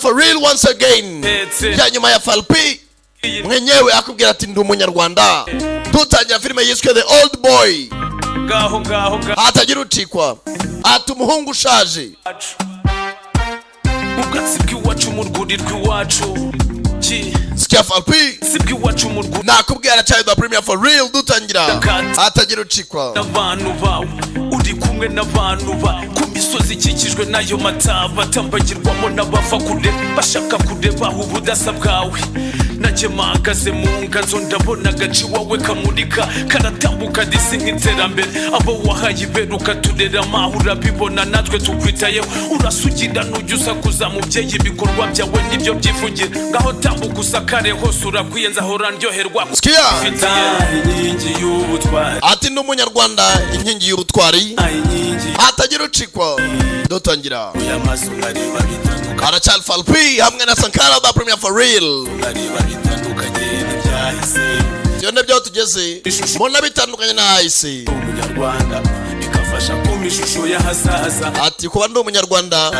for real once again. Ya nyuma ya Falpi mwenyewe akubwira ati ndi umunyarwanda. Dutangira filime yiswe The Old Boy. Hatagira utikwa. Ati umuhungu ushaje. Ugatsibwi wacu mu rwuri rw'iwacu. Sikia Falpi nakubwira cyane the premier for real. Dutangira hatagira utikwa. Abantu bawe uri kumwe n'abantu ba ku misozi ikikijwe nayo mataba tambagirwamo n'abava kure bashaka kureba ubudasa bwawe. Najye mpagaze mu nganzo ndabona agaci wawe kamurika karatambuka disi nk'iterambere. Abo wahaye iberuka turera mahura bibona natwe tukwitayeho. Urasugira n'ujya usakuza mubyeyi ibikorwa byawe nibyo byivugira. Ngaho tambuka usakare hose urakwiye nzahora ndyoherwa. Inkingi y'ubutwari. Ati ndi umunyarwanda inkingi y'ubutwari. Hatagira ucikwa. Dutangira Arachal Falpi hamwe na Sankara the premier for real. Yone byo tugeze mbona bitandukanye na hahise. Ati kuba ndi umunyarwanda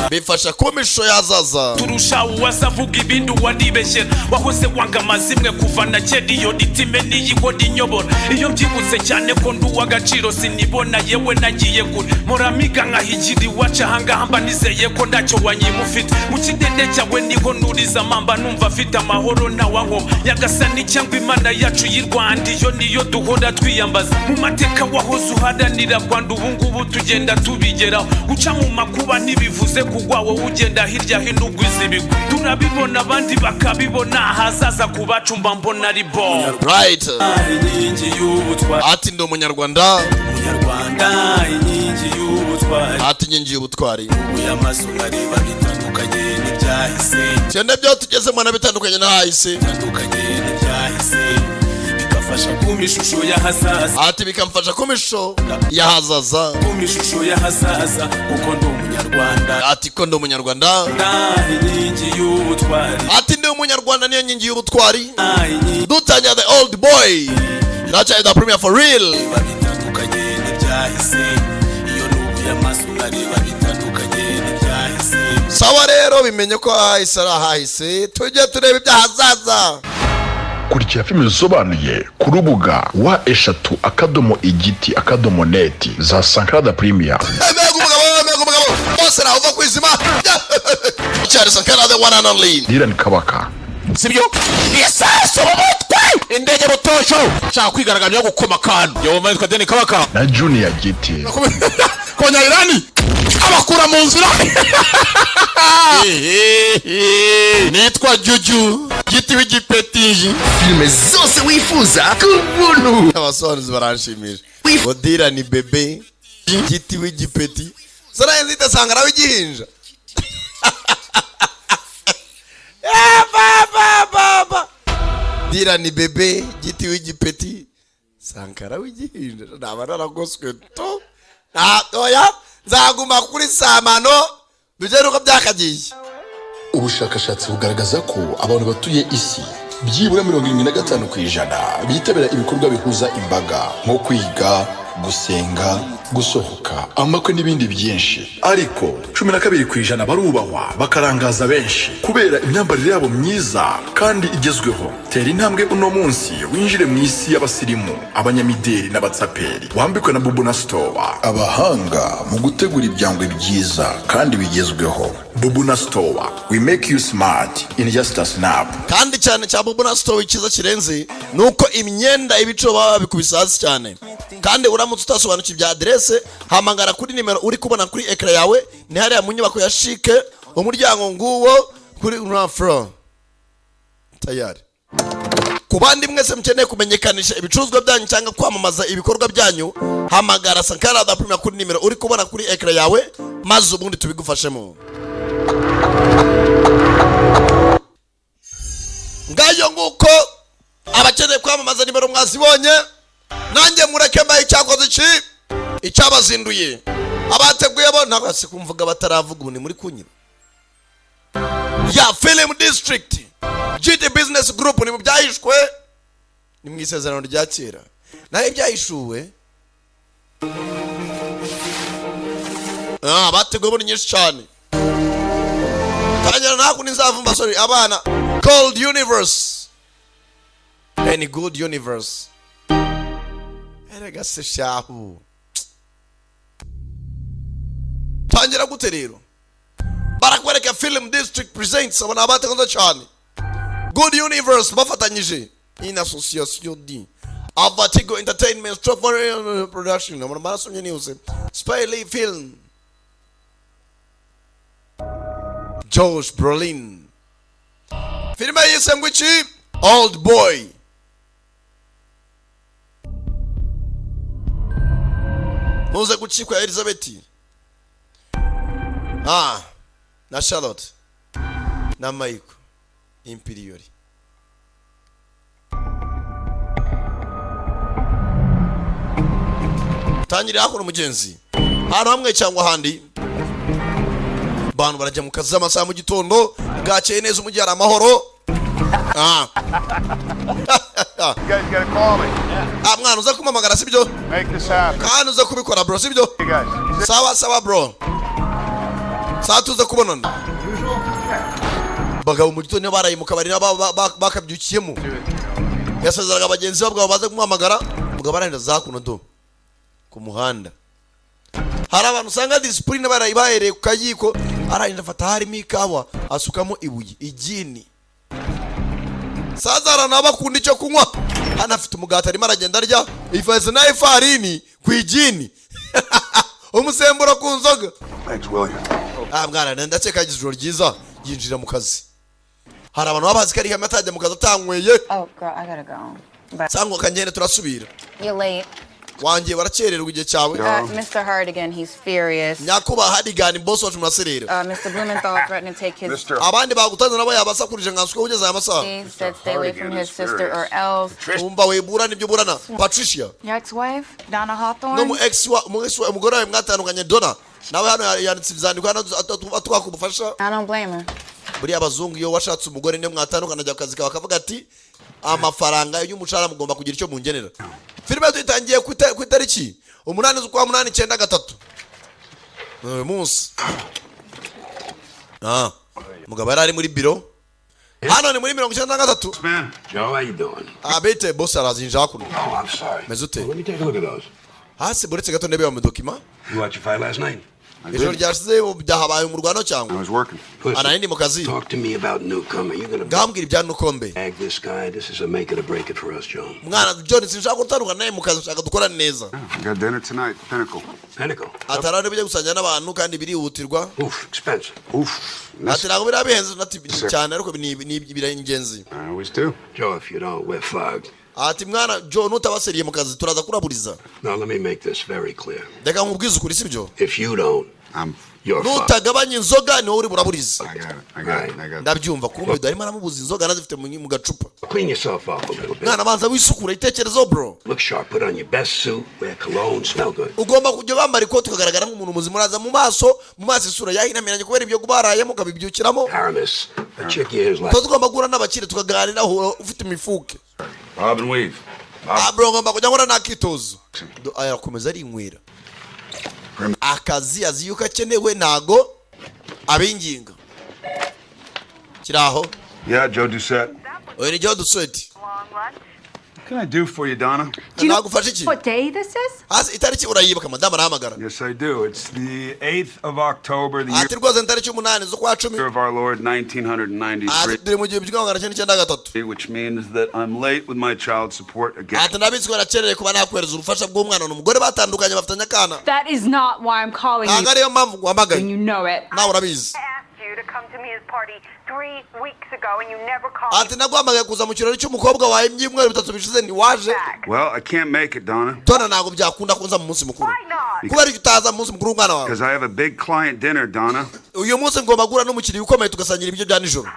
bifasha kuba ishusho y'ahazaza. Turusha uwasavuga ibindi wanibeshyera. Wahoze wanga amazimwe kuva na kera iyo ritime niyihora inyobora. Iyo byibuze cyane ko ndi uw'agaciro sinibona yewe nagiye kure. Muramiga nkahigiri waca ahangaha mba nizeye ko ntacyo wanyimufite. Mu kidende cyawe niho nuriza mamba numva afite amahoro ntawankoma. Nyagasani cyangwa Imana yacu y'u Rwanda iyo niyo duhora twiyambaza. Mu mateka wahoze uharanira Rwanda ubungubu tugenda tubigeraho. Guca mu makuba ntibivuze kugwawo ugenda hirya hino ugwiza ibigwi. Turabibona abandi bakabibona hazaza kubacu mba mbona ari bo. Right. Inkingi y'ubutwari. Ati ndi umunyarwanda. Inkingi y'ubutwari. Ati inkingi y'ubutwari. Uyamaso ngareba bitandukanye n'ibyahise. Cyane byo tugeze mbona bitandukanye na hahise. Bikafasha kuma ishusho y'ahazaza. Ati bikamfasha kuma ishusho y'ahazaza. Kuma ishusho y'ahazaza kuko ndi umunyarwanda. Ati ko ndi umunyarwanda. Inkingi y'ubutwari. Ati ndi umunyarwanda niyo nkingi y'ubutwari. Dutangira the old boy. Nacha the premier for real. Bitandukanye n'ibyahise. Iyo nubuye amaso ngareba bitandukanye n'ibyahise. Sawa rero bimenye ko hahise ari ahahise. Tujye tureba ibyahazaza. Kurikira filime zisobanuye ku rubuga wa eshatu @igiti.net za Sankara the Premier. Mego umugabo bose na uva kwizima. Cyari Sankara the one and only. Dylan Kabaka. Sibyo? Yesaso mutwe. Indege butosho. Shaka kwigaraganya yo gukoma kantu. Yo mwe Dylan Kabaka. Na Junior Giti. Konya Irani. Abakura mu nzira. Nitwa Juju. Giti w'igipetiji. Filime zose wifuza ku buntu. Abasobanuzi baranshimije. Odira ni bebe. Giti w'igipeti. Sara nzita Sankara w'igihinja. Baba. Dira ni bebe. Giti w'igipeti. Sankara w'igihinja. Nabara ragoswe to. Oya. Nzaguma kuri samano. Bijeruka byakagiye. Ubushakashatsi bugaragaza ko abantu batuye isi byibura 75% bitabira ibikorwa bihuza imbaga nko kwiga, gusenga, gusohoka, amakwe n'ibindi byinshi. Ariko 12% barubahwa bakarangaza benshi kubera imyambarire yabo myiza kandi igezweho. Tera intambwe uno munsi winjire mu isi y'abasirimu, abanyamideli n'abatsaperi. Wambikwe na Bubuna Store, abahanga mu gutegura ibyangwe byiza kandi bigezweho. Bubuna Store, we make you smart in just a snap. Kandi cyane cya Bubuna Store ikiza kirenze nuko imyenda ibico baba bikubisa hasi cyane. Kandi uramutse utasobanukiye bya adresse hamangara kuri nimero uri kubona kuri ekra yawe. Ni hariya mu nyubako ya Chic, umuryango nguwo kuri ground floor. Tayari. Kubandi mwese mkeneye kumenyekanisha ibicuruzwa byanyu cyangwa kwamamaza ibikorwa byanyu, hamagara Sankara the Premier kuri nimero uri kubona kuri ekra yawe maze ubundi tubigufashemo. Ngayo nguko abakeneye kwamamaza nimero mwazibonye. Nanjye mureke mbaye icyakoze iki icyabazinduye. Abateguye bo ntabase kumvuga bataravuga ubu ni muri kunyira. Ya Film District GT Business Group ni mubyahishwe ni mwisezerano rya kera. Naye ibyahishuwe bateguye bo nyinshi cyane. tangira naku nizavumba sorry abana Cold Universe any good universe erega se shahu tangira gute rero barakwereka film district presents abana batekoza cyane Good Universe bafatanyije in association D Avatigo Entertainment Strawberry Production amana barasomye news Spiley Film Josh Brolin filime yise ngwici Old Boy muze gucikwa Elizabeth na Charlotte na Michael Imperiori tangirira hakora umugenzi hano hamwe cyangwa handi bantu barajya mu kazi amasaha mu gitondo bwakeye neza umujyi hari amahoro You guys gotta call me. mwana uza kumamagara sibyo Make this happen. kandi uza kubikora bro sibyo You guys. sawa bro saa tuza kubonana bagabo mu gitondo baraye mu kabari bakabyukiyemo yasezeraga abagenzi babo baza kumamagara mugabo arenda zakuno do ku muhanda hari abantu usanga discipline baraye bahereye ku kayiko arayinda fata harimo ikawa asukamo ibuye igini sazara nabakunda icyo kunywa anafite umugati arimo aragenda arya ifaze na ifarini ku igini umusemburo ku nzoga Thanks, William. mwana ndakeka ijoro ryiza yinjira mu kazi hari abantu babazi kari hamwe atajya mu kazi atanyweye Oh, girl, I gotta go. But sangwa kangene turasubira you're late. wangiye barakererwa igihe cyawe Mr. Hardigan, he's furious. nyakuba Hardigan boss wacu muraserera Mr. Blumenthal threatened to take his. Mr. abandi bagutanze nabo yabasakurije ngansuka ugeze aya masaha He said stay away from his sister or else. umva webura nibyo burana Patricia Your ex-wife, Donna no Hawthorne? mu ex wa umugore wawe mwatandukanye Donna nawe hano yanditse ibyandiko hano twakubufasha I don't blame her. buri abazungu iyo washatse umugore ne mwatandukana ajya akazi kawe akavuga ati amafaranga y'umushahara mugomba kugira icyo mungenera filime tuyitangiye ku itariki 8/8/93 uyu munsi mugabo yari ari muri biro hano ni muri 93 Man, Joe, how you doing? abete boss arazinja hakuno Oh, I'm sorry. Mezute. Well, let me take a look at those. hasi buretse gato ndebe mu document You watch your fight last night? ijoro ryashize byahabaye mu rwano I cyangwa was working. anandi mu kazi Talk to me about newcomer. You're gonna ngambwira ibya nukombe bag this guy. This is a make it or break it for us, Joe. mwana John sinshaka gutandukana naye mu kazi nshaka dukorane neza I got dinner tonight. Pinnacle. Pinnacle. atarane bijya gusangira n'abantu kandi birihutirwa Oof, expensive. Oof. ati ntabwo birabihenze cyane ariko ni birangenzi I always do. Joe, if you don't, we're fucked. ati mwana John utabaseriye mu kazi turaza kuraburiza Now, let me make this very clear. reka nkubwize ukuri sibyo If you don't, you're fucked. nutagabanya inzoga niwe uri buraburiza I got it. I got it. I got it. ndabyumva kumbe darimo aramubuza inzoga nazifite mu gacupa Clean yourself up a little bit. mwana banza wisukura itekerezo bro Look sharp. Put on your best suit. Wear cologne. Smell good. ugomba kujya wambara ikoti ukagaragara nk'umuntu muzima uraza mu maso isura yahinamiranye kubera ibyo gubarayemo ukabibyukiramo Aramis. A chick your ears like. tuba tugomba guhura n'abakire tukaganira ufite imifuke Bob and weave. bro ngomba kujya nkora nakitozo arakomeza arinywera akazi azi yuko akenewe ntago abinginga kiraho Yeah, Joe Doucette. oya ni Joe Doucette What can I do for you, Donna? nagufasha iki What day this is? hasi itariki urayibuka madamu arahamagara Yes, I do. It's the 8th of October, the ati rwose itariki 8 z'ukwa 10 year of our Lord, ati 1993, turi mu gihe cy'Magana which means that I'm late with my child support again. ati ndabizi ko nacereye kuba nakohereza ubufasha bw'umwana n'umugore batandukanye bafitanye akana That is not why I'm calling ntabwo you, ariyo mpamvu and guhamagaye you know it. nawe urabizi asked you to come to Mia's party 3 weeks ago and you never called ati naguhamagaye kuza mu kirori cy'umukobwa wawe ibyumweru 3 bishize ntiwaje back. Well, I can't make it, Donna, Donna ntabwo byakunda kunza mu munsi mukuru Why not? kubera icyo utaza mu munsi mukuru w'umwana wawe because I have a big client dinner, Donna. uyu munsi ngomba guhura n'umukiriya ukomeye tugasangira ibiryo bya nijoro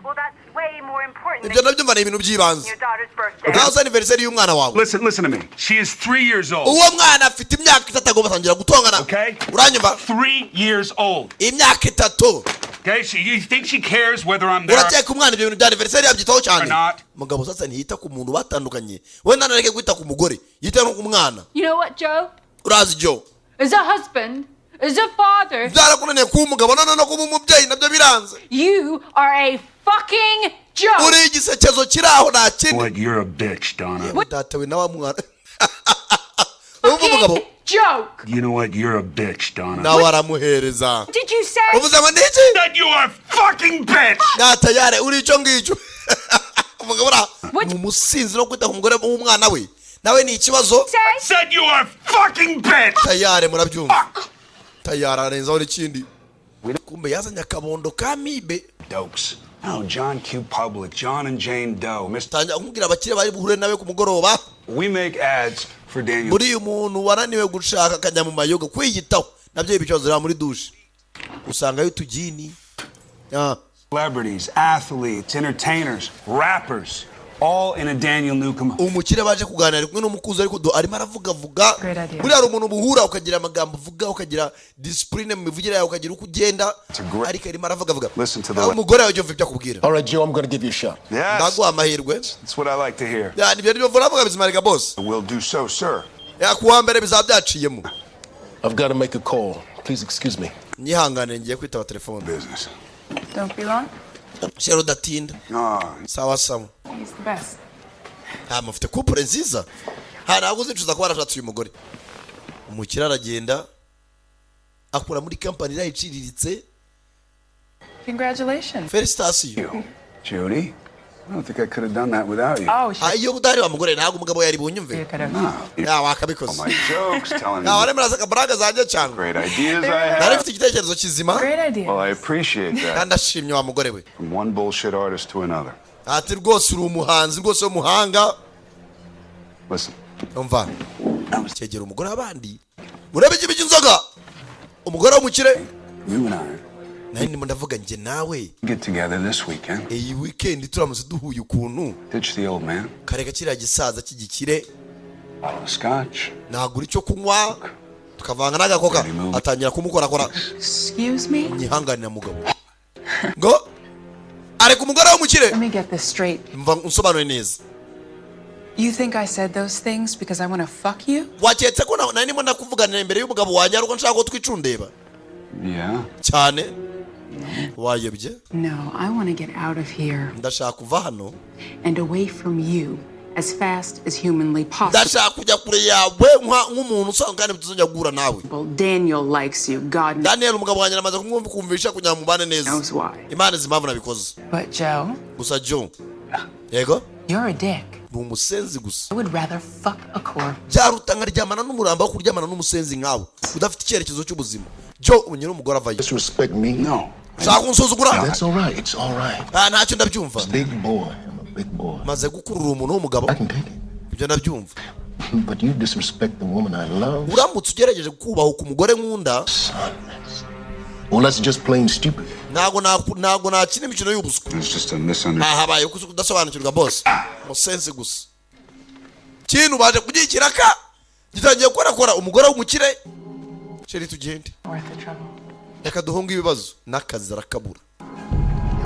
Well, that's way more important ibyo than nabyo ni ibintu by'ibanze your daughter's birthday. naho se anniversary y'umwana wawe Listen to me. She is 3 years old. uwo mwana afite imyaka 3 agomba gutangira gutongana Okay? uranyumva 3 years old. imyaka 3 Okay, so you think she cares whether I'm there? urakeka umwana ibyo bintu bya anniversary yabyitaho cyane Or not. mugabo sasa ntiyita ku muntu batandukanye we nanareke kwita ku mugore yita no ku mwana You know what, Joe? urazi Joe As a husband, as a father. byarakunaniye kuba umugabo none no kuba umubyeyi nabyo biranze. You are a fucking joke. uri igisekezo kiri aho nta kindi. What? You're a bitch, Donna. data we nawe mwana umugabo joke. You know what? You're a bitch, Donna. nawe aramuhereza. Did you say? uvuze ngo ndiki? That you are a fucking bitch. data yare uri icyo ngicyo. umugabo ni umusinzi no kwita ku mugore w'umwana we nawe ni ikibazo. I said you are a fucking bitch. tayare murabyumva. tayare arenzaho n'ikindi. kumbe yazanye akabondo ka mibe. Dokes. No, John Q. Public, John and Jane Doe. tangira kumubwira abakire bari buhure nawe ku mugoroba. We make ads for Daniel. muri uyu muntu wananiwe gushaka akajya mu mayoga kwiyitaho nabyo ibicozo muri dushe usangayo utugini. Celebrities, athletes, entertainers, rappers, all in a Daniel Newcomb. umukire baje kuganira kumwe n'umukuzi ariko arimo aravuga muri hari umuntu buhura ukagira amagambo uvuga ukagira discipline mu mivugire yawe ukagira uko ugenda ariko arimo aravuga. Listen to the umugore yawe ufite akubwira. All right, Joe, I'm going to give you a shot. ndaguha amahirwe. That's what I like to hear. nibyo nibyo vuga bizimarika boss. We'll do so, sir. kuwa mbere bizaba byaciyemo. I've got to make a call. Please excuse me. nyihangane ngiye kwitaba telefone. Business. Don't be long. shero datinda. sawa sawa. He's the best. mufite couple nziza. ntabwo uzicuza kuba warashatse uyu mugore. umukire aragenda akura muri company irayiciriritse. Congratulations. Felicitation. Judy, I don't think I could have done that without you. Oh, shit. iyo udahari wa mugore ntabwo umugabo yari bunyumve. wakabikoze. My jokes, telling me waremera akabraga zanjye cyangwa. great ideas I nari have. mfite igitekerezo kizima. Great idea. Well, I appreciate that. kandi ashimye wa mugore we. From one bullshit artist to another. ati rwose uri umuhanzi rwose w'umuhanga. Listen. umva cyegera umugore abandi murebe ikibiki inzoga. umugore w'umukire. You and I nari ndimo ndavuga njye nawe get together this weekend. iyi weekend turamutse duhuye ukuntu Ditch the old man. kareka kiriya gisaza cy'igikire Bottle of scotch. nagura icyo kunywa tukavanga n'agakoka atangira kumukorakora. Excuse me? nyihanganira mugabo ngo areka umugore w'umukire. Let me get this straight. mva unsobanure neza. You think I said those things because I want to fuck you? waketse ko nari ndimo ndakuvuganira imbere y'umugabo wanjye ariko nshaka ko twicundeba Yeah. cyane. wayobye. No, I want to get out of here ndashaka kuva hano and away from you as fast as humanly possible. ndashaka kujya kure yawe nk'umuntu usanzwe kandi tuzongera guhura nawe. Daniel likes you. God Daniel umugabo wanjye namaze kumwumvisha kugira ngo mubane neza. knows why. imana izi impamvu nabikoze. But Joe, gusa Joe yego you're a dick. ni umusenzi gusa. I would rather fuck a corpse. byaruta nkaryamana n'umuramba wo kuryamana n'umusenzi nkawe udafite icyerekezo cy'ubuzima. Joe unyere umugore avayo. Disrespect me? No. ushaka kunsuzugura. That's all right. It's all right. ntacyo ndabyumva. Big boy. I'm a big boy. maze gukurura umuntu w'umugabo. I can take it. ibyo ndabyumva. But you disrespect the woman I love. uramutse ugerageje kubahuka umugore nkunda. Well, that's just plain stupid. ntabwo nakina imikino y'ubuswa. It's just a misunderstanding. habaye kudasobanukirwa boss. umusenzi gusa. kintu baje kugikiraka gitangiye gukora umugore w'umukire. sheri tugende. Worth the trouble. reka duhunge ibibazo n'akazi arakabura.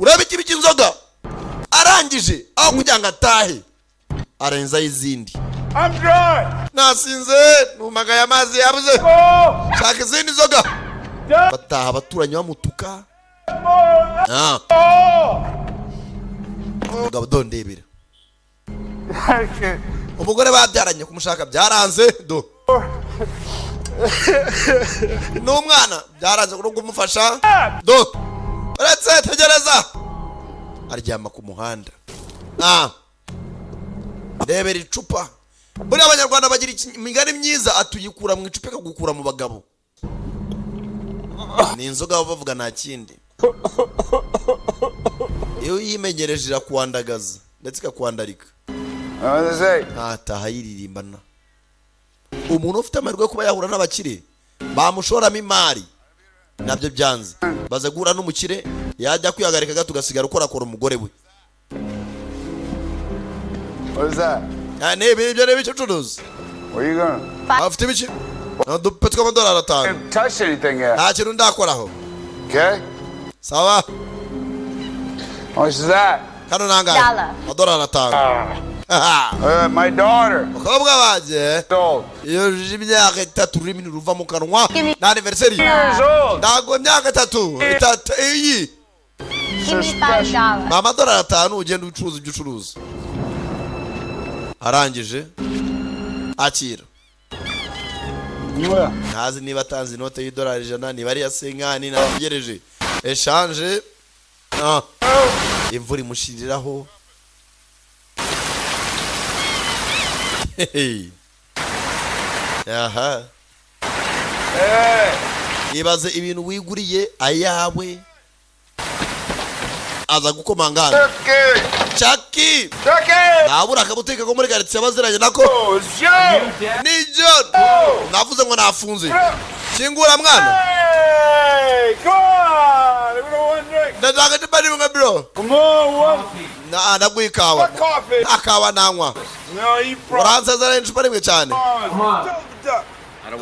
urebe ikibi cy'inzoga arangije aho kugira ngo atahe arenzaho izindi. I'm dry. nasinze numagaye amazi yabuze. shaka izindi nzoga. bataha abaturanyi bamutuka. umugabo dondebera. umugore babyaranye kumushaka byaranze do. n'umwana byaranze no kumufasha do. uretse tegereza aryama ku muhanda. ndebera icupa. buriya abanyarwanda bagira imigani myiza atuyikura mu icupa ikagukura mu bagabo. ni inzoga baba bavuga nta kindi. iyo yimenyereje irakwandagaza ndetse ikakwandarika. ntataha yiririmbana. umuntu ufite amahirwe yo kuba yahura n'abakire bamushoramo imari nabyo byanze. baze guhura n'umukire yajya kwihagarika gato ugasigara ukorakora umugore we. ibyo ni ibiki ucuruza. afite ibiki udupe tw'amadolari 5. nta kintu ndakoraho. sawa. kano nangahe? amadolari 5. My daughter. Umukobwa wanjye iyo uje imyaka 3 ururimi ruva mu kanwa na anniversary ndago imyaka 3 iyi mama $5 ugenda ucuruza ibyo ucuruza arangije akira ntazi niba atanze inote $100 niba ari ya senkani nagereje echange imvura imushiriraho aha ibaze ibintu wiguriye ayawe aza gukomangana Chucky nabura akabutike ko muri quartier baziranye nako ni John navuze ngo nafunze kingura mwana ndashaka tibari mwe bro na ndagwikawa akawa nanywa uranze zara nshipari mwe cyane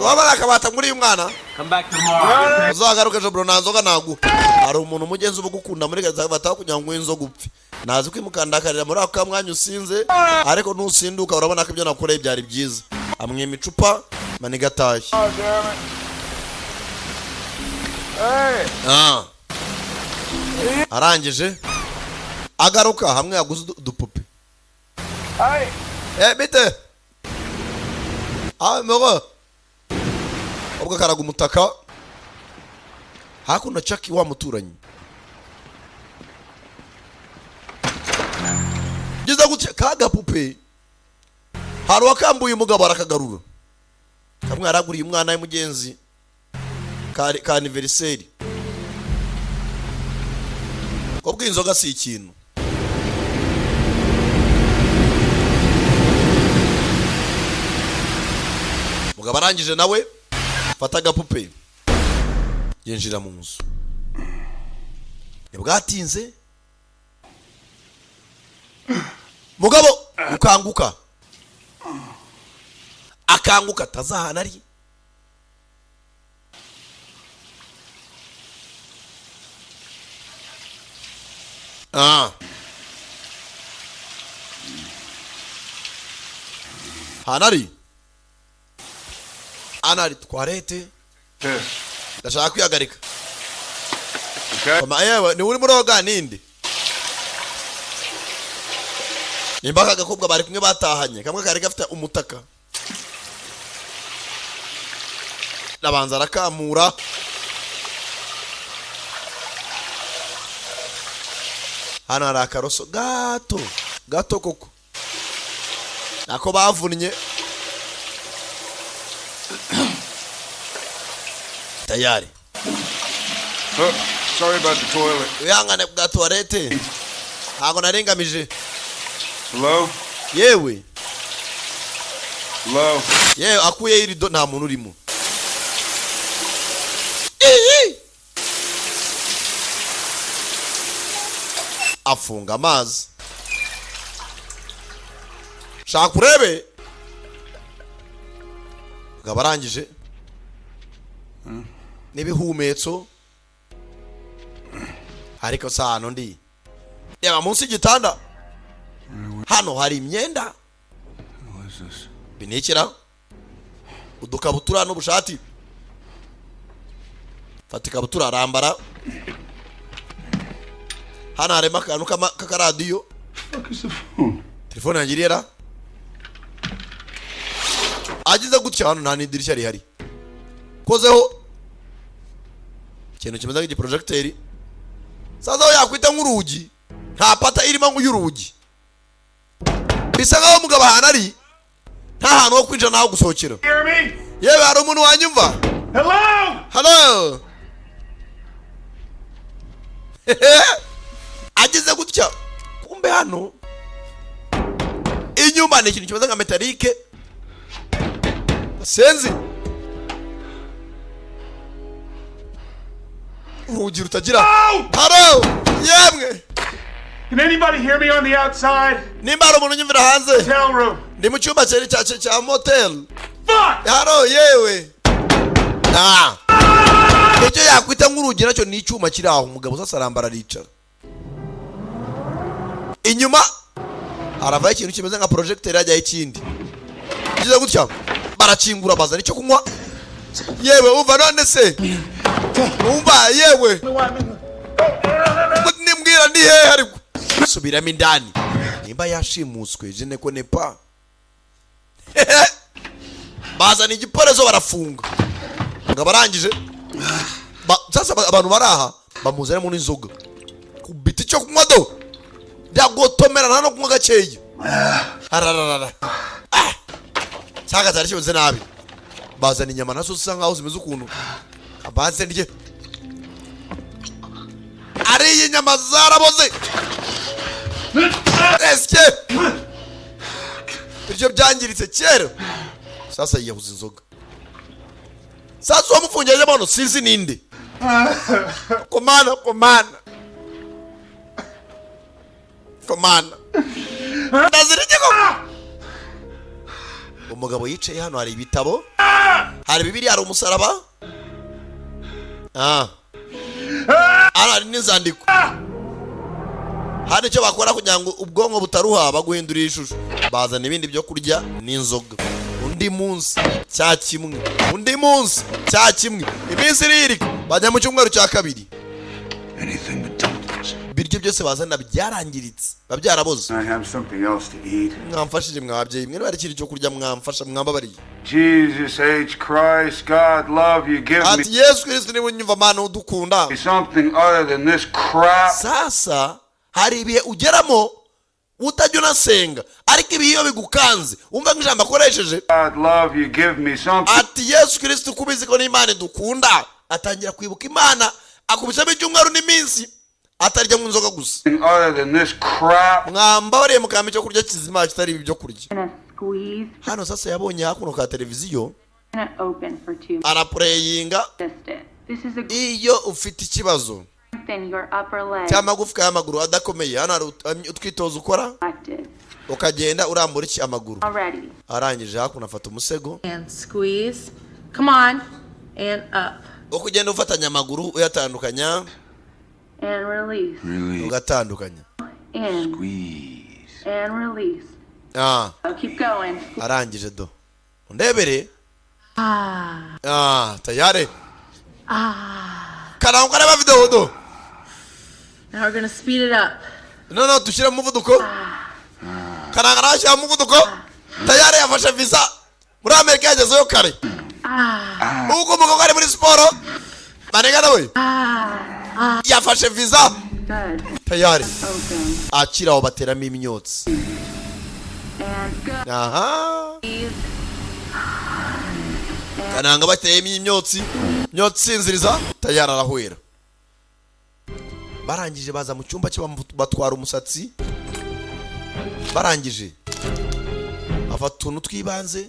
wabara akabata muri uyu mwana uzagaruke jo bro nanzoga nagu hari umuntu mugenzi ubugukunda muri gaza bataho kugira ngo inzoga upfe nazi kwimukandakarira muri aka mwanya usinze ariko nusinduka urabona ko ibyo nakoreye byari byiza amwe imicupa manigataye arangije agaruka hamwe yaguze udupupe bite mego ubwo karaga umutaka hakuno Chucky wa muturanyi giza gutya kaga pupe hari wakambuye umugabo arakagarura kamwe araguriye umwana w'umugenzi ka anniversary ko bw'inzoga si ikintu mugabo arangije nawe fata agapupe yinjira mu nzu nibwatinze mugabo ukanguka akanguka tazahana ari hanari anari twarete ndashaka kwihagarika mama yewe ni uri muroga ninde nimba agakobwa bari kumwe batahanye kamwe kari gafite umutaka nabanza arakamura hano hari akaroso gato koko nako bavunnye tayari. Sorry about the toilet. Uyangane bwa toilette. Hago narengamije. Hello? Yewe. Hello? Yewe akuye iri do nta muntu urimo. Afunga amazi. Shaka urebe. Gabarangije. Nibihumetso. Ariko sano ndi. Yaba munsi gitanda. Hano hari imyenda. Binikira. Udukabutura n'ubushati. Fata ikabutura arambara. Hano harimo akantu k'akaradiyo. Telefone yangirira. Agize gutya hano nta nidirishya rihari. Kozeho ikintu kimeze nk'igiprojecteur. Sasa yakwita nk'urugi. Nta pata irimo nk'uyurugi. Bisa nkaho umugabo hanari. Nta hantu ho kwinjira naho gusohokera. Yewe hari umuntu wanyumva. Hello? Hello. Agize gutya. Kumbe hano inyuma ni ikintu kimeze nka metalike. Senzi. Urugi rutagira. Hello. Yemwe. Can anybody hear me on the outside? Nimba hari umuntu unyumvira hanze. Hotel room. Ndi mu cyumba cya motel. Fuck! Hello yewe. Icyo yakwita nk'urugi nacyo ni icyuma kiri aho umugabo sasa arambara aricara. Inyuma aravaho ikintu kimeze nka projecteur yajyaho ikindi kiza gutya barakingura bazana icyo kunywa yewe umva none se umva yewe nimbwira ndi hehe ariko subiramo indani nimba yashimuswe je ne connais pas bazana igiporezo barafunga ngo barangije sasa abantu baraha bamuzana mu n'inzoga kubita icyo kunywa do ndagotomera nta no kunywa gakeye arararara saka zari cyose nabi bazana inyama nazo usa nkaho zimeze ukuntu abaze ndye ari inyama zaraboze eske ibyo byangiritse kera sasa yiyahuza inzoga sasa wamufungiye bano sinzi ninde komana ndazirije ko umugabo yicaye hano hari ibitabo hari Bibiliya hari umusaraba hari n'inzandiko hari icyo bakora kugira ngo ubwonko butaruha baguhindurira ishusho bazana ibindi byo kurya n'inzoga undi munsi cya kimwe iminsi irika bajya mu cyumweru cya kabiri biryo byose bazana byarangiritse babyaraboze mwamfashije mwabyeyi mwe bari kiri cyo kurya mwamfasha mwambabariye Jesus H Christ God love you give me ati Yesu Kristo ni bunyumva mana udukunda something other than this crap. Sasa hari ibihe ugeramo utajya unasenga ariko ibiyo bigukanze umva nk'ijambo akoresheje God love you give me something ati Yesu Kristo kubizi ko n'Imana dukunda atangira kwibuka Imana akubisamo icyumweru n'iminsi atarya mu nzoga gusa mwambabariye mukamba icyo kurya kizima kitari ibi byo kurya hano sasa yabonye hakuno ka televiziyo arapureyinga iyo ufite ikibazo cy'amagufwa y'amaguru adakomeye hano hari utwitozo ukora ukagenda urambura iki amaguru arangije hakuno afata umusego ukugenda ufatanya amaguru uyatandukanya and release. Ugatandukanya. In. Squeeze. And release. Keep going. Arangije do. Ndebere. Tayari. Kana ukareba video do. Now we're going to speed it up. No, tushira muvuduko. Kana ngarasha muvuduko. Tayari yafashe visa. Muri Amerika yagezeyo kare. Uko mukokare muri siporo. Manegana we. Yafashe visa. Tayari. Akira aho bateramo imyotsi. Kananga bateyemo imyotsi. Myotsi nziriza. Tayari arahwera. Barangije baza mu cyumba cyo batwara umusatsi. Barangije afata tuntu twibanze.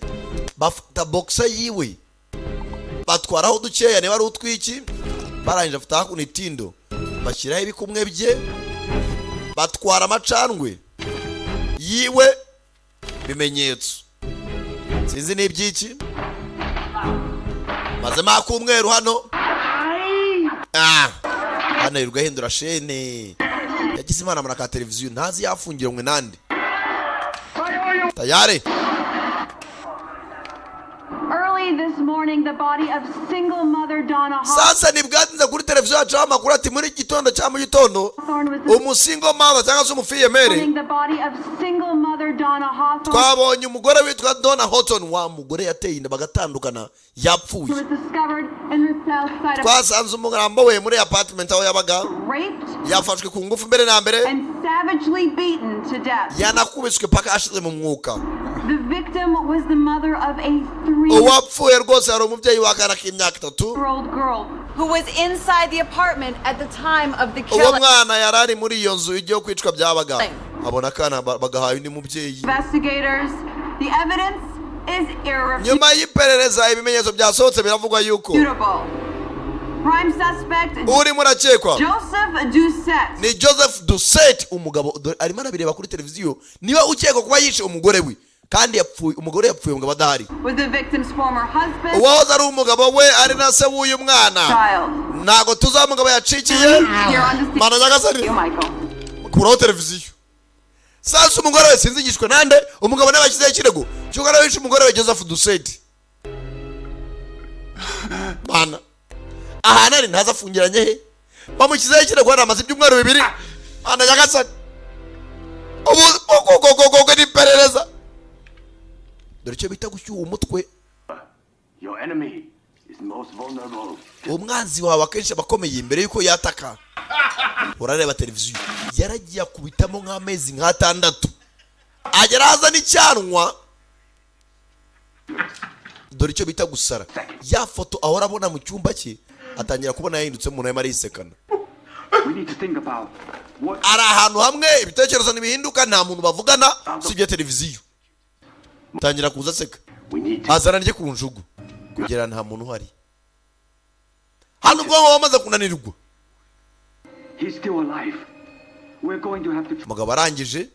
Bafata boxa yiwe. Batwaraho dukeya ne bari utwiki. Barangije afata hakuno itindo bashyiraho ibikumwe bye batwara amacandwe yiwe bimenyetso sinzi n'ibyiki maze makumweru hano hano irugahindura shene yagize Imana muri ka televiziyo ntazi yafungiranywe nande tayari. This morning, the body of single mother Donna Hawthorne. Sasa nibwatinze kuri televiziyo yacu amakuru ati muri gitondo cya mu gitondo umusingle mother cyangwa se umufiyemere twabonye umugore witwa Donna Hawthorne wa mugore yateye inda bagatandukana yapfuye. Twasanze umurambo we muri apartment aho yabaga yafashwe ku ngufu mbere na mbere yanakubiswe paka ashize mu mwuka. The victim was the mother of a 3-year-old girl who was inside the apartment at the time of the killing. Investigators, the evidence is irrefutable. Prime suspect Joseph Doucette umugabo arimo arabireba kuri televiziyo niba ukeka kuba yishe umugore we kandi yapfuye umugore yapfuye umugabo adahari. With the victim's former husband. Wahoze ari umugabo we ari na se w'uyu mwana. Nago tuzamugabo yacikiye. Mana nyagasani. Kuraho televiziyo. sasa umugore we sinzigishwe nande umugabo nawe ashyizeho ikirego cy'umugore wishe umugore we Joseph Duseti bana aha nari ntaza afungiranye he bamushyizeho ikirego hano amaze ibyumweru 2 bana nyagasani ubu ni perereza dore icyo bita gushyuha umutwe Your enemy is most vulnerable. umwanzi wawe akenshi abakomeye imbere yuko yataka urareba televiziyo yaragiye akubitamo nk'amezi nk'atandatu agera haza n'icyanwa dore icyo bita gusara ya foto ahora abona mu cyumba cye atangira kubona yahindutse umuntu arimo arisekana ari ahantu hamwe ibitekerezo ntibihinduka nta muntu bavugana usibye televiziyo tangira kuza aseka azana rye ku njugu kugera nta muntu uhari hano ubwonko wamaze kunanirwa umugabo arangije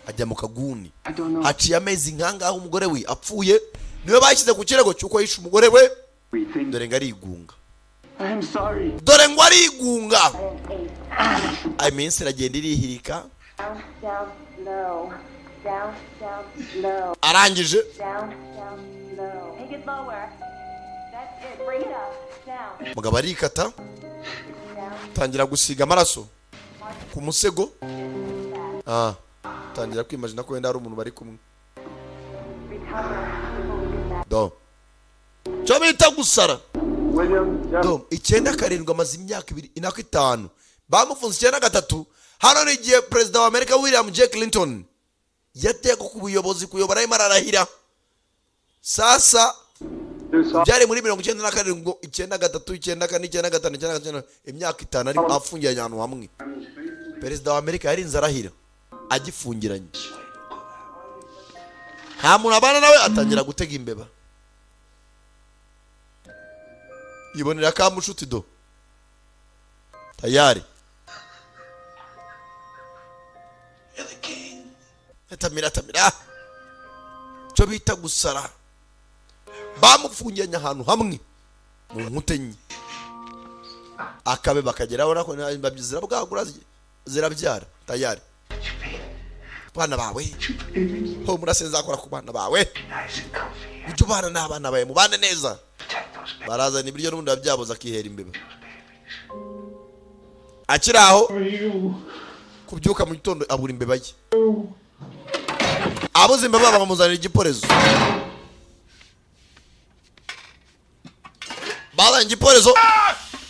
ajya mu kaguni haciye amezi nkangaho umugore we apfuye niwe bashyize ku kirego cy'uko yishe umugore we dore ngo arigunga dore ngo arigunga iminsi iragenda irihirika arangije umugabo arikata tangira gusiga amaraso ku musego tangira kwimagina ko wenda hari umuntu bari kumwe do cyo bita gusara do 9-7 amaze imyaka 2 bamufunze 9-3 hano ni igihe perezida wa Amerika William J. Clinton yateye ku buyobozi kuyobora imara arahira sasa byari muri 97 ngo 9-3 9-4 9-5 imyaka 5 ari afungiye ahantu hamwe perezida wa Amerika yarinze arahira agifungiranye nta muntu abana nawe atangira gutega imbeba yibonera kamushuti do tayari tamira cyo bita gusara bamufungiranye ahantu hamwe mu nkutenye akabe bakageraho nako imbabyi bwagura zirabyara tayari bana bawe ho murasenza akora ku bana bawe icyo bana n'abana bawe mubane neza barazana ibiryo n'ubundi babyaboza akihera imbeba akiraho kubyuka mu gitondo abura imbeba ye abuze imbeba bakamuzanira igiporezo bazanye igiporezo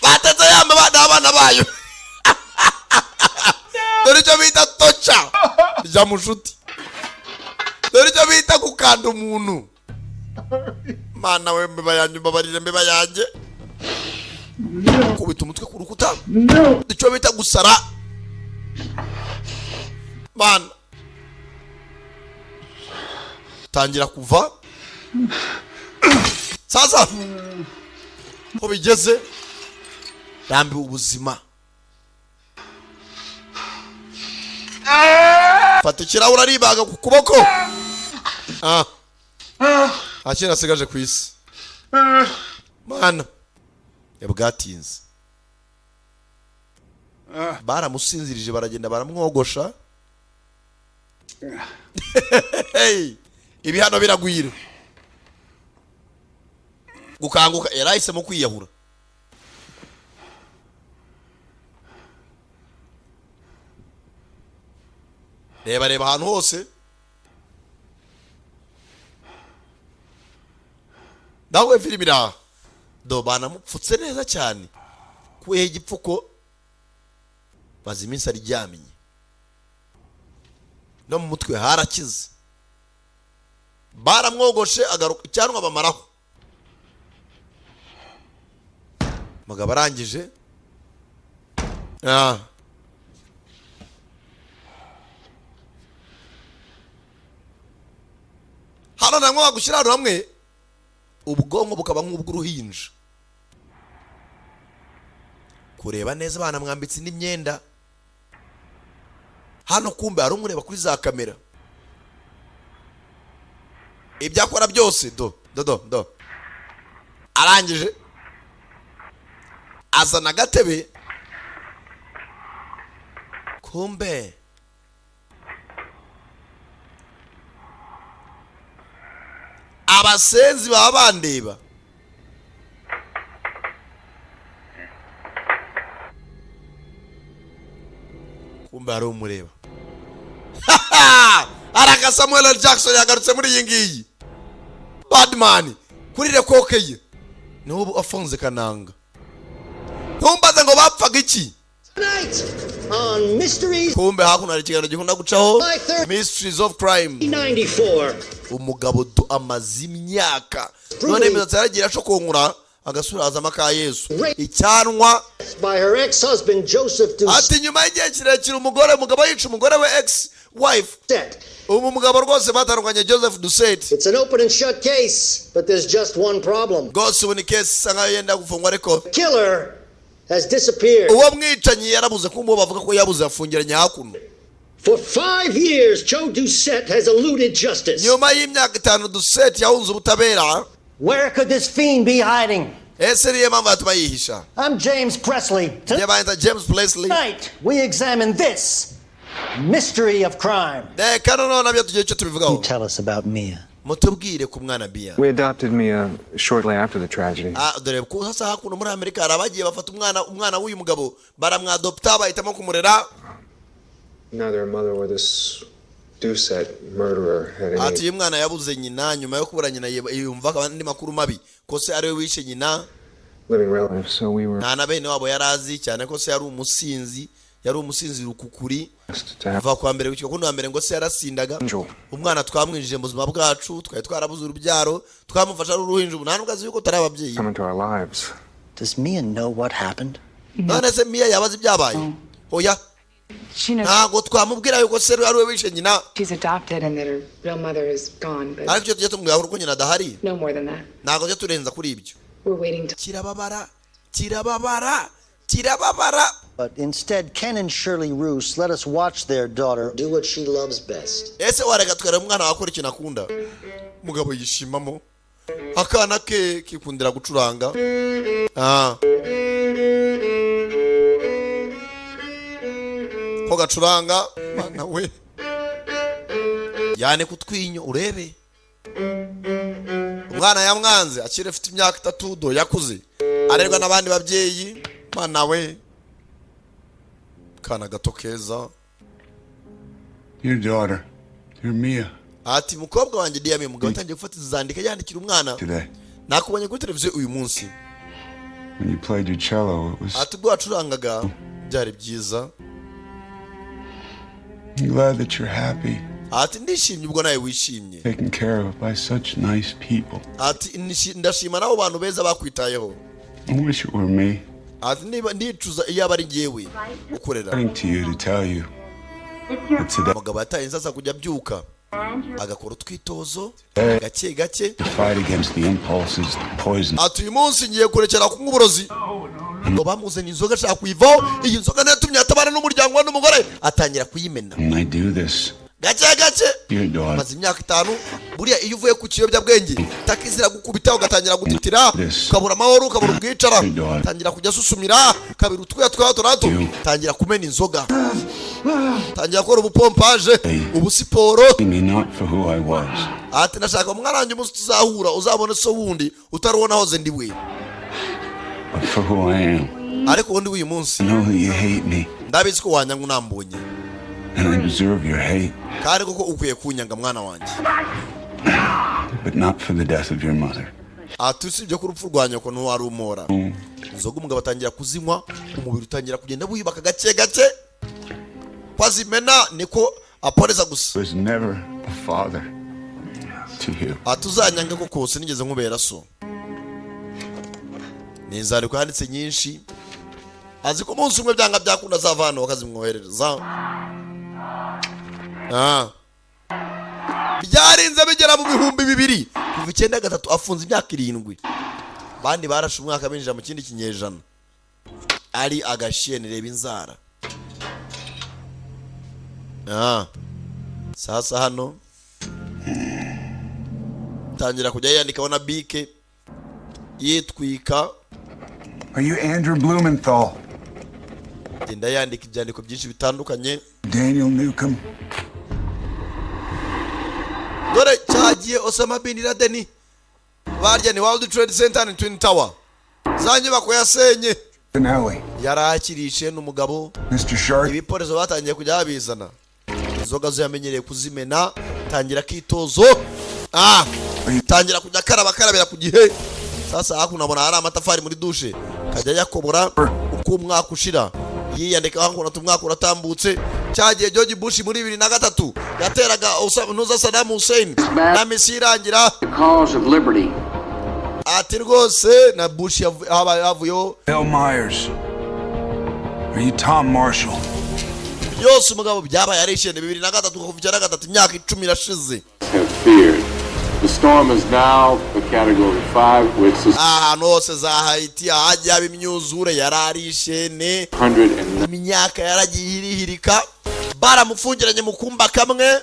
batetse yambe abana bayo dore icyo bita toca rya mushuti dore icyo bita gukanda umuntu mana we mbeba yanjye mbabarire mbeba yanjye kubita umutwe ku rukuta icyo bita gusara mana tangira kuva sasa ko bigeze rambi ubuzima fata ikirahure aribaga ku kuboko akina asigaje ku isi mana yabwatinze baramusinzirije baragenda baramwogosha ibihano biragwira gukanguka yarahisemo kwiyahura reba ahantu hose nawe filimi iraha do banamupfutse neza cyane kuheha igipfuko maze iminsi aryamye no mu mutwe harakize baramwogoshe agaruka icyanwa bamaraho mugabo arangije hano namwe bagushyira ahantu hamwe ubwonko bukaba nk'ubw'uruhinja kureba neza abana mwambitse indi myenda hano kumbe hari umureba kuri za kamera ibyo akora byose do arangije azana agatebe abasenzi baba bandeba. Kumbe ari umureba. Araka Samuel L. Jackson yagarutse muri iyi ngiyi. Badman kuri rekoke ye n'ubu afunze kananga. Ntumbaze ngo bapfaga iki? On Mysteries. Kumbe hakuno ari ikiganiro gikunda gucaho Mysteries of Crime 94. Umugabo amazimyaka none imisatsi yaragira shokonkura agasura azama ka Yesu icyanwa By her ex-husband Joseph Doucette. Ati nyuma y'igihe kirekire umugabo yica umugore we ex wife umugabo rwose batarunganye Joseph Doucette. It's an open and shut case, but there's just one problem. Rwose ubu ni case sanga yenda gufungwa ariko Killer has disappeared. Uwo mwicanyi yarabuze kumbo bavuga ko yabuze afungiranye hakuno. For 5 years, Joe Doucette has eluded justice. Nyuma y'imyaka 5 Doucette yahunze ubutabera. Where could this fiend be hiding? Ese niye mpamvu atuma yihisha. I'm James Presley. James Presley. Tonight, we examine this mystery of crime. You tell us about Mia. We adopted Mia shortly after the tragedy. Neither her mother or this Doucette murderer had any... living relatives, so we were... yari umusinzi rukukuri va kwa mbere w'icyo kundi wa mbere ngo se yarasindaga umwana twamwinjije mu buzima bwacu twarabuze urubyaro twamufasha uruhinja nta nubwo azi yuko tari ababyeyi. Does Mia know what happened? None se Mia yabaze ibyabaye? Oya ntago twamubwira yuko se ari we wishe nyina. She's adopted and that her real mother is gone, but ariko cyo tumubwira ko nyina adahari. No more than that. Ntago cyo turenza kuri ibyo. We're waiting to... kirababara. But instead, Ken and Shirley Roos let us watch their daughter do what she loves best. Ese warega twara umwana wakora ikintu akunda. Mugabo yishimamo. Akana ke kikundira gucuranga. Ko gacuranga mana we. Yane kutwinyo urebe. Umwana yamwanze akire afite imyaka 3 do yakuze. Arerwa nabandi babyeyi mana we. Kana gato keza. Your daughter, your Mia. Ati mukobwa wanje Diame mugabo tangiye gufata izandika yandikira umwana. Nakubonye kuri televiziyo uyu munsi. When you played your cello, it was... Ati bwo acurangaga byari byiza. I'm glad that you're happy. Ati ndishimye ubwo nawe wishimye. Taken care of by such nice people. Ati ndashima nabo bantu beza bakwitayeho. I wish it were me. Ati niba ndicuza iyo abari ngewe ukorera. Coming to you to tell you. Mugabo ataye sasa kujya byuka. Agakora utwitozo gake gake. To fight against the impulses, the poison. Ati uyu munsi ngiye kurekera kunywa uburozi. Ngo bamuzanye inzoga ashaka kuyivaho, iyi nzoga natumye atabana n'umuryango n'umugore atangira kuyimena. I do this. Gake maze imyaka 5 buriya iyo uvuye ku kiyobya bwenge takizira gukubita ugatangira gutitira ukabura amahoro ukabura ubwicara tangira kujya susumira kabiri utwe twato tangira kumena inzoga tangira gukora ubupompaje ubusiporo. Ati nashaka umwana wanjye umunsi tuzahura uzabone so wundi utarubona hoze ndi we. Ariko wundi w'uyu munsi ndabizi ko wanyanga unambonye. And I deserve your hate. Kare koko ukwiye kunyanga mwana wanje. But not for the death of your mother. Atusibye ku rupfu rwanya ko no wari umora. Inzoga umugabo atangira kuzinywa, umubiri utangira kugenda buyibaka gake. Kwazimena niko aporeza gusa. Was never a father to you. Atuzanyanga koko sinigeze nkubera so. Nizari ko handitse nyinshi. Aziko umunsi umwe byanga byakunda zavana bakazimwohereza. Byarinze bigera mu bihumbi 2 kuva 93 afunze imyaka 7. Bandi barashe umwaka binjira mu kindi kinyejana. Ari agashiyene reba inzara. Sasa hano tangira kujya yandikaho na bike yitwika. Are you Andrew Blumenthal? Genda yandika ibyandiko byinshi bitandukanye. Daniel Newcomb. Dore cyagiye Osama bin Laden barya ni World Trade Center ni Twin Tower zanye bakoyasenye Finale. yarakirishe n'umugabo Mr. Shark. ibiporezo batangiye kujya babizana inzoga zo yamenyereye kuzimena tangira kitozo tangira kujya karabira ku gihe sasa haku nabona hari amatafari muri dushe kajya yakobora uko umwaka ushira yiyandika hankuna tumwaka uratambutse cyagiye George Bush muri 2003 yateraga nuza Saddam Hussein na Misiri irangira Cause of liberty. ati rwose na Bush yavuyo Bill Myers. Are you Tom Marshall? yose umugabo byabaye arishene 2003 kuva 2003 imyaka 10 irashize. Have feared. The storm is now a category 5 with ahantu hose za Haiti hajya imyuzure yararishene imyaka yaragiye irihirika baramufungiranye mu kumba kamwe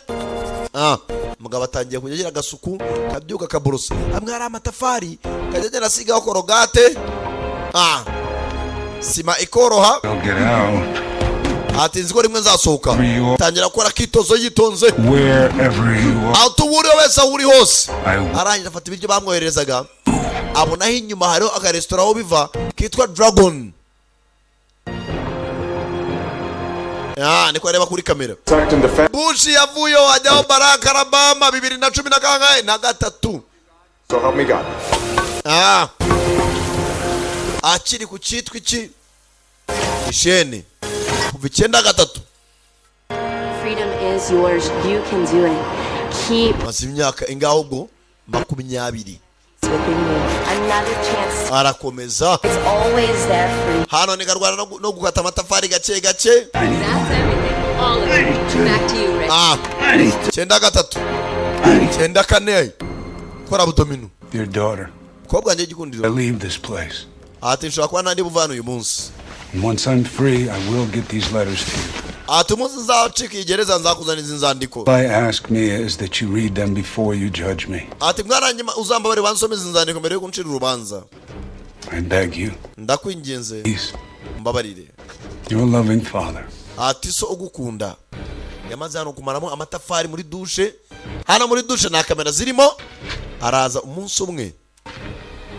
mugabo atangiye kugira agasuku kabyuka kaburusa hamwe hari amatafari kajya nasigaho korogate sima ikoroha atinzi ko rimwe nzasohoka tangira gukora kitozo yitonze atuburiwe wese aho uri hose arangira afata ibiryo bamwoherezaga abonaho inyuma hariho akaresitora aho biva kitwa Dragon niko areba kuri kamera Bush yavuyo ajyaho Barack Obama 2013 So help me God. akiri ku cyitwa iki ishene kuva 93 Freedom is yours. You can do it. Keep maze imyaka ingaho ubwo 20 within you. Another chance. arakomeza It's always there for you. hano ni garwana no gukata amatafari gace gace That's everything. All of it. Back to you, Rick. 93 kora budomino. Dear daughter, kobwa nje gikundiro. I leave this place. ati nshobora kuba nandi buvana uyu munsi. And once I'm free, I will get these letters to you. ati umunsi nzacika igereza nzakuzaniza inzandiko. All I ask me is that you read them before you judge me. ati mwaranye uzambabare bansomeza inzandiko mbere yo kuncira urubanza. I beg you. ndakwinginze. Please. mbabarire. Your loving father. ati so ugukunda. yamaze hano kumaramo amatafari muri dushe. hano muri dushe na kamera zirimo. araza umunsi umwe.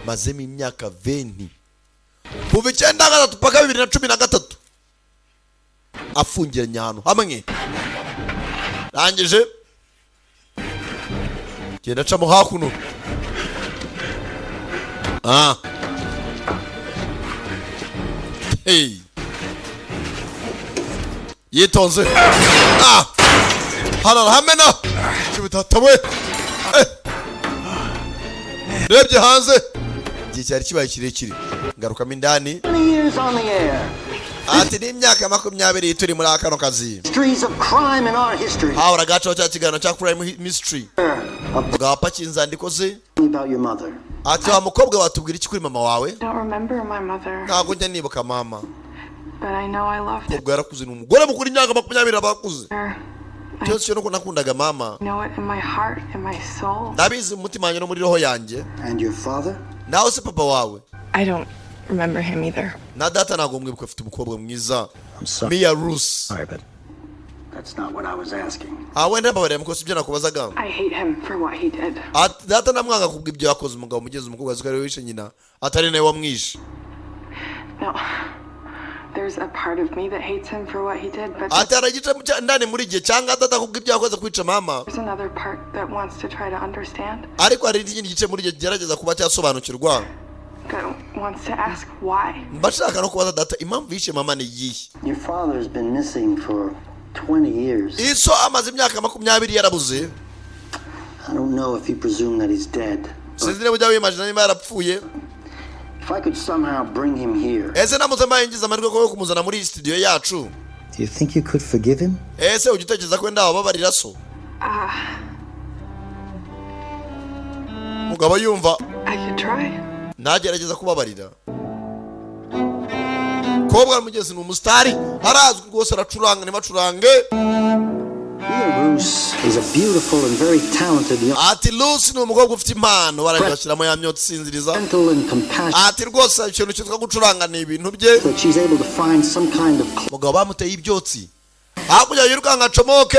mazemo imyaka 20. kuva 93 paka 2013. afungiranye hano hamwe. rangije genda camo hakuno. Hey. yitonze. hano hamena. kibutatamwe. rebye hanze. igihe cyari kibaye kirekire. ngarukamo indani. ati ni imyaka 20 turi muri akano kazi. hahora gacaho cya kiganiro cya crime mystery. ugapaki inzandiko ze. ati wa mukobwa watubwira iki kuri mama wawe? ntabwo njya nibuka mama. ubwo yarakuze n'umugore mukuru imyaka 20 abakuze. cyose cyo nuko nakundaga mama. ndabizi umutima wanjye no muri roho yanjye. nawe se papa wawe? I don't remember him either. na data ntabwo mwibuka afite umukobwa mwiza. Mia Ruth. That's not what I was asking. wenda mbabarira mukosi ibyo nakubazaga. I hate him for what he did. data namwanga kubwa ibyo yakoze umugabo mugeze umukobwa azikari wishe nyina atari nawe wamwishe. No. There's a part of me that hates him for what he did, but ataragice ndani muri gihe cyangwa data kubwa ibyo yakoze kwica mama. there's another part that wants to try to understand. ariko hari ikindi gice muri gihe gerageza kuba cyasobanukirwa. That wants to ask why. mbashaka no kubaza data impamvu yishe mama ni yihe. Your father has been missing for 20 years. iso amaze imyaka 20 yarabuze. I don't know if he presumed that he's dead. sinzi niba ujya wimagine niba yarapfuye. If I could somehow bring him here. ese namutse mbayingiza amahirwe ko kumuzana muri studio yacu. Do you think you could forgive him? ese ugitekereza ko ndaho babarira so? mugabo yumva. I could try. nagerageza kubabarira. kobwa mugezi ni umustari harazwi rwose aracuranga nibacurange. Ruth is a beautiful and very talented young. ati Lucy ni umukobwa ufite impano barashiramo ya myotsi sinziriza. ati rwose ikintu cyitwa gucuranga ni ibintu bye. She's able to find some kind of mugabo bamuteye ibyotsi hakurya yirukanga acomoke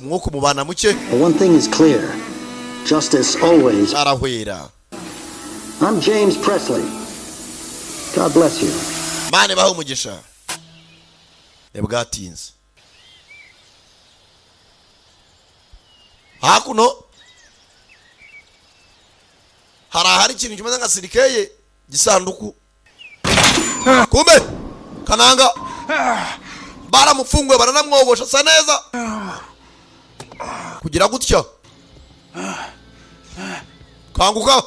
mwuko mubana muke. But one thing is clear. Justice always arahwera. I'm James Presley. God bless you. Mane baho umugisha. Nebwatinze. Hakuno hari ikintu kimeze nka sirikeye gisanduku. Kumbe kananga baramufunguye baranamwogosha sa neza kugira gutya. Kanguka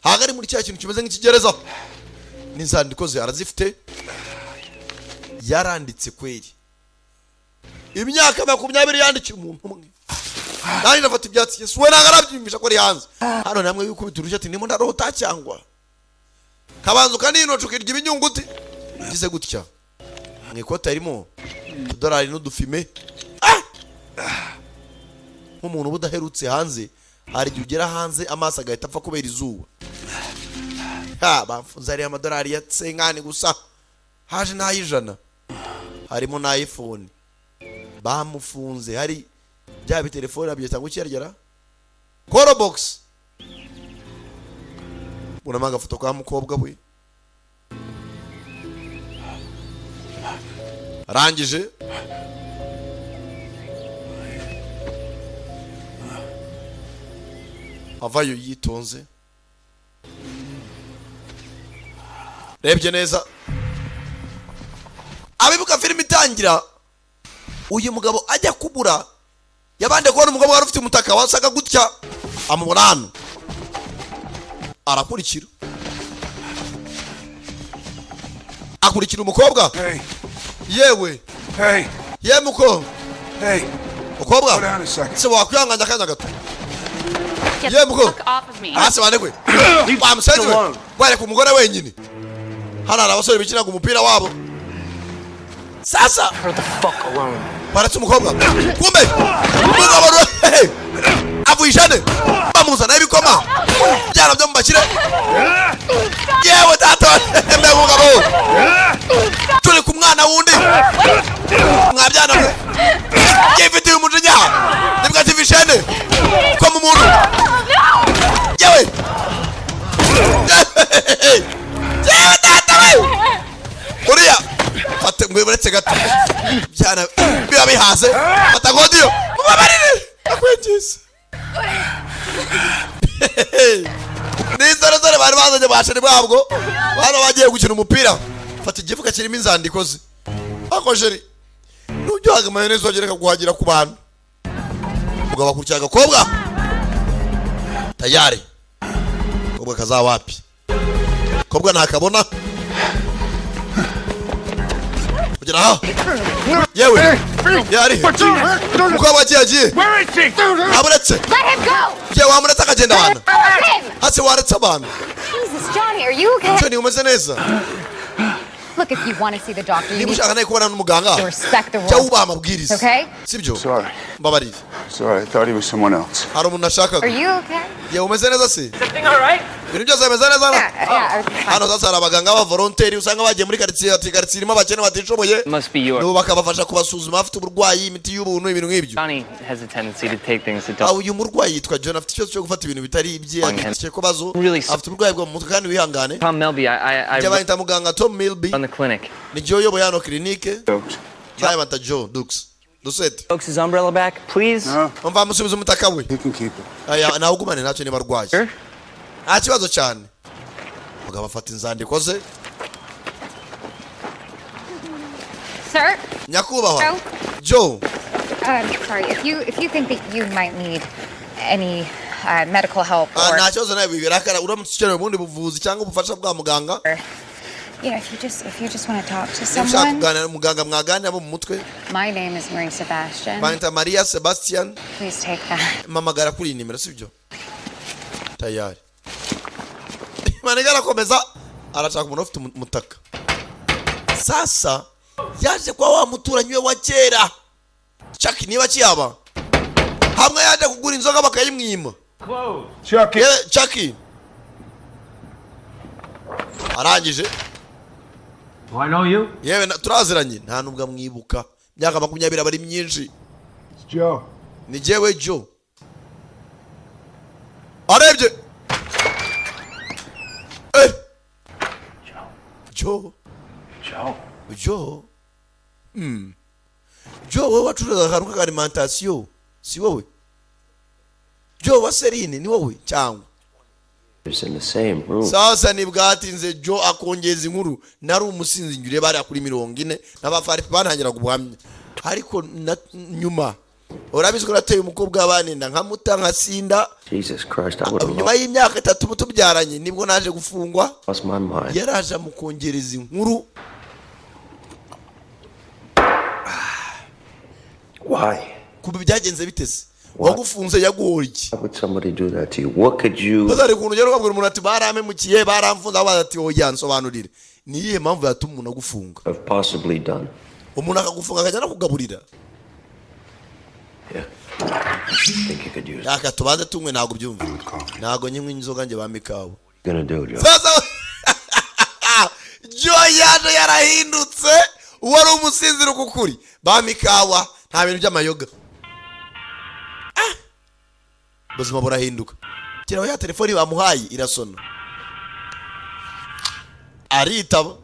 hagari muri cya kintu kimeze nk'ikigereza n'inzandiko ze arazifite yaranditse kweri imyaka 20 yandikiye umuntu umwe nani nafata ibyatsi Yesu we nagarabyimvisha ko ari hanze hano namwe yuko biturusha ati ndimo ndarota cyangwa kabanzu kandi inocuka irya ibinyunguti gize gutya mwikota irimo $1 n'udufime nk'umuntu budaherutse hanze hari ugera hanze amaso agahita apfa kubera izuba bafunze ari $1 ya tsengani gusa haje n'ayijana harimo na iPhone bamufunze hari bya telefone abyita ngo cyergera Call box unamanga foto kwa mukobwa we arangije avayo yitonze rebye neza abibuka filime itangira uyu mugabo ajya kubura yabande kubona umugabo wari ufite umutaka wasaga gutya amubona hano arakurikira akurikira umukobwa yewe ye muko mukobwa se wakwihanganya akanya gato ye muko hasi bandekwe bamusenze bari ku mugore wenyine hano hari abasore bikinaga umupira wabo sasa baratse umukobwa kumbe umugabo avuyishane bamuzana ibikoma byana byo mubakire yewe tata mbe umugabo turi ku mwana wundi mwabyana mwe yifitiye umujinya nibwo ativishane ko mu muntu yewe yewe tata we uriya fate ngweberetse gato byana biba bihaze fata godiyo mubabarire akwengeze n'inzara bari bazanye bashari bwabwo bano bagiye gukina umupira fata igifuka kirimo inzandiko ze akojeri n'ujyaga mayoneze wagereka kuhagira ku bantu mugabo akurikira agakobwa tayari kobwa kazawapi kobwa ntakabona kugera aha yewe yari mukobwa agiye aburetse yewe wamuretse akagenda abantu hasi waretse abantu Johnny umeze neza Look, if you want to see the doctor, you need to respect the rules. Okay? Sorry. Sorry, I thought he was someone else. Are you okay? Everything all right? Hano sasa abaganga ba volunteer usanga bagiye muri quartier irimo abakene batishoboye no bakabafasha kubasuzuma afite uburwayi imiti y'ubuntu ibintu nk'ibyo. Johnny has a tendency to take things that don't. Uyu murwayi yitwa John afite icyo cyo gufata ibintu bitari ibye agitse ko bazo afite uburwayi bwo mu mutwe kandi wihangane. Tom Milby, I Jabanta muganga Tom Milby on the clinic. Ni Joe yobo yano clinique. Jabanta Joe Dukes. Dusete. Folks his umbrella back, please. Umva musubiza umutaka we. You can keep it. Aya na ugumane nacyo ni barwayi. Kibazo cyane. Mugabo afata inzandiko ze. Sir? Nyakubahwa. Joe. Sorry, if you think that you might need any medical help or nachoza nawe bibirakara uramutse ukeneye ubundi buvuzi cyangwa ubufasha bwa muganga. You know, if you just want to talk to someone. Muganga mwaganira mu mutwe. My name is Marie Sebastian. Banta Maria Sebastian. Please take that. Mamagara kuri nimero sibyo. Tayari. Manegara komeza arashaka umuntu ufite umutaka. Sasa yaje kwa wa muturanyi we wa kera. Chucky niba kiyaba. Hamwe yaje kugura inzoga bakayimwima. Chucky. Arangije. Do I know you? Yewe turaziranye nta nubwo mwibuka. Myaka 20 abari myinshi. It's Joe. Ni jewe Joe. Arebye. Joe wowe wacuruza akantu k'alimentation si wowe? Joe wa Serine ni wowe cyangwa? Sasa nibwatinze Joe akongeza inkuru nari umusinzi ngire bari kuri 40 n'abafaripi bantangira guhamya ariko nyuma urabizi ko nateye umukobwa abanenda nkamuta nkasinda. Jesus Christ, nyuma y'imyaka 3 tubyaranye nibwo naje gufungwa. Yaraje mukongereza inkuru. Why? Kuba byagenze bitese wagufunze yaguhora iki? How would somebody do that to you? What could you? Bazari kuntu rero kabwira umuntu ati baramemukiye baramfunza abati oya nsobanurire ni iyihe mpamvu yatuma umuntu agufunga? Have possibly done. Umuntu akagufunga akajya kugaburira. Think you could use. Yaka tubanze tumwe nago byumva. Nago nyimwe inzoga nje bamikawe. Gonna do Joe. Sasa Joe yaje yarahindutse wari umusinziro kukuri bamikawa nta bintu by'amayoga. Buzima burahinduka. Kiraho ya telefoni bamuhaye irasona. Aritaba.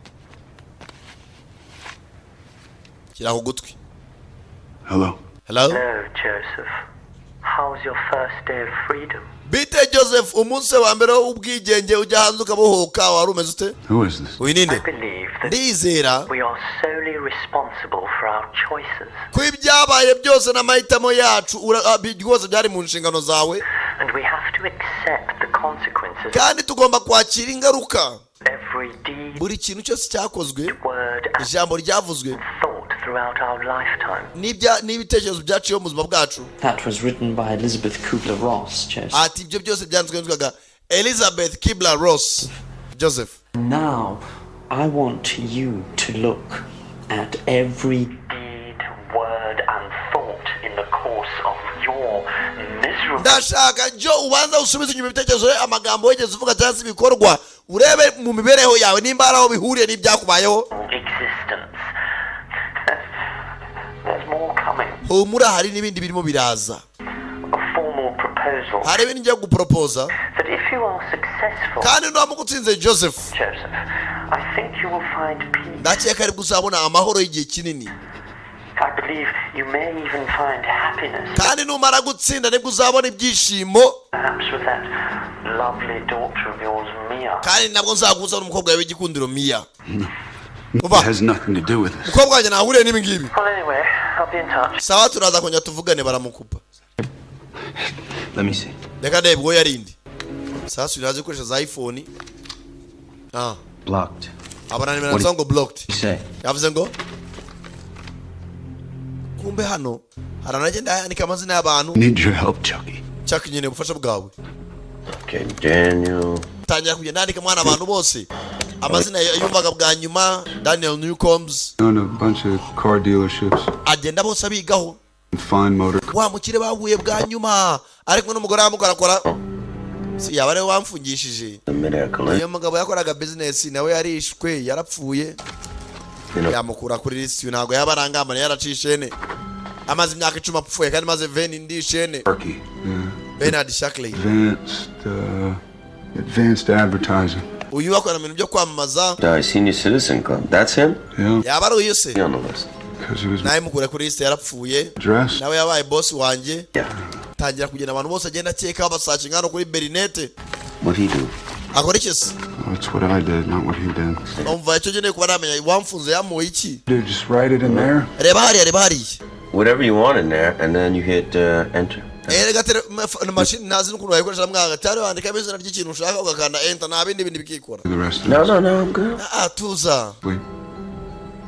Kiraho gutwi. Hello. Hello? Hello, Joseph. How was your first day of freedom? Bite Joseph, umunsi wa mbere ubwigenge ujya hanze ukabohoka wari umeze ute? Who is this? Wininde. I believe that Ndizera we are solely responsible for our choices. Kwibyabaye byose n'amahitamo yacu rwose byari mu nshingano zawe. And we have to accept the consequences. Kandi tugomba kwakira ingaruka. Every deed, buri kintu cyose cyakozwe, word, ijambo ryavuzwe, thought throughout our lifetime. N'ibitekerezo byaciye mu buzima bwacu. That was written by Elizabeth Kubler-Ross, Joseph. Ati ibyo byose byanditswe Elizabeth Kubler-Ross, Joseph. Now, I want you to look at every deed, word, and thought in the course of your miserable. Ndashaka jo ubanza usubiza inyuma ibitekerezo amagambo wigeze uvuga cyangwa se ibikorwa urebe mu mibereho yawe nimba araho bihuriye n'ibyakubayeho. Existence. There's more coming. Humura hari n'ibindi birimo biraza. A formal proposal. Hari ibindi ngiye guproposa. That if you are successful. Kandi ndamugutsinze Joseph. Joseph, I think you will find peace. Ndakeka ari kuzabona amahoro y'igihe kinini. I believe you may even find happiness. Kandi numara gutsinda nibwo uzabona ibyishimo. Perhaps with that lovely daughter of yours, Mia. Kandi nabwo nzaguza n'umukobwa wawe w'igikundiro Mia. It has nothing to do with this. Mukobwa wanjye nahuriye n'ibi ngibi. Well, anyway, I'll be in touch. Sawa turaza kongera tuvugane baramukupa. Let me see. Reka ndebe bwo yarindi. Sasa uraje gukoresha za iPhone. Blocked. Abana nimero zango blocked. Say. Yavuze ngo kumbe hano haranagenda yandika amazina y'abantu. Need your help, Chucky. Chucky nyine bufasha bwawe. Okay, Daniel. Tangira kugenda yandika mwana abantu bose. Amazina yumvaga bwa nyuma Daniel Newcombs. On a bunch of car dealerships. Agenda bose abigaho. Fine motor. Wa mukire bahuye bwa nyuma ariko n'umugore amukorakora. Si yabare wamfungishije. Iyo mugabo yakoraga business nawe yarishwe yarapfuye. Yamukura kuri list ntago yabarangamba yaracishene. Amaze imyaka 10 apfuye kandi maze veni ndishene. Bernard Shackley. Advanced advertising. Uyu akora ibintu byo kwamamaza. Senior Citizen Club. That's him? Yeah. Yabari uyu se. On the list. Naye mukura kuri list yarapfuye. Nawe yabaye boss wanje. Tangira kugenda abantu bose agenda cyeka basacha ngano kuri Berinete. What he do? Akora iki se? That's what I did, not what he did. Umva icyo gene kuba namenya wamfunze yamuye iki? Dude, just write it in there. Reba hari. Whatever you want in there, and then you hit enter. Gatera machine nazi n'ukuntu wayikoresha mwaga cyari wandika ibizina ry'ikintu ushaka ugakanda enter nta bindi bikikora. No, I'm good. Tuza. Wait.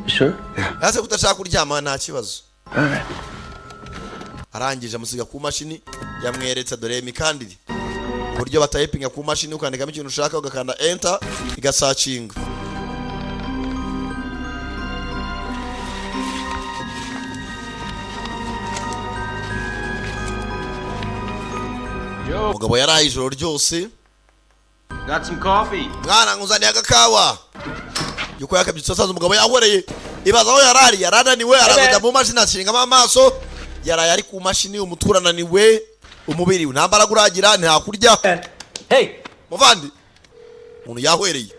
Sure? Yeah. Ase kutashaka kuryama nta kibazo. All right. Arangije amusiga ku mashini yamweretse dore imikandire. Buryo batayipinga ku mashini ukandikamo ikintu ushaka ugakanda enter igasearching. Mugabo yaraye ijoro ryose. Got some coffee. Mwana nguzaniye agakawa. Yuko yakabyutse saza umugabo yahoreye. Ibaza aho yarananiwe aragoja mu mashini ashingamo amaso. Yaraye ari ku mashini umuturananiwe umubiri ntambara guragira nta kurya. Hey, muvandi. Umuntu yahwereye.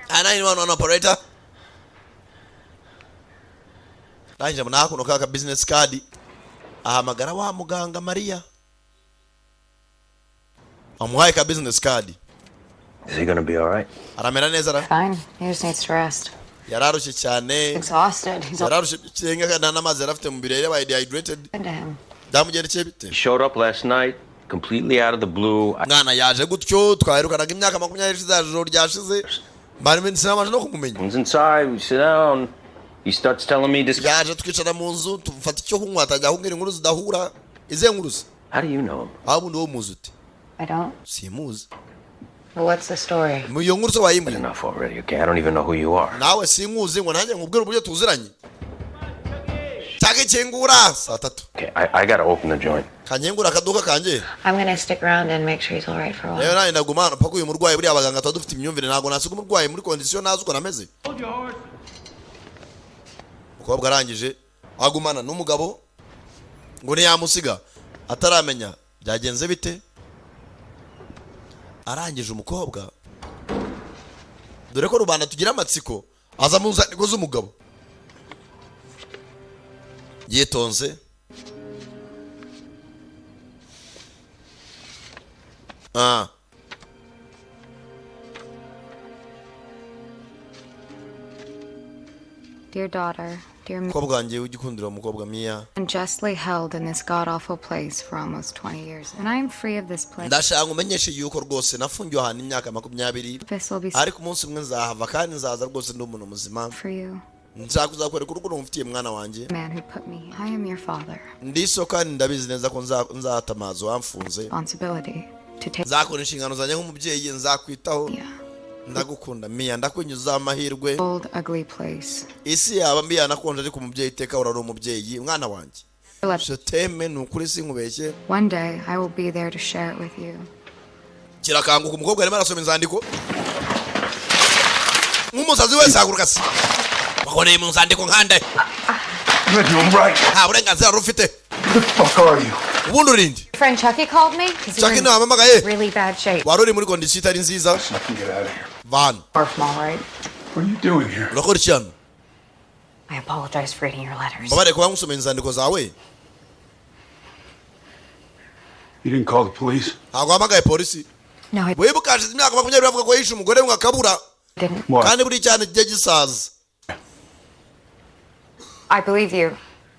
911 operator. Ranje muna kuno kaka business card. Ahamagara wa muganga Maria. Amuhaye ka business card. Is he gonna be alright? Aramera neza ra? Fine. He just needs to rest. Yararushe cyane. Exhausted. He's Yararushe cyenge kana namazi yarafite mu birere ba dehydrated. Damugerekeye bite? He showed up last night, completely out of the blue. Mwana yaje gutyo twaherukanaga imyaka 20 z'ijoro ryashize. Barime sinamaje no kumumenya. Comes inside, we sit down. He starts telling me this. Yaje twicara mu nzu tufata icyo kunywa atajya kumbwira inkuru zidahura. Ize nkuru. How do you know him? Abu ndo muzuti. I don't. Simuzi. Well, what's the story? Mu nkuru zo wayimbye. Enough already. Okay, I don't even know who you are. Nawe sinkuzi ngo nanjye nkubwira uburyo tuziranye. Tage cyengura saa 3. Okay, I gotta open the joint. Kanyengura akaduka kanje. I'm gonna stick around and make sure he's all right for a while. Rero nani ndagumana pako uyu murwayi buri abaganga tadufite imyumvire nago nasiga umurwayi muri condition nazo uko nameze. Mukobwa arangije agumana n'umugabo ngo ntiyamusiga ataramenya byagenze bite. Arangije umukobwa dore ko rubanda tugira amatsiko aza mu nzandiko z'umugabo yitonze. Dear daughter, dear mukobwa wanjye ugikundira umukobwa Mia, unjustly held in this god-awful place for almost 20 years, and I am free of this place. Ndashaka umenyeshe yuko rwose nafungiwe ahantu imyaka 20 ariko umunsi umwe nzahava kandi nzaza rwose ndi umuntu muzima. For you. Nshaka kuzakwereka urukundo mufitiye mwana wanjye. Man who put me, I am your father. Ndiso kandi ndabizi neza ko nzatamaza wamfunze. Responsibility to take. Nzakora inshingano zanjye nk'umubyeyi nzakwitaho. Ndagukunda Mia, ndakunyuza amahirwe. Old ugly place. Isi yaba mbi yanakonje ariko umubyeyi iteka urari umubyeyi mwana wanjye. Je t'aime nukuri sinkubeshye. One day I will be there to share it with you. Kirakanguka umukobwa arimo arasoma inzandiko. Nk'umusazi wese haguruka se. Bakone mu nzandiko nkande. You're doing right. Ha burenganzira rufite. Who the fuck are you? Ubundi urindi. Friend Chucky called me. Chucky nawe amamagaye. Really bad shape. Waruri muri condition itari nziza. I can get out of here. Van. Or small, right? What are you doing here? Urakora iki hano? I apologize for reading your letters. Babare kuba ngusoma inzandiko zawe. You didn't call the police? Ntabwo hamagaye polisi. No, I wibukaje imyaka 20 bavuga ko yishe umugore we akabura. Kandi buri cyane kijya gisaza. I believe you.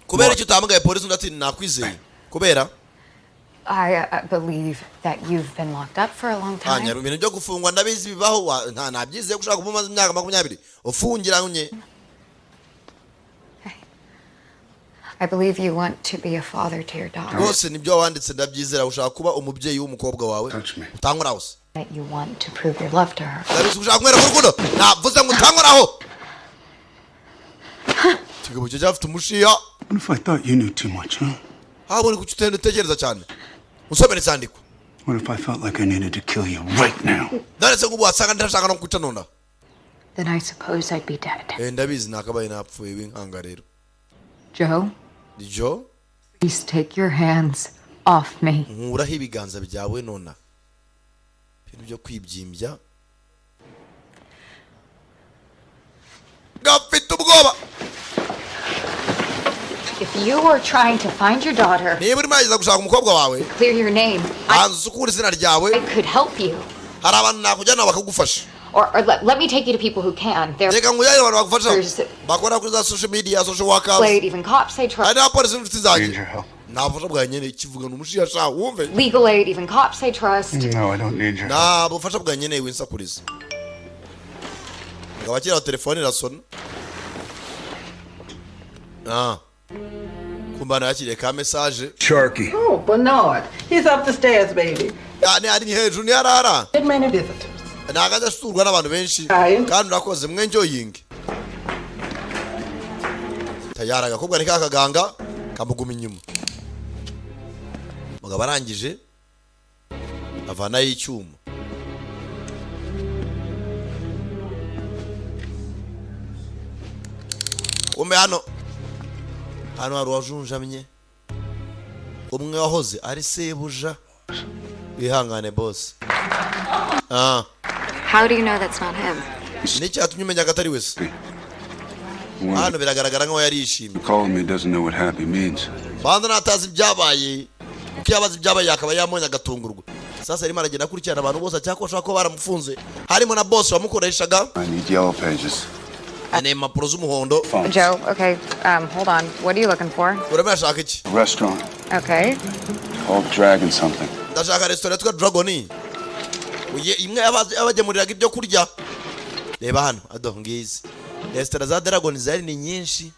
Kubera icyo utamagaye polisi ndati nakwizeye. Kubera I believe that you've been locked up for a long time. Anya ibintu byo gufungwa ndabizi bibaho ntabyize gushaka kumaza imyaka 20 ufungira unye. I believe you want to be a father to your daughter. Rwose nibyo wanditse ndabyizera ushaka kuba umubyeyi w'umukobwa wawe. Utankoraho. That you want to prove your love to her. Ndabizi ushaka kumwera urukundo. Navuze ngo utankoraho. Kigabo cyo cyafite umushiya. What if I thought you knew too much, huh? Habone kucyutenda utekereza cyane. Usomere cyandiko. What if I felt like I needed to kill you right now? Ndaretse ngo wasanga ndashaka no kuca nona. Then I suppose I'd be dead. Ndabizi nakabaye napfuye w'inkanga rero. Joe? Joe? Please take your hands off me. Nkuraho ibiganza byawe nona. Ibintu byo kwibyimbya. Gafite ubwoba. If you were trying to find your daughter, niba urimo urageza gushaka umukobwa wawe, clear your name. Ansukura izina ryawe. I could help you. Hari abantu nakujyana bakagufasha. Or let me take you to people who can. Reka ngujyane abantu bakufasha. Bakora kuri za social media, social workers. Even cops they trust. Hari abapolisi inshuti zanjye. Nabufasha bwa nyene kivuga n'umushiya sha wumve. Legal aid, even cops they trust. No, I don't need your help. Nabufasha bwa nyene winsakuriza. Ngabakira telefone irasona. Kumbana yakiriye ka message. Sharky. Oh, Bernard. He's up the stairs, baby. Yani ari hejuru ni arara. Did many visitors. Nagaza surwa n'abantu benshi kandi urakoze mwe enjoying. Tayara gakobwa ni kakaganga kamuguma inyuma. Mugabo arangije avana y'icyuma. Kumbe hano hari wajunjamye. Umwe wahoze ari sebuja. Wihangane boss. How do you know that's not him? Niki yatumye umenya gatari wese? Hano biragaragara nkaho yarishimye. Calling me doesn't know what happy means. Banda natazi byabaye. Ukiyabaza ibyabaye akaba yamonya agatungurwa. Sasa arimo aragenda kurikirana abantu bose cyakosha ko baramufunze. Harimo na boss wamukoreshaga. I need yellow pages. Ane impapuro z'umuhondo. Joe, okay, hold on. What are you looking for? Urashaka iki? A restaurant. Okay. Called Dragon something. Ndashaka restaurant yitwa Dragon. Imwe abagemuriraga ibyo kurya. Reba hano ado ngizi. Restaurant za Dragon zari ni nyinshi.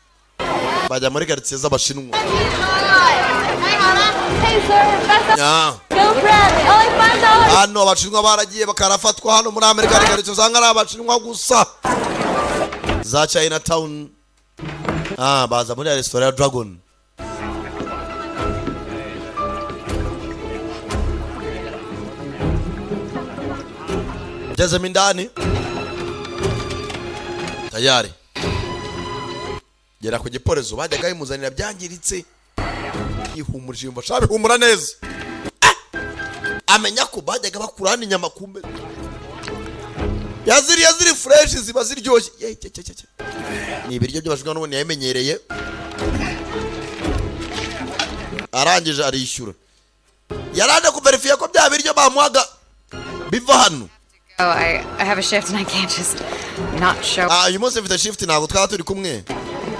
Bajya muri quartier z'abashinwa. Hey sir, best Yeah. girlfriend, only $5. Hano abashinwa baragiye bakarafatwa hano muri Amerika rero usanga ari abashinwa gusa. Za Chinatown. Baza muri restaurant ya Dragon. Jaza mindani. Tayari. Gera ku giporezo bajyaga bimuzanira byangiritse. Ihumurije yumva shabe humura neza. Amenya ko bajyaga bakurana inyama kumbe. Yaziri fresh ziba ziryoshye. Ni ibiryo by'abashwa n'ubundi yamenyereye. Arangije arishyura. Yarande ku verify ko bya biryo bamuhaga biva hano. Oh, I have a shift and I can't just not show. You must have the shift ntabwo twaba turi kumwe.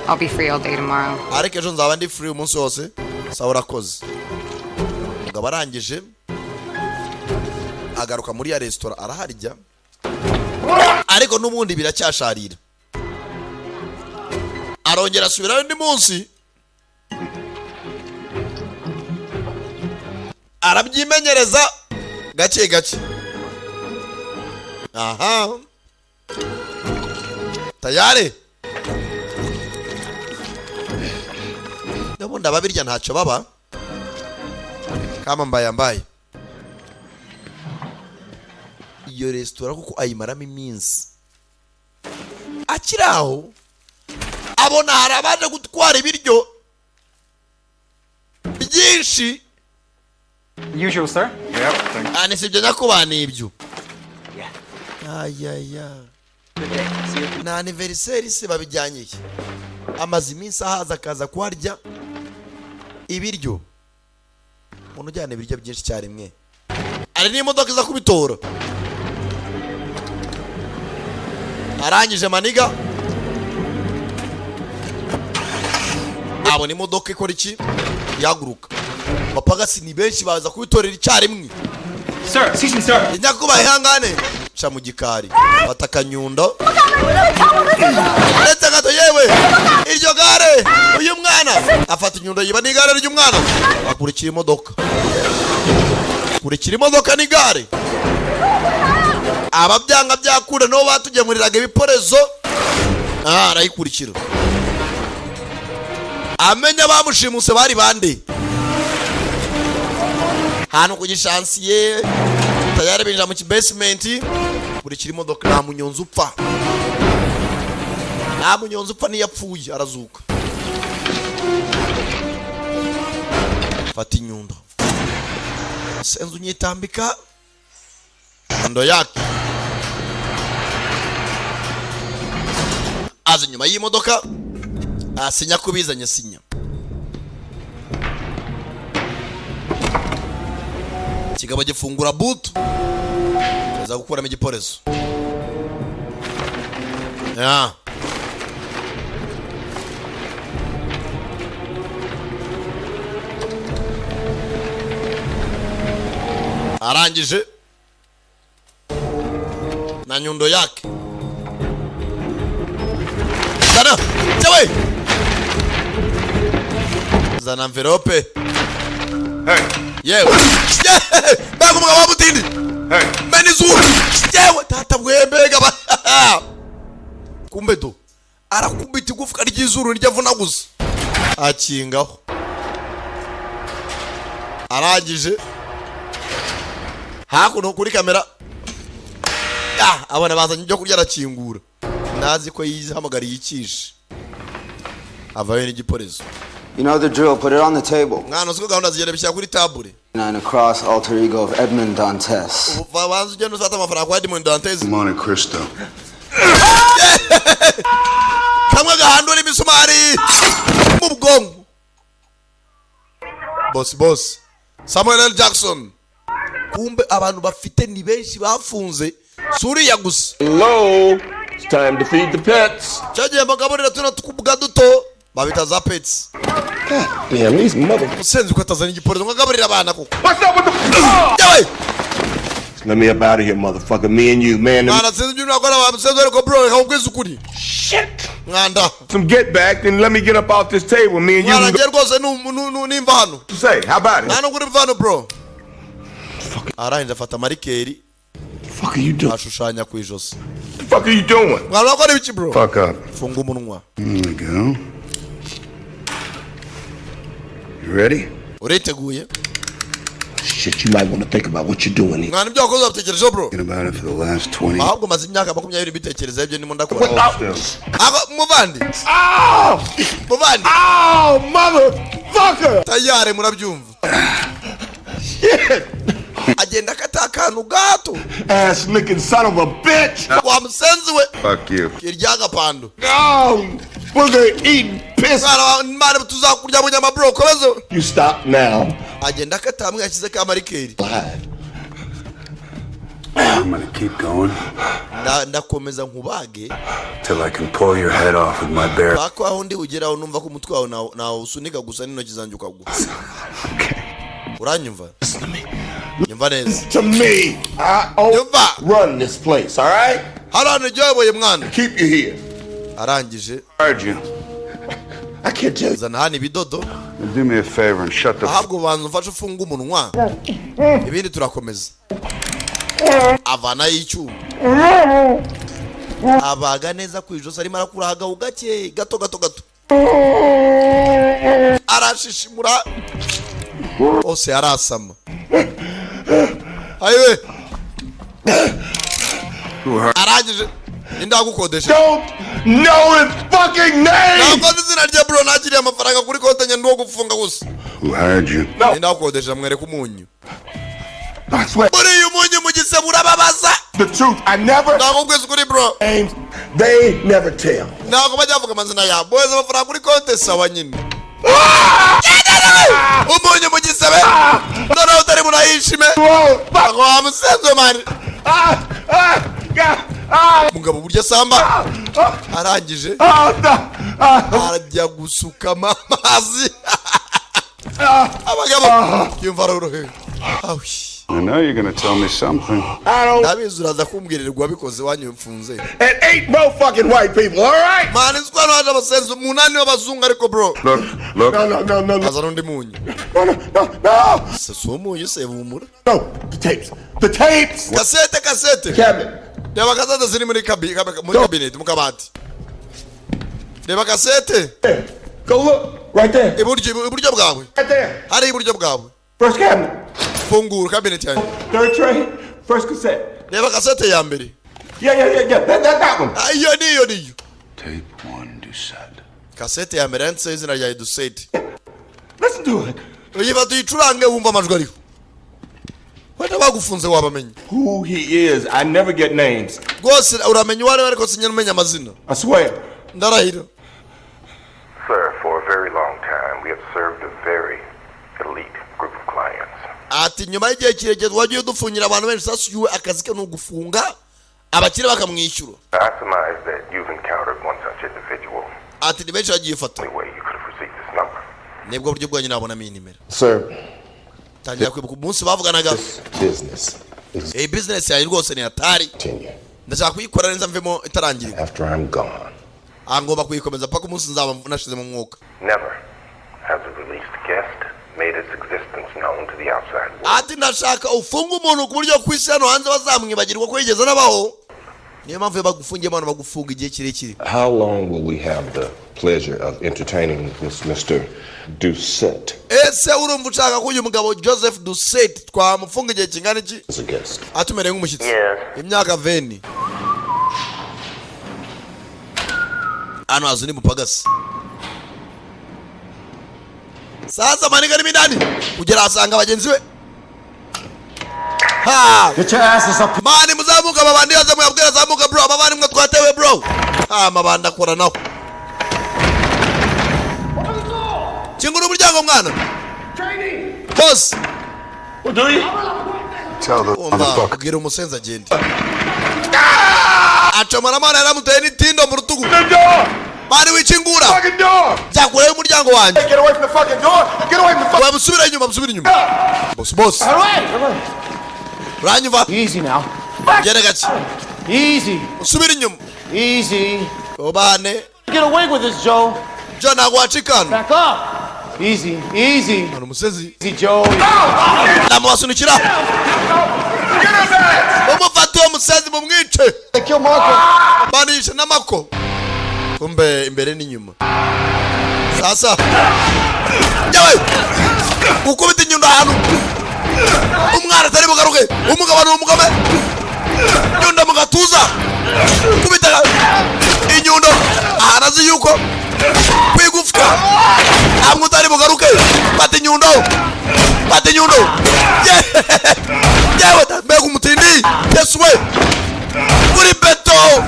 I'll be free all day tomorrow. Ariko ejo nzaba ndi free umunsi wose. Sawa urakoze. Mugabo arangije agaruka muri ya restaurant araharya. Ariko n'ubundi biracyasharira. Arongera asubirayo ndi munsi. Arabyimenyereza gake gake. Aha. Tayari. Ndabona babirya ntacyo baba. Kama mbaye. Iyo restaurant kuko ayimaramo iminsi. Akiraho abona harabanje gutwara ibiryo byinshi. Usual, sir? Yep. Thanks. Anisibye nyakubana ibyo. Ayaya. Na anniversary se babijyanye iki? Amazi iminsi ahaza akaza kwarya ibiryo. Umuntu ujyana ibiryo byinshi cyarimwe. Ari n'imodoka iza kubitora. Arangije maniga. Abona imodoka ikora iki? Yaguruka. Bapagasi ni benshi baza kubitorera icyarimwe. Sir, excuse me, sir. Inyakuba ihangane. Cha mu gikari. Bataka nyundo. Leta gato yewe. Iryo gare. Uyu mwana afata inyundo yiba ni gare ry'umwana. Akurikira imodoka. Kurikira imodoka ni gare. Ababyanga byakure no batugemuriraga ibiporezo. Arayikurikira. Amenya bamushimuse bari bande. Hano ku gishansiye tayari binjira mu basement kurikira imodoka nta munyonzi upfa. Nta munyonzi upfa niyapfuye arazuka. Fata inyundo. Senzu nyitambika. Ndo yake. Aza nyuma y'imodoka. Asinya kubizanye sinya. Kigabo gifungura boot. Kaza gukuramo igiporezo. Ya. Arangije na nyundo yake. Zana, chewe. Zana envelope. Hey. Yewe. Bago mugabo wabutindi. Hey. Meni zuru. Yewe tata bwembega ba. Kumbe do. Arakubita igufwa ry'izuru ryavuna gusa. Akingaho. Arangije. Hakuno kuri kamera. Abana bazanye ibyo kurya arakingura. Nazi ko yihamagariye ikishe. Avayo n'igiporezo. You know the drill, put it on the table. Ngano siko gahunda zigenda bishyira kuri table. And a cross alter ego of Edmond Dantes. Ubanza ugenda uzata amafaranga kwa Edmond Dantes. Monte Cristo. kamwe gahandura imisumari mu bwongo. Boss Samuel L. Jackson. Kumbe abantu bafite ni benshi bafunze suriya gusa. Hello, it's time to feed the pets. Cyagiye bagaburira tuna tukubuga duto babita za pets. Damn, these mother. Musenzi ko atazana igipolisi ngagaburira abana koko. What's up with the? Yawe. Let me up out of here, motherfucker. Me and you, man. Mana senzi you nakora wa musenzi ko bro kaubweza ukuri. Shit. Nganda. Some get back, then let me get up off this table. Me and you. Mana ngiye rwose nimva hano. Say, how about it? Nano kuri mvano bro. Aranje afata marikeri. Fuck are you doing? Ashushanya ku ijosi. Fuck are you doing? Mwana wakora bichi bro. Fuck up. Funga umunwa. Here we go. You ready? Uriteguye? Shit, you might want to think about what you're doing here. Mwana ibyo wakoze abitekereje bro. Thinking about it for the last 20. Ahubwo maze imyaka 20 bitekereza ibyo ndimo ndakora. What Muvandi. Muvandi. Oh, motherfucker. Tayare murabyumva. Shit. Agenda katakanu gato. Ass licking son of a bitch. Wa musenzi we. Fuck you. Kiryaga pando. Oh, booger eating piss. Mara tuzakurya mu nyama bro kobezo. You stop now. Agenda katamwe yakize ka marikeri. I'm gonna keep going ndakomeza nkubage till I can pull your head off with my bare. Bako aho ndi ugeraho numva ko umutwe wawe na usunika gusa n'intoki zanjye ukagwa. Uranyumva? Nyumva neza. To me, run this place, all right? Hano njoboye mwana. Keep you here. Arangije. Heard you. I can't tell you. Zana hani bidodo. Do me a favor and shut the Ahabwo bantu mfashe ufunga umunwa. Ibindi turakomeza. Avana y'icyuma. Abaga neza ku ijosi arimo arakuraga ugake gato. Arashishimura. Ose arasama. Ayiwe. Arangije. Indagukodesha. Don't know his fucking name. Ntabwo izina rye bro nakiriye amafaranga kuri konti ndo gufunga gusa. Who hired you? Indagukodesha mwereka umunyu. I swear. Muri uyu munyu mugise burababaza. The truth, I never. Ntabwo kwezi kuri bro. They never tell. Ntabwo bajyavuga amazina yabo. Boze amafaranga kuri konti sawa nyine. Umunyu mugisebe. Ndona utari munayishime. Bago amusenzo man. Mugabo burya samba. Arangije. Arajya gusuka amazi. Abagabo yumva rurohe. I know you're gonna tell me something. Ndabizuraza kumbwirerwa bikoze wanyu mfunze. And 8 more fucking white people, all right? Man, it's quite hard to sense munani wabazungu ariko bro. Look. No. Azaronde munyu. No. Seso munyu sevumura. No, the tapes. Cassette. Cabinet. Deba cassette ziri muri cabinet mu kabati. Deba cassette. Go look right there. Iburyo bwawe. Right there. Hari iburyo bwawe. First cabinet. Fungura cabinet yanyu. Third tray. First cassette. Deba cassette ya mbere. Yeah. That one. Iyo niyo. Tape 1, Doucette. Cassette ya mbere yanditseho izina rya Doucette. Listen to it. Uyiva tuyicurange wumva amajwi ariho. Wenda bagufunze wabamenye. Who he is, I never get names. Rwose uramenya uwo ari we ariko sinyine umenya amazina. I swear. Ndarahira. Sir, for a very long time we have served a very elite group of clients. Ati nyuma y'igihe kirekire wagiye udufungira abantu benshi sasuye akazi ke no gufunga abakire bakamwishyura. I surmise that you've encountered one such individual. Ati ni benshi bagiye fata. Anyway, you could have received this number. Nibwo buryo bwanyu nabonamo iyi nimero. Sir. Tangira kwibuka umunsi bavuganaga. Business yawe rwose ni hatari. Ndashaka kuyikora neza mvemo itarangirika. After I'm gone. Ngomba kuyikomeza paka umunsi nzaba nashize mu mwuka. Never has a released guest made its existence known to the outside world. Ati ndashaka ufunga umuntu ku buryo kwisi hano hanze bazamwibagirwa ko yigeze nabaho. Niyo mpamvu bagufungiye abantu bagufunga igihe kirekire. How long will we have the pleasure of entertaining this Mr. Doucette? Ese urumva ushaka ko uyu mugabo Joseph Doucette twamufunga igihe kingana iki? As a guest. Atumereye nk'umushyitsi. Imyaka 20. Ano azuni mupagasi. Sasa maniga ni midani. Ugera asanga abagenzi we. Ha! Get your asses up. Mani muzamuka babandi azamu yabwira zamuka bro. Babandi mwe twatewe bro. amabanda akora nawe. Kingura umuryango mwana. Boss. What do you? Tell the motherfucker. Gira umusenzi agende. Acomara mana yaramuteye n'itindo mu rutugu. Bari wikingura. Jakure umuryango wanje. Get away from the fucking door. Get away from the fucking. Musubira inyuma. Boss. All right. Ranyuva. Easy now. Gere gachi. Easy. Musubira inyuma. Easy. Obane. Get away with this, Joe. Joe nagwachikana. Back up. Easy. Easy. Mano musezi. Easy, Joe. Namwasunikira. Umufati wa musezi mumwice. Kill Marco. Banisha namako. Kumbe imbere n'inyuma. Sasa. Yawe. Ukubita inyundo hano. Umwana tari bugaruke. Umugabo n'umugome. Nyundo mugatuza. Kubita inyundo. Ahanazi yuko kwigufwa. Amwe tari bugaruke. Bati inyundo. Yawe mbega umutindi. Yesu we. Kuri beto.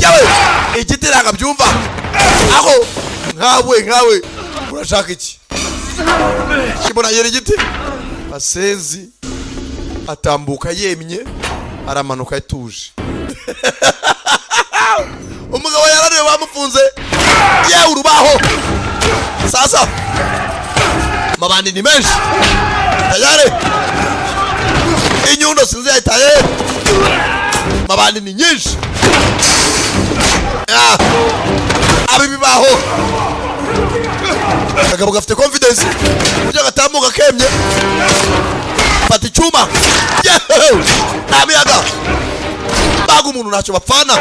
Yawe igiti nagabyumva. Aho nkawe urashaka iki? Kibona yera igiti. Asenzi atambuka yemye aramanuka ituje. Umugabo yarariwe bamufunze. Yewe urubaho. Sasa mabandi ni menshi. Tayari inyundo sinzi yitaye. Mabandi ni nyinshi. Abibibaho. Kagabo gafite confidence. Ujya gatamuka kemye. Fata icyuma. Namiyaga. Baga umuntu ntacyo bapfana.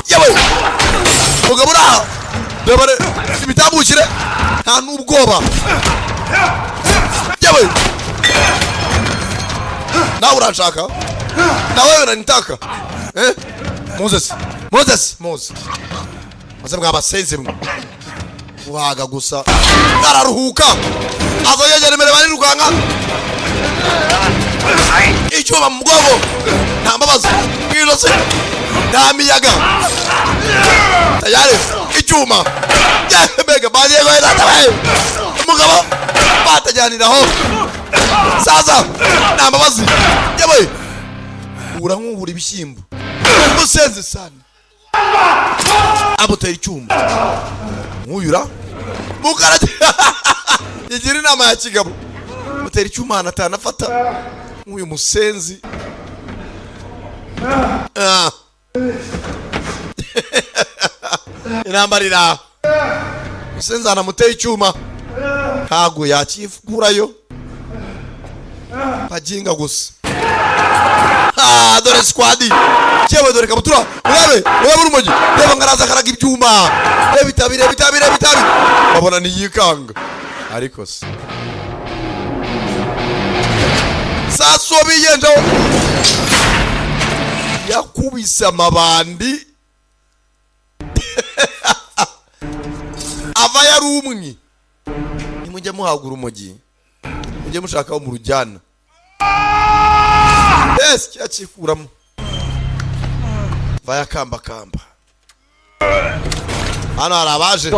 Yewe. Mugabo ra. Debare ibitambukire. Nta n'ubwoba. Yewe. Nawe urashaka? Nawe uranitaka? Moses. Maze mwabasenze mwe. Uhaga gusa. Araruhuka. Azo yegere mere bari rukanga. Icyuma mu mugongo. Nta mbabazi. Kwirose. Nta miyaga. Tayari icyuma. Mbega bari yego yatabaye. Umugabo batajyaniraho. Sasa nta mbabazi. Yewe. Urankubura ibishyimbo. Musenze sana. Abotera icyuma. Nkuyura. Mukarate. Igira inama ya kigabo. Mutera icyuma anatanafata. Nk'uyu musenzi. Inambarira. Musenzi anamutera icyuma. Ntago yakifurayo. Pajinga gusa. Dore squad. Cyewe dore kabutura. Urebe urumogi. Reba ngaraza karaga ibyuma. Reba itabi. Babona ni yikanga. Ariko se. Saso biyenjo. Yakubise amabandi. Ava yarumwe. Nimujye muhagura urumogi. Mujye mushaka mu rujyana. Yes, yachikuramo. Vaya kamba. Hano arabaje.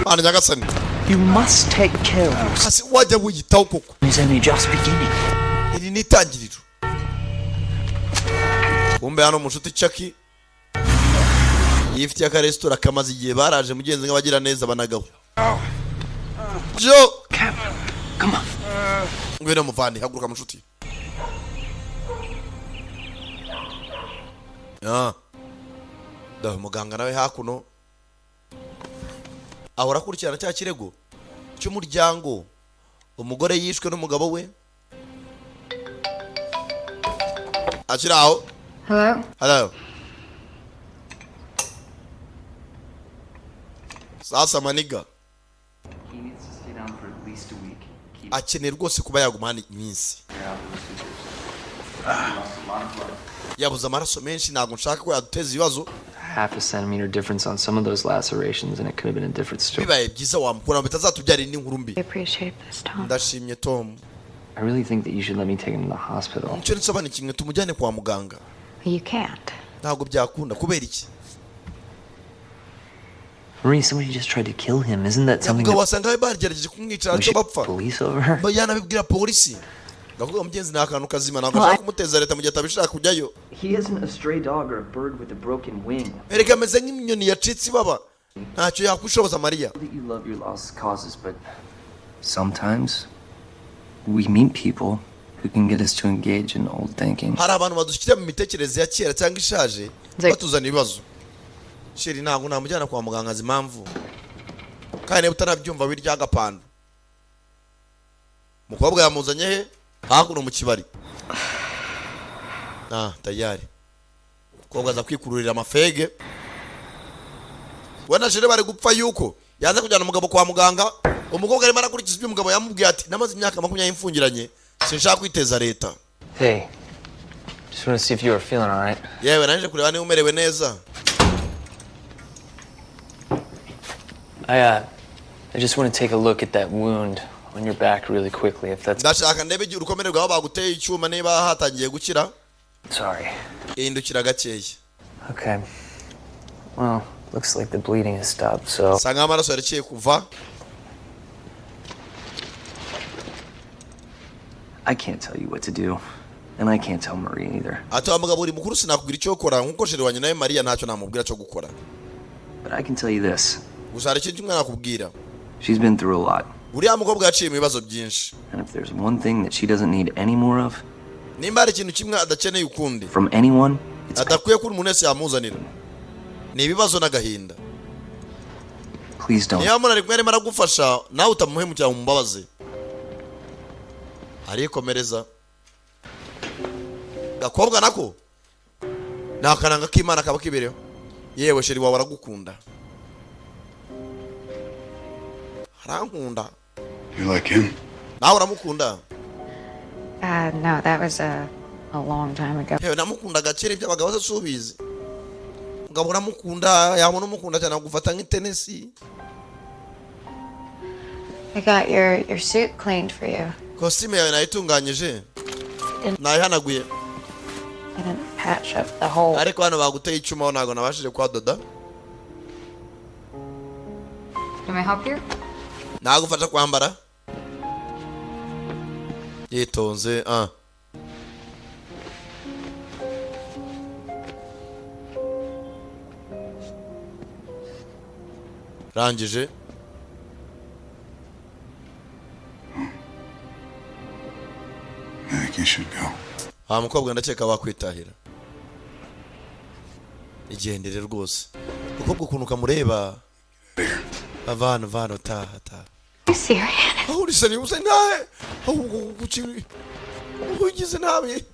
Bana nyagasani. You must take care of us. Kasi wajya wiyitaho koko. It's only just beginning. Iri ni itangiriro. Kumbe hano mushuti Chucky. Yifitiye aka restaurant kamaze igihe baraje mugenzi nk'abagira neza banagaho. Joe, come on. Ngwino muvandi haguruka mushuti. Muganga nawe hakuno ahora kurikirana cya kirego cy'umuryango umugore yishwe n'umugabo we. Akiraho. Hello. Sasa maniga. He needs to stay down for at least a week. Akeneye rwose kuba yagumana iminsi. Yabuze amaraso menshi ntabwo nshaka ko yaduteza ibibazo. Half a centimeter difference on some of those lacerations and it could have been a different story. Bibaye byiza wamukura bitazatubyarira n'inkuru mbi. I appreciate this, Tom. Ndashimye Tom. I really think that you should let me take him to the hospital. Nicyo nsaba ni kimwe tumujyane kwa muganga. You can't. ntabwo byakunda kubera iki Marie, somebody just tried to kill him. Isn't that something ubwo that wasanga bagerageje kumwica we cyo should bapfa police over her? yanabibwira polisi ngavuga mugenzi ni akantu kazima ntabwo ashaka kumuteza leta mu gihe atabishaka kujyayo. He isn't a stray dog or a bird with a broken wing. erega ameze nk'inyoni yacitse ibaba ntacyo yakwishoboza Mariya. You love your lost causes, but sometimes we meet people who can get us to engage in old thinking. hari abantu badushyira mu mitekerereze ya kera cyangwa ishaje batuzana ibibazo. sheri ntabwo namujyana kwa muganga azi impamvu kandi niba utanabyumva birya agapanda. umukobwa yamuzanye he hakuno mu kibari tayari umukobwa aza kwikururira amafege wenda sheri bari gupfa yuko yaza kujyana umugabo kwa muganga. umukobwa arimo arakurikiza ibyo umugabo yamubwiye ati namaze imyaka 20 mfungiranye sinshaka kwiteza leta. Hey, just want to see if you are feeling all right. yewe naje kureba niba umerewe neza. I just want to take a look at that wound on your back really quickly, if that's... ndashaka ndebe igihe urukomere rwawe baguteye icyuma niba hatangiye gukira. Sorry. Indukira gakeya. Okay. Well, looks like the bleeding has stopped, so... sanga amaraso yarekeye kuva. I can't tell you what to do, and I can't tell Marie either. ati wa mugabo uri mukuru sinakubwira icyo gukora nkuko sheri wanyu nawe Mariya ntacyo namubwira cyo gukora. But I can tell you this. gusa hari ikintu kimwe nakubwira. She's been through a lot. uriya mukobwa yaciye mu bibazo byinshi. And if there's one thing that she doesn't need any more of... nimba hari ikintu kimwe adakeneye ukundi from anyone, adakwiye ko umuntu wese yamuzanira ni ibibazo n'agahinda. Please don't. niba umuntu ari kumwe arimo aragufasha nawe utamuhemukira mu mbabazi arikomereza. gakobwa nako ni akananga k'Imana kaba kibereho. yewe sheri wawe aragukunda arankunda. You like him? nawe uramukunda? No, that was a long time ago. yewe namukundaga kera iby'abagabo se subizi. mugabo uramukunda yabona umukunda cyane agufata nk'itenesi. I got your suit cleaned for you. Costume yawe nayitunganyije nayihanaguye. I didn't patch up the hole. ariko hano baguteye icyuma ntabwo nabashije kwadoda. Can I help you? nagufasha kwambara yitonze. rangije. I think you should go. mukobwa ndakeka wakwitahira. igendere rwose ukobwa ukuntu ukamureba. vano taha. Serious? aho uri serious nawe ugize nabi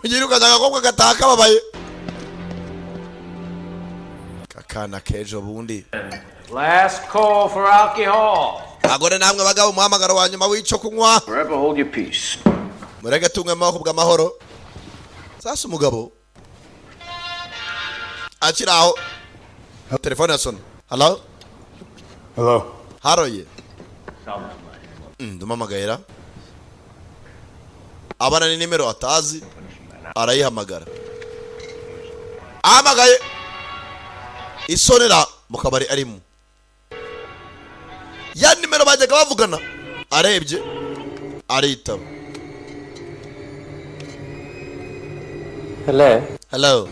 ugira ukajya agakobwa gataha kababaye. kakana kejo bundi. Last call for alcohol. agore namwe bagabo umuhamagaro wa nyuma w'icyo kunywa. Forever hold your peace. murege tumwe amaboko bw'amahoro. sasa umugabo akiraho telefone yasona. Hello. haroye ndumamagayira abana ni nimero atazi arayihamagara. ahamagaye isonera mu kabari arimo. ya nimero bajyaga bavugana arebye aritaba. Hello.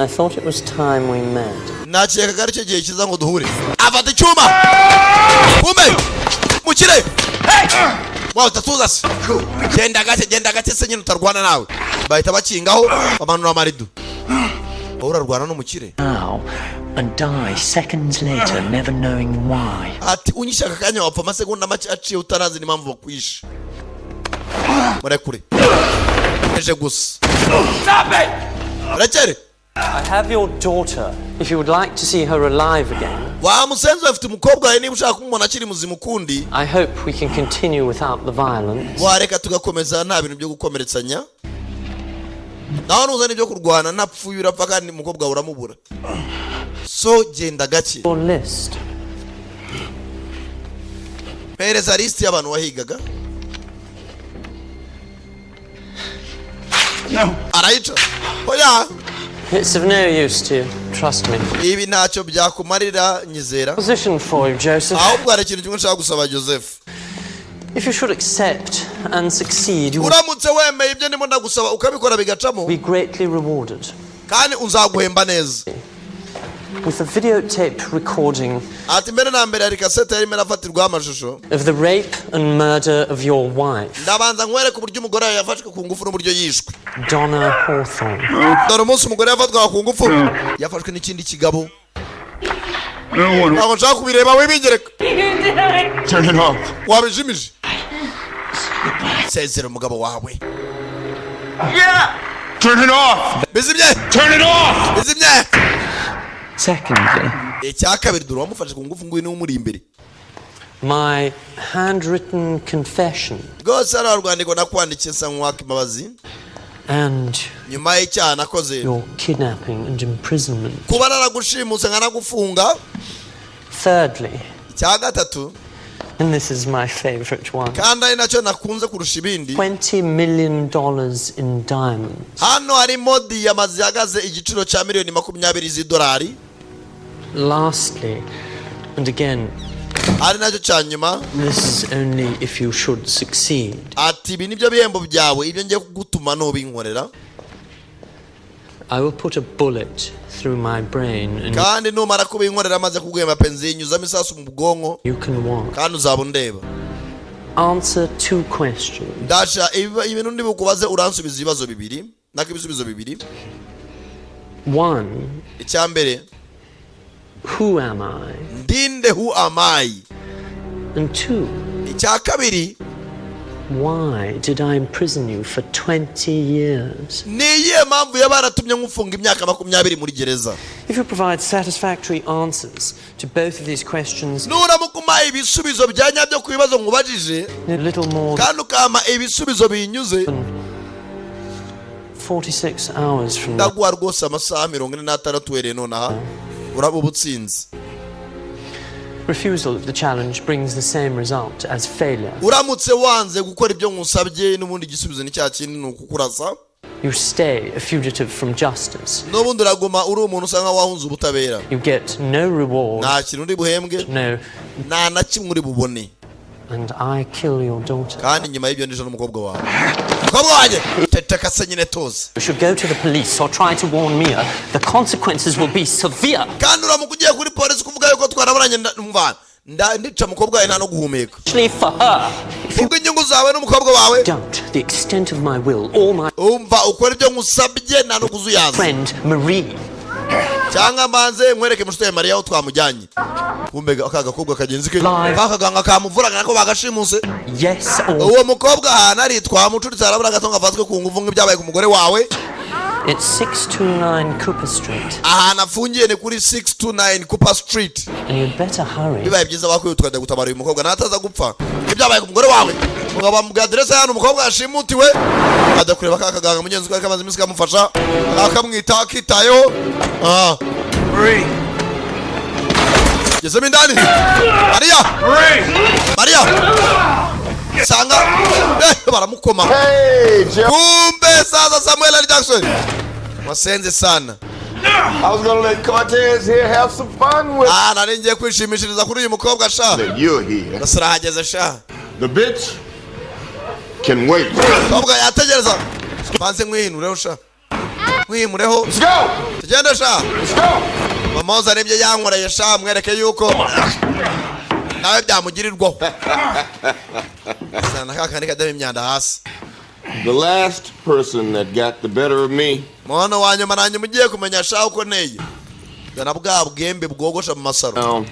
I thought it was time we met. nakeka ari cyo gihe kiza ngo duhure. afata icyuma ume mukire. wow tatuza se genda gake se nyine utarwana nawe bahita bakingaho bamanura amarido. urarwana n'umukire Now, and die seconds later, never knowing why. ati unyishaka kanya wapfa amasegonda make aciye utanazi n'impamvu bakwishe. murekure eje gusa. rekere. I have your daughter. If you would like to see her alive again, wa musenzi afite umukobwa we niba ushaka kumubona akiri muzima ukundi. I hope we can continue without the violence. wareka tugakomeza nta bintu byo gukomeretsanya. naho nuzana ibyo kurwana napfuye urapfa kandi umukobwa uramubura. so genda gake. Your list. pereza list y'abantu wahigaga. arayica oya. It's of no use to you. Trust me. Ibi ntacyo byakumarira nyizera. Position for you, Joseph. Ahubwo hari ikintu kimwe nshaka gusaba Joseph. If you should accept and succeed, you will uramutse wemeye ibyo ndimo ndagusaba ukabikora bigacamo, be greatly rewarded. Kandi unzaguhemba neza. With a videotape recording ati mbere na mbere hari kasete yarimo irafatirwaho amashusho of the rape and murder of your wife, ndabanza nkwereka uburyo umugore yawe yafashwe ku ngufu n'uburyo yishwe. Donna Hawthorne. dore umunsi umugore yafatwaga ku ngufu yafashwe n'ikindi kigabo. ntabwo nshaka kubireba wibingereka. Turn it off. wabijimije. sezera umugabo wawe. Turn it off. bizimye. Turn it off. bizimye. Secondly, icya kabiri dore wamufashe ku ngufu ngwino umuri imbere. my handwritten confession rwose ari urwandiko nakwandikiye nsa nkwaka imbabazi and nyuma y'icyaha nakoze, your kidnapping and imprisonment. kuba naragushimuse nkanagufunga. Thirdly, icya gatatu, and this is my favorite one, kandi ari nacyo nakunze kurusha ibindi, $20 million in diamonds. hano harimo diyama zihagaze igiciro cya miliyoni 20 z'idolari. Lastly, and again, ari nacyo cya nyuma, this is only if you should succeed, ati ibi nibyo bihembo byawe ibyo ngiye kugutuma nubinkorera. I will put a bullet through my brain and kandi numara kubinkorera maze kuguhemba penzi yinyuzamo isasu mu bwonko, you can walk. kandi uzaba undeba. Answer 2 questions. Dasha ibintu ndi bukubaze uransubiza ibibazo bibiri nako ibisubizo bibiri. 1, icya mbere, who am I? ndinde, who am I? And 2, icya kabiri, why did I imprison you for 20 years? niyihe mpamvu yabaratumye nkufunga imyaka 20 muri gereza? If you provide satisfactory answers to both of these questions, nuramukuma ibisubizo bya nyabyo ku bibazo nkubajije, a little more kandi ukama ibisubizo binyuze, than 46 hours from now, ndaguha rwose amasaha 46 wereye nonaha uraba ubutsinzi. refusal of the challenge brings the same result as failure. uramutse wanze gukora ibyo nkusabye n'ubundi igisubizo ni cya kindi, ni ukukurasa. You stay a fugitive from justice. n'ubundi uraguma uri umuntu usanga wahunze ubutabera. You get no reward, nta kintu uri buhembwe, nta na kimwe uri bubone. and I kill your daughter. kandi nyuma y'ibyo ndije n'umukobwa wawe. umukobwa wanjye teteka se nyine tuzi. You should go to the police or try to warn Mia. The consequences will be severe. kandi uramuka ugiye kuri polisi kuvuga yuko twaraburanye ndumva ndica umukobwa wawe nta no guhumeka. For her. ubwo inyungu zawe n'umukobwa wawe, Don't. The extent of my will, all my umva ukora ibyo nkusabye nta no kuzuyaza. friend Marie. cyangwa mbanze nkwereke mushuti wa Mariya aho twamujyanye. kumbe aka gakobwa kagenzi ke kakaganga kamuvuraga nako bagashimuse. Yes. uwo mukobwa ahantu ari twamucuritse arabura gato ngafatwe ku nguvu nk'ibyabaye ku mugore wawe. It's 629 Cooper Street. ahantu afungiye ni kuri 629 Cooper Street. And you'd better hurry. bibaye byiza bakwiye tukajya gutabara uyu mukobwa nataza gupfa ibyabaye ku mugore wawe. mugaba mu adresse hano umukobwa yashimutiwe, ajya kureba kakaganga mugenzi we kamaze iminsi kamufasha akamwita akitayeho. Gezemo indani. Mariya! Mariya! Sanga baramukoma. Kumbe sasa Samuel L. Jackson wasenze sana. I was gonna let Cortez here have some fun with. nari ngiye kwishimishiriza kuri uyu mukobwa sha. You're here. Nasirahageze sha. The bitch can wait. Mukobwa yategereza. Banze nkwihinureho sha. Nkwihimureho. Let's go. Tugende sha. Let's go. Mamoza nibyo yankoreye sha, mwereke yuko nawe byamugirirwaho. Sana kakandi kademe imyanda hasi. The last person that got the better of me. Mwana wanyuma nanjye mugiye kumenya sha uko neye. Gana bwa bwembe bwogosha mu masaro.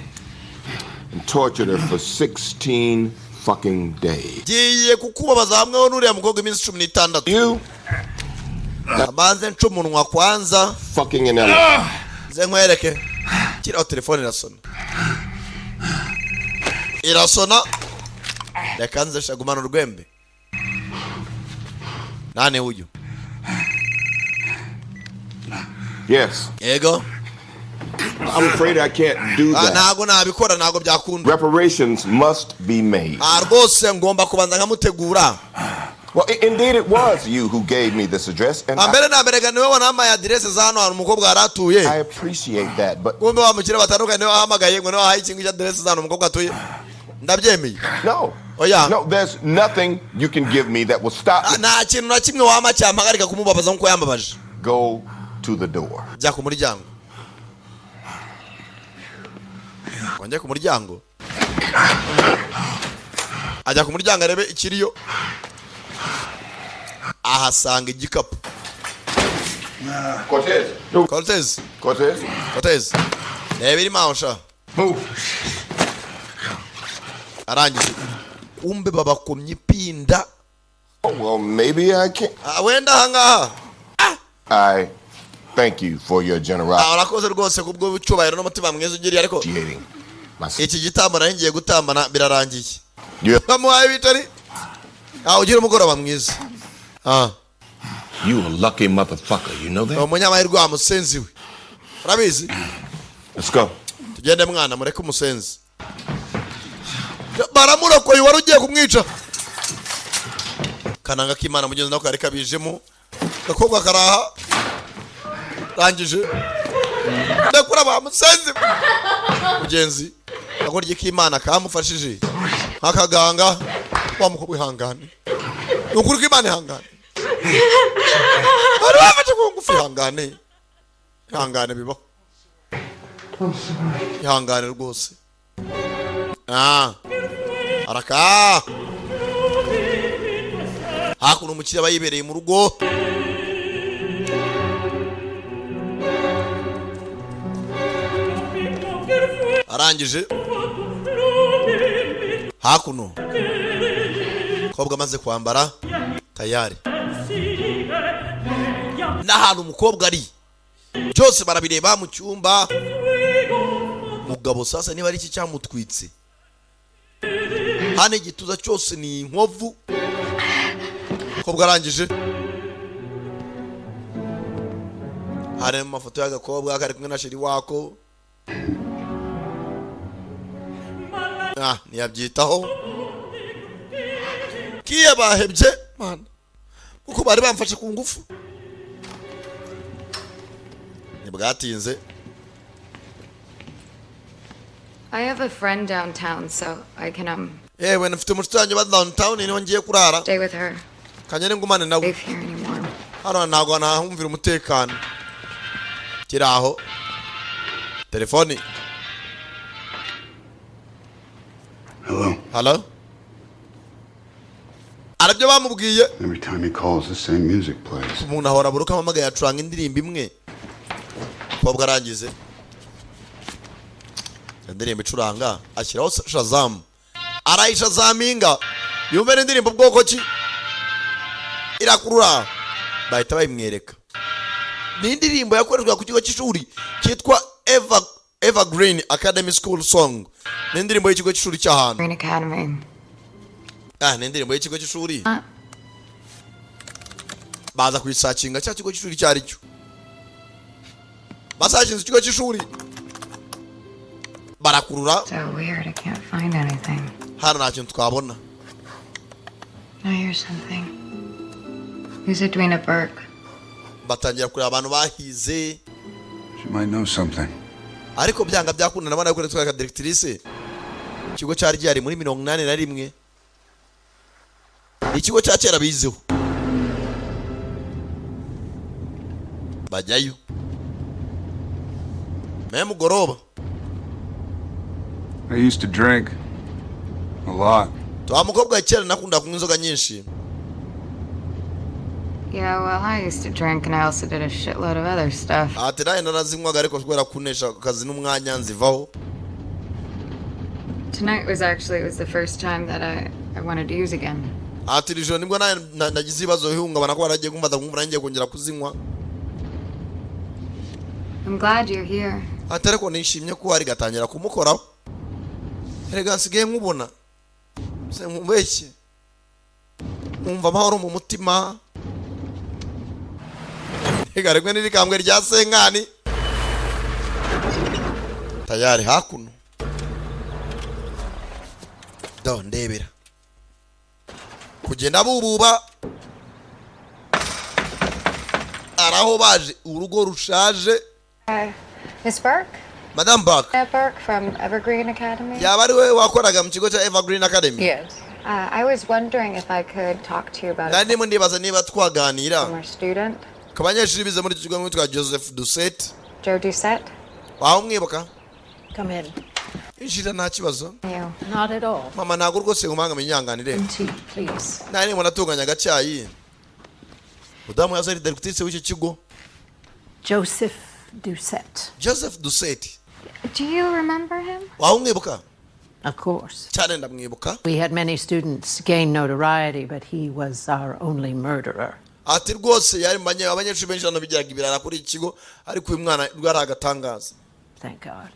And tortured her for 16 fucking days. Giye kukubabaza hamwe n'uriya mukobwa iminsi 16. You abanze ncumunwa kwanza. Fucking in LA. Nkwereke kiriho telefone irasona reka nze shagumana urwembe. nane uyu. Yes. Yego. I'm afraid I can't do that. ntago nabikora, ntago byakunda. Reparations must be made. rwose ngomba kubanza nkamutegura. Well, indeed it was you who gave me this address, and ambere na mbere niwe wanampaye adresse za hano umukobwa aratuye. I appreciate that, but kumbe wamukire batandukanye niwe wahamagaye ngo niwe wahaye ikintu cya adresse za hano umukobwa atuye. Ndabyemeye. No. Oh yeah. No, there's nothing you can give me that will stop me. Nta kintu na kimwe wama cyampagarika kumubabaza nko yambabaje. Go to the door. Jya ku muryango. Wajya ku muryango. Ajya ku muryango arebe ikiriyo. Ahasanga igikapu. Cortez. Reba irimo aho sha. Arangije. Umbe babakomye ipinda. Well, maybe I can. Wenda hangaha. I thank you for your generosity. Arakoze rwose kubwo bucyubahiro n'umutima mwiza ugiriye ariko. Iki gitambo naringiye gutambana birarangiye. Bamuhaye bitari. Ugira umugoroba mwiza. You a lucky motherfucker, you know that? Umunyamahirwe wa musenzi we. Urabizi? Let's go. Tugende mwana mureke umusenzi. Baramurokoye wari ugiye kumwica. Kananga k'Imana mugenzi nako kari kabijemo. Gakobwa karaha. Rangije. Ndakura ba musenzi. Mugenzi. Agorye k'Imana kamufashije. Akaganga wa mukobwa ihangane. Ukuri k'Imana ihangane. Ari bafite kungufi ihangane. Ihangane bibaho. Ihangane rwose. Araka. Hakuno umukiriya bayibereye mu rugo. Arangije. Hakuno. Kobwa amaze kwambara tayari. N'ahantu umukobwa ari. Byose barabireba mu cyumba. Mugabo sasa niba ari iki cyamutwitse. Hane igituza cyose ni inkovu. Kobwa arangije. Hari amafoto y'agakobwa kari kumwe na sheri wako. Ntiyabyitaho. Kiye bahebye man. Kuko bari bamfashe ku ngufu. Nibwatinze. I have a friend downtown, so I can when mfite umushitanye ba downtown niho ngiye kurara. Stay with her. Kanyene ngumane nawe. Hano ntago nahumvira umutekano. Kiraho. Telefoni. Hello? Arabyo bamubwiye. Every time he calls, the same music plays. Umuntu ahora buruka amagaye acuranga indirimbo imwe. Kobwa arangize. Indirimbo icuranga ashyiraho Shazam. Arayishazaminga. Yumve indirimbo bwoko ki? Irakurura. Bahita bayimwereka. Ni indirimbo yakoreshwa ku kigo cy'ishuri cyitwa Evergreen Academy School Song. Ni indirimbo y'ikigo cy'ishuri cy'ahantu. Green Academy. Ni indirimbo y'ikigo cy'ishuri. Baza kuyisacinga cya kigo cy'ishuri cyari cyo. Basacinze ikigo cy'ishuri. Barakurura. So weird, I can't find anything. Hano nta kintu twabona. Now here's something. Who's Edwina Burke? Batangira kureba abantu bahize. She might know something. Ariko byanga byakunda nabana ko twaka directrice. Ikigo cyari gihari muri 81. Ikigo cya kera bizeho. Bajyayo. Memugoroba. I used to drink a lot. Twamukobwa kera nakunda kunywa inzoga nyinshi. Yeah, well, I used to drink and I also did a shitload of other stuff. Atira narazinywaga ariko kubera kunesha akazi n'umwanya nzivaho. Tonight was the first time that I wanted to use again. Atira ijoro nibwo nagize ibibazo bihungabana ko baragiye kumva kumva nangiye kongera kuzinywa. I'm glad you're here. Atari ko nishimye ko hari gatangira kumukoraho. Erega nsigaye nkubona. Se nkubeshye. Umva amahoro mu mutima. Egarengwe n'irikambwe rya senkani. Tayari hakuno. Ndebera. Kugenda bububa aho baje urugo rushaje. Miss Burke? Madam Burke. Burke from Evergreen Academy? Yaba ari we wakoraga mu kigo cya Evergreen Academy? Yes. I was wondering if I could talk to you about Nandi mu ndibaza niba twaganira. former student. Kabanyeshuri bize muri kigo mwitwa Joseph Doucette. Joe Doucette? Waho mwibuka? Come in. Injira nta kibazo. You. Not at all. Mama ntago rwose ngumanga minyanganire. Tea, please. Nari mu natunganya agacyayi. Mudamu yazari directrice w'icyo kigo. Joseph Doucette. Joseph Doucette. Do you remember him? Waho mwibuka? Of course. Cyane ndamwibuka. We had many students gain notoriety, but he was our only murderer. Ati rwose yari abanyeshuri benshi hano bigiraga ibirara kuri iki kigo ariko uyu mwana rwari agatangaza. Thank God.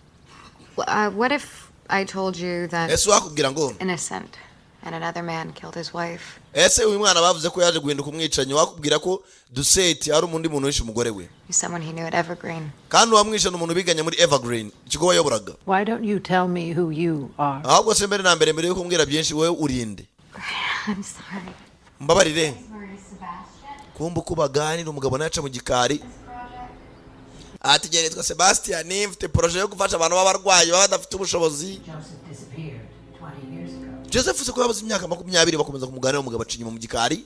What if I told you that Ese wakubwira ngo innocent and another man killed his wife? Ese uyu mwana bavuze ko yaje guhinduka umwicanyi wakubwira ko Doucette ari undi muntu wishe umugore we. He's someone he knew at Evergreen. Kandi wamwishe n'umuntu biganye muri Evergreen ikigo wayoboraga. Why don't you tell me who you are? Ahubwo se mbere na mbere yo kumbwira byinshi wowe urinde. I'm sorry. Mbabarire. Kumbu kubaganira umugabo naca mu gikari. Ati geretwa Sebastian mfite projet yo gufasha abantu b'abarwayi baba badafite ubushobozi. Joseph se ko yabaze imyaka 20 bakomeza kumuganira umugabo aca inyuma mu gikari.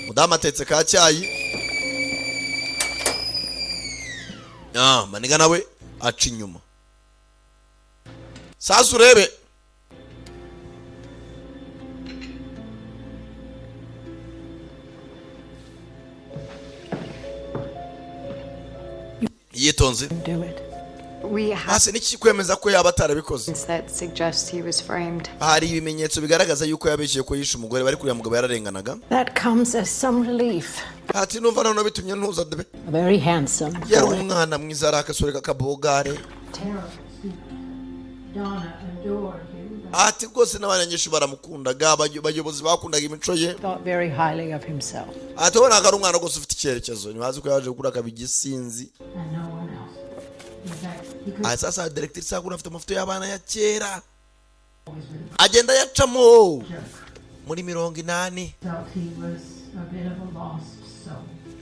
Mudamu atetse ka cyayi. Maniga nawe aca inyuma. Sasa urebe. Yitonze. Hasi niki kwemeza ko yaba atarabikoze. That suggests he was framed. Hari ibimenyetso bigaragaza yuko yabeshiye ko yishe umugore bari kuri mugabo yararenganaga. That comes as some relief. Ati numva none bitumye ntuza debe. Very handsome. Yari umwana mwiza arakasore kakabogare. Donna adored him. Ati rwose n'abanyeshuri baramukundaga abayobozi bakundaga imico ye. Thought very highly of himself. Ati ubona ari umwana rwose ufite icyerekezo ntibazi ko yaje gukura kabigisinzi. Sasa director sakura afite amafoto y'abana ya kera. Agenda yacamo muri 80.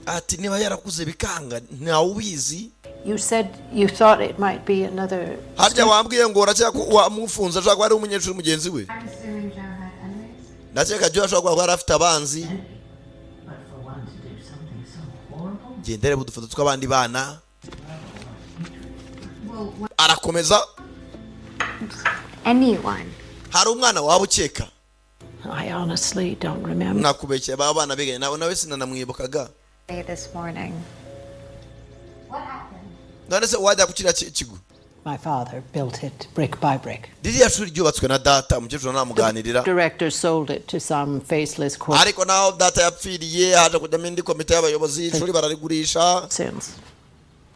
Ati niba yarakuze bikanga ntawe ubizi. You said you thought it might be another. Harya wambwiye ngo uracyako wamufunza ashaka ari umunyeshuri mugenzi we. Ndakeka Joe ashaka kuba afite abanzi. Gendere budufoto tw'abandi bana. Arakomeza. Anyone. Hari umwana waba ukeka. I honestly don't remember. Nakubekeye bana biganye nawe sinanamwibukaga. This morning. None se wajya kukira kigo. My father built it brick by brick. Diriya shuri ryubatswe na data mukecuru namuganirira. Director sold it to some faceless corp. Ariko naho data yapfiriye haje kujya mindi komite y'abayobozi ishuri bararigurisha. Since.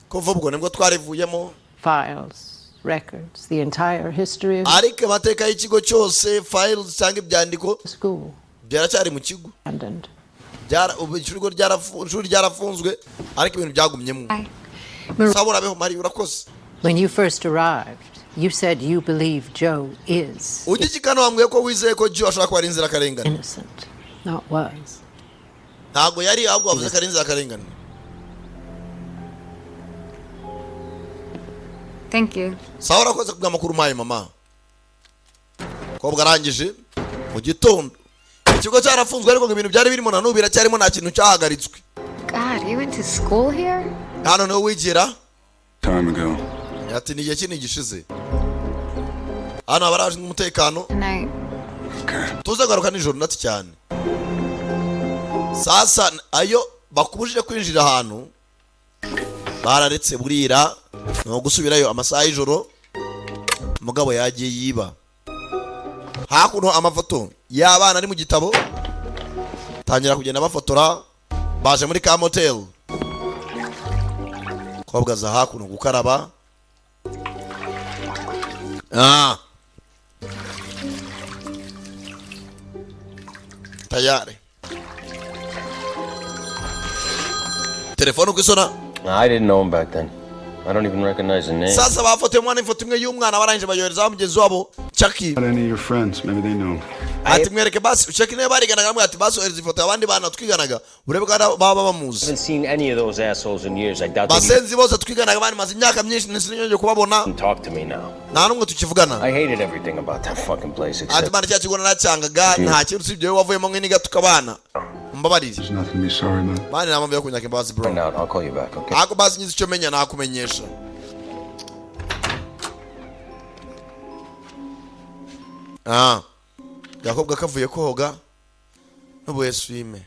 Kuva ubwo nibwo twarivuyemo. Files, records, the entire history of ariko amateka y'ikigo cyose files cyangwa ibyandiko school byaracyari mu kigo. Ishuri ryarafunzwe ariko ibintu byagumyemo. Sabura beho Mari urakoze. When you first arrived, you said you believe Joe is ugikikana wambwiye ko wizeye ko Joe ashaka kuba inzira karengana. Innocent, not was. Ntago yari ahubwo wavuze ko ari inzira karengana. Thank you. Sawa urakoze kubwa makuru maye mama. Kobwa arangije mu gitondo. Ikigo cyarafunzwe ariko ibintu byari birimo na n'ubu biracyarimo nta kintu cyahagaritswe. God, you went to school here? Hano no wigira. Time ago. Ati ni igihe gishize. Hano abaraje umutekano. Tuze garuka nijoro nati cyane. Sasa ayo bakubujije kwinjira ahantu bararetse burira no gusubirayo amasaha y'ijoro. Mugabo yagiye yiba. Hakuno amafoto y'abana ari mu gitabo. Tangira kugenda bafotora baje muri ka motel. Kobwa za hakuno gukaraba. Tayari. Telefono kwisona. I didn't know him back then. I don't even recognize the name. Sasa bafoto mwana ifoto imwe y'umwana barangije bayohereza mugenzi wabo Chucky. Any of your friends, maybe they know. ati mwereke basi ushaka niba bariganaga mwe ati basi ohereza ifoto y'abandi bana twiganaga urebe ko baba bamuzi. I haven't seen any of those assholes in years. I doubt basenzi bose twiganaga bani maze imyaka myinshi nsinyonje kubabona. Talk to me now. Nta numwe tukivugana. I hated everything about that fucking place ati bana cya kigona nacyangaga nta kintu sibyo we wavuyemo nk'iniga tukabana. Mbabarire. There's nothing to be sorry about. Bani namwe yo kunyaka imbabazi bro. I'll call you back, okay? Ako basi nyizi cyo menya nakumenyesha. Yakobwa kavuye koga n'ubuye swime.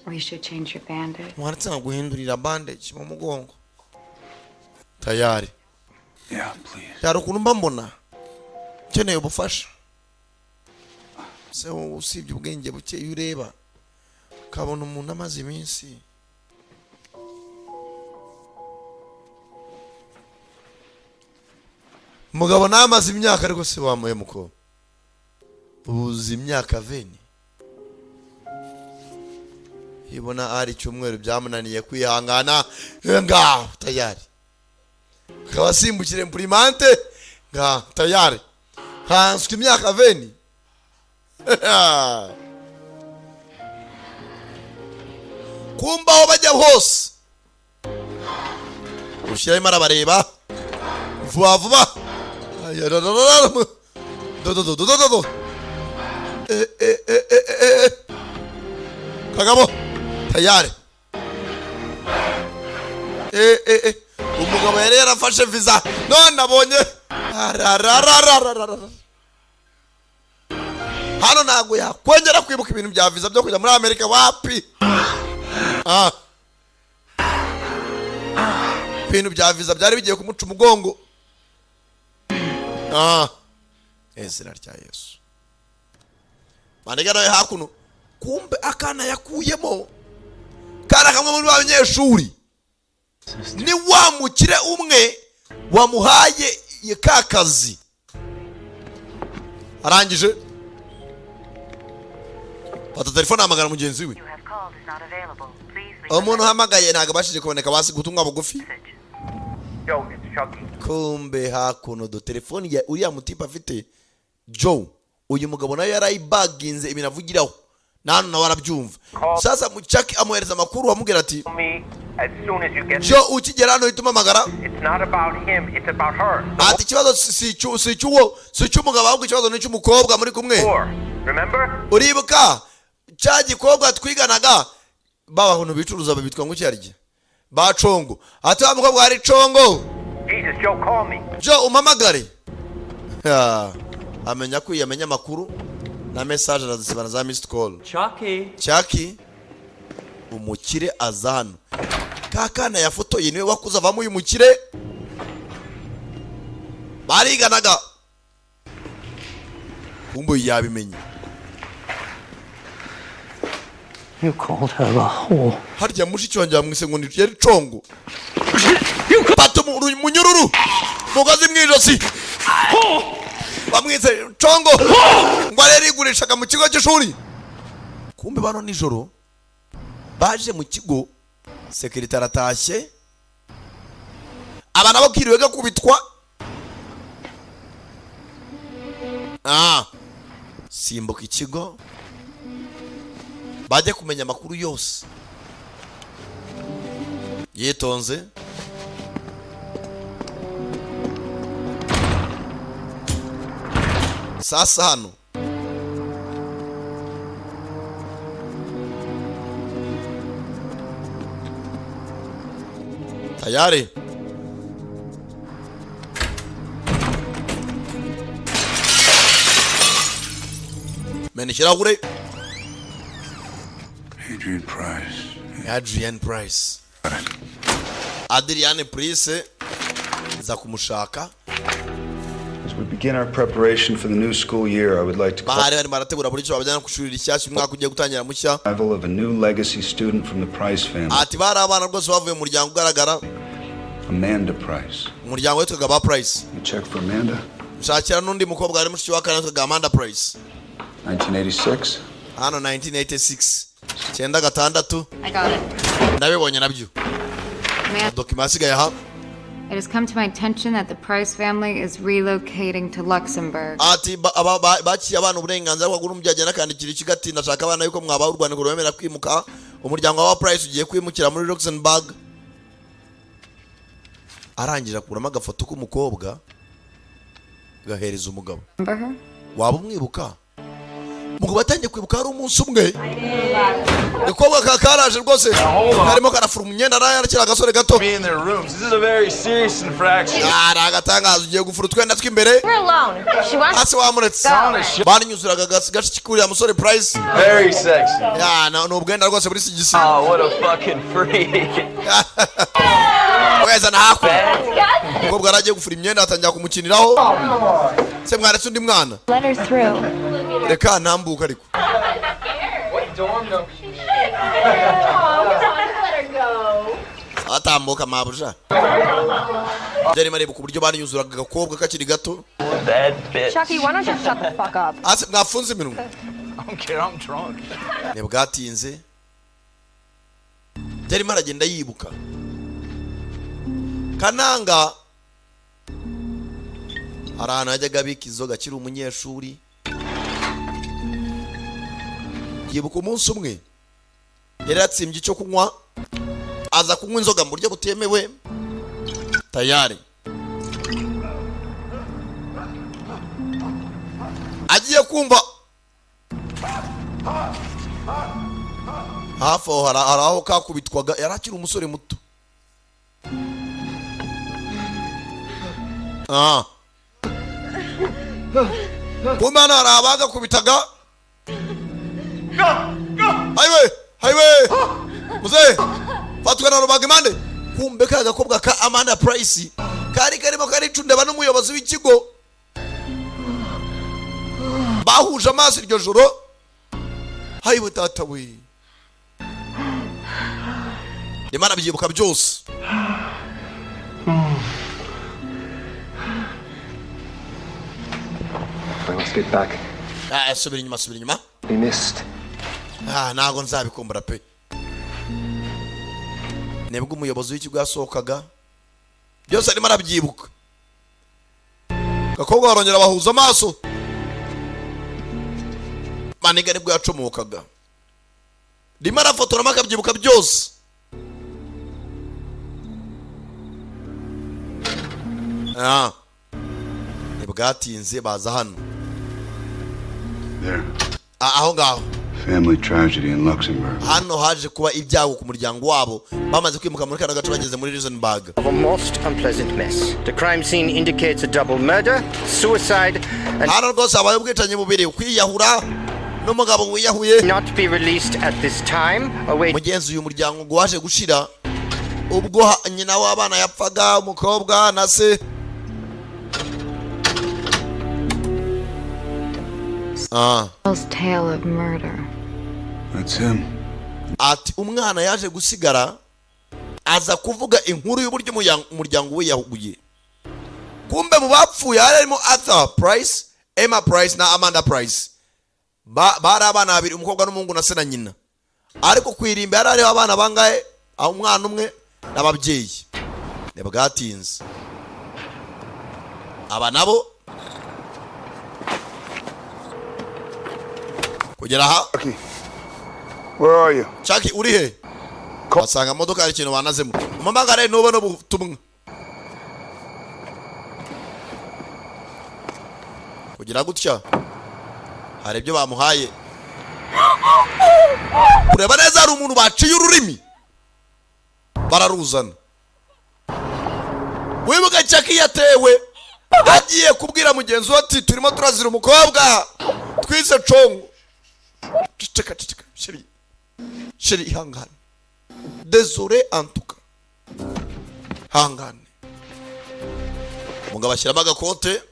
We should change your bandage. Mwaratse guhindurira bandage mu mugongo. Tayari. Yeah, please. Yaro kunumba mbona. Keneye ubufasha. Se usibye ubwenge buke yureba. Kabona umuntu amazi iminsi. Mugabo namaze imyaka ariko se wamuye muko. Uzi imyaka 20. Ibona ari cyumweru byamunaniye kwihangana nga tayari. Kawasimbukire imprimante nga tayari. Hanswe imyaka 20. Kumba aho bajya hose. Ushira imara bareba. Vuba. Do. Kagabo tayari. Umugabo yari yarafashe visa none abonye hano nago yakongera kwibuka ibintu bya visa byo kujya muri Amerika wapi. Ibintu bya visa byari bigiye kumuca umugongo. Ezira rya Yesu. Manegano ye hakuno kumbe akana yakuyemo kana kamwe muri abanyeshuri ni wamukire umwe wamuhaye yakakazi arangije pata telefone amagana mugenzi we umuntu hamagaye ntago bashije kuboneka basi gutumwa bugufi. Kumbe hakuno do telefone ya uriya mutipa afite Joe uyu mugabo nayo yarayibaginze ibintu avugiraho nano nawe arabyumva. Sasa muchaki amuhereza makuru amubwira ati Joe ukigera hano ituma magara. Ati kibazo si cy'umugabo ahubwo ikibazo ni cy'umukobwa muri kumwe. Uribuka cya gikobwa twiganaga baba hano bicuruza babitwa ngo cyarije bacongo ati wa mukobwa ari congo. Jesus, Joe, call me. Joe umamagare. Amenya ko yamenya makuru na message arazisibana za missed call. Chucky umukire azano kakana yafotoye niwe wakuza avamo uyu mukire bariganaga kumbe yabimenye. You called her a whore. Harya mushiki wanjye amwise ngo yari congo. Pato munyururu mugazi mwijosi bamwise congo ngo areri gurishaga mu kigo cy'ishuri. Kumbe bano nijoro baje mu kigo secretary atashye abana bakiriwe gakubitwa. Simbuka ikigo bajye kumenya amakuru yose yitonze. Sasa hano tayari menikirahure. Adrian Price za kumushaka. As we begin our preparation for the new school year, I would like to call bahari barategura buri cyo babajyana ku shuri rishyashya umwaka ugiye gutangira mushya. arrival of a new legacy student from the Price family. Ati bari abana rwose bavuye mu muryango ugaragara. Amanda Price. Umuryango witwaga ba Price. You check for Amanda. Shakira n'undi mukobwa ari mushiki wa kana witwaga Amanda Price. 1986. Hano 1986. 96. I got it. Ndabibonye nabyo. Document asigaye aha. It has come to my attention that the Price family is relocating to Luxembourg. ati bakiye abantu uburenganzira bwo gurumbyaje nakandikira ikigati ndashaka abana yuko mwaba urwaniko rwemera kwimuka umuryango wa Price ugiye kwimukira muri Luxembourg. Arangira kurama agafoto k'umukobwa gahereza umugabo. Waba umwibuka? Mugabo atangiye kwibuka hari umunsi umwe ikobwa kakaraje rwose harimo karafura umunyenda yarakira agasore gato. Be in their rooms. This is a very serious infraction. Agatangazo ugiye gufura twenda twimbere. Hasi wamuretse banyuzuraga gashi kikuriya musore Price. Very sexy. No ubwenda rwose buri sigisi. Oh, what a fucking freak. Weza na hako umukobwa aragiye gufura imyenda atangira kumukiniraho se mwaretse undi mwana. Let her through. Reka ntambuka ariko atambuka mabuja Jeri mareba ku buryo banyuzuraga agakobwa kakiri gato. Chucky, why don't you shut the fuck up? Ase mwafunze iminwa. I don't care, I'm drunk. Nebwatinze Jeri maragenda yibuka Kananga arana ajyaga bikizoga kiri umunyeshuri. Yibuka umunsi umwe yari yatsimbye cyo kunywa aza kunywa inzoga mu buryo butemewe tayari agiye kumva hafi aho hari aho kakubitwaga yarakiri umusore muto. Kumana arabaga kubitaga Highway Muze fatwa na rubaga imande kumbe ka gakobwa ka Amanda Price kari karimo karicundeba n'umuyobozi w'ikigo bahuje amaso iryo joro. Highway tata we Imana byibuka byose. Let's get back. Subira inyuma. We missed. Nago nzabikumbura pe. Nebwo umuyobozi w'ikigo yasohokaga byose arimo arabyibuka. Gakobwa barongera bahuza amaso. Maniga nibwo yacomokaga. Ndimo arafotora makabyibuka byose. Nebwatinze baza hano. There. Aho ngaho. Family tragedy in Luxembourg. Hano haje kuba ibyago ku muryango wabo bamaze kwimuka muri kana gace bageze muri Luxembourg. A most unpleasant mess. The crime scene indicates a double murder, suicide, and hano rwose abaye ubwicanyi bubiri kwiyahura n'umugabo wiyahuye. Not be released at this time. Mugenzi uyu muryango ngo waje gushira ubwo nyina w'abana yapfaga umukobwa na se. Tale of murder. That's him. Ati umwana yaje gusigara aza kuvuga inkuru y'uburyo umuryango we yahuguye. Kumbe mu bapfuye harimo Arthur Price, Emma Price na Amanda Price. Bari abana babiri umukobwa n'umuhungu na se na nyina. Ariko kwirimba yari ariho abana bangahe aho umwana umwe n'ababyeyi. Nebwatinze aba nabo kugera aha. Where are you? Chucky uri he? Basanga modoka ari kintu banazemo. Umamagare nubo no butumwa. Kugira gutya hari ibyo bamuhaye. Ureba neza ari umuntu baciye ururimi. Bararuzana. Wibuka Chucky yatewe agiye kubwira mugenzi we ati turimo turazira umukobwa twise congo. Ciceka Sheri ihangane. Désolé en tout cas. Hangane. Mugabo ashyiramo agakote.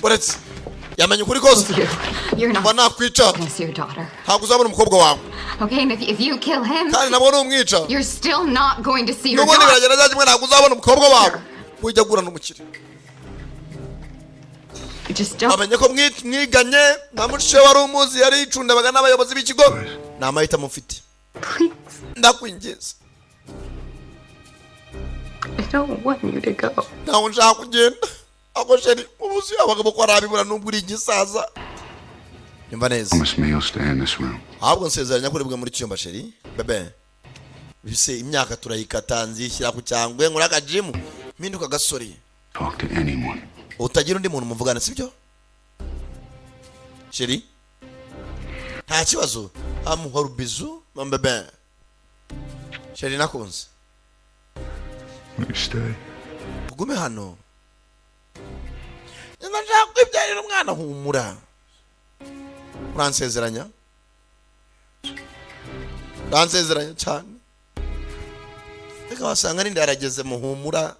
Buretse yamenye ukuri kose. You're not nakwica. Miss your daughter. Ntabwo uzabona umukobwa wawe. Okay, and if you kill him, kandi nabona umwica. You're still not going to see your daughter. daughter. Nubundi biragenda kimwe ntabwo uzabona umukobwa wawe. Ujya gura n'umukire. Amenye ko mwiganye na mucishe wari umuzi yari icundabaga n'abayobozi b'ikigo. Namahita mufite. Ndakwingiza. don't want you to go. Ntago nshaka kugenda. Ako sheri ubuzi abagabo ko arabibura n'uburi gisaza. Nyumva neza. Promise me you'll stay in this room. Ahubwo nsezeranya ko ribwa muri cyumba sheri. Bebe. Bise imyaka turayikatanze ishyira ku cyangwe nkura ka gym. Minduka gasore. Talk to anyone. Utagira undi muntu muvugana sibyo? Sheri? Nta kibazo. Amuhora bizu mbebe. Sheri nakunze. You stay. Gume hano. Ndashaka kwibyarira umwana humura. Uransezeranya? Uransezeranya cyane. Reka wasanga ninde yarageze muhumura.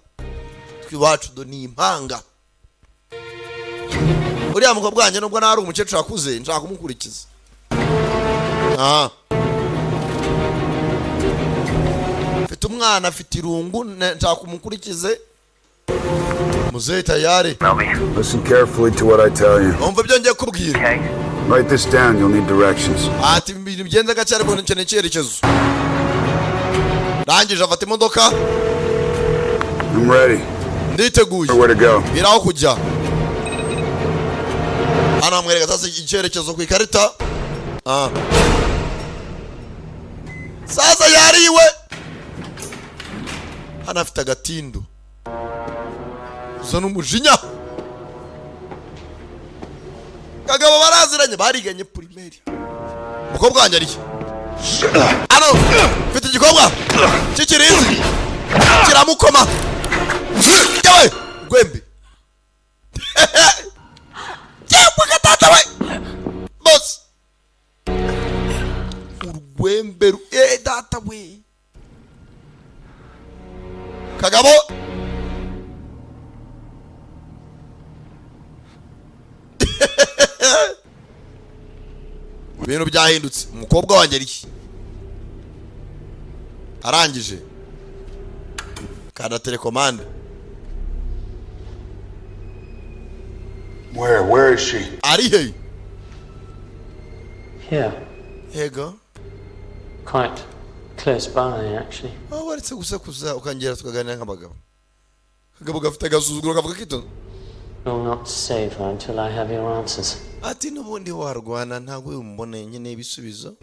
Twiwacu do ni impanga. Uriya mukobwa wanjye nubwo nari umukecuru akuze nshaka kumukurikiza. Mfite umwana afite irungu nshaka kumukurikize. Muzehe tayari. Listen carefully to what I tell you. Umva ibyo ngiye kubwira. Write this down, you'll need directions. Ati ibintu bigenze gacyari ngo nkeneye icyerekezo. Rangije afata imodoka. I'm ready. Nditeguye. Where to go? Biraho kujya. Hano amwereka sasa icyerekezo ku ikarita. Sasa yariwe. Hano afite agatindo. Uza n'umujinya. Kagabo baraziranye bariganye primaire. Mukobwa wanjye ari. Ano, mfite igikobwa. Kikirizi. Kiramukoma. Yewe, gwembe. Yewe gatata we. Boss. Urwembe data we. Kagabo. Ibintu byahindutse. Umukobwa wanjye ari. Arangije. Kada telecommand. Where is she? Ari he? Here. Here go. Quite close by, actually. Oh, waretse gusakuza ukangera tukaganira nk'abagabo. Kagabo gafite agasuzuguro kavuga kito. You'll not save her until I have your answers. Ati nubundi warwana ntago umbone nyene ibisubizo.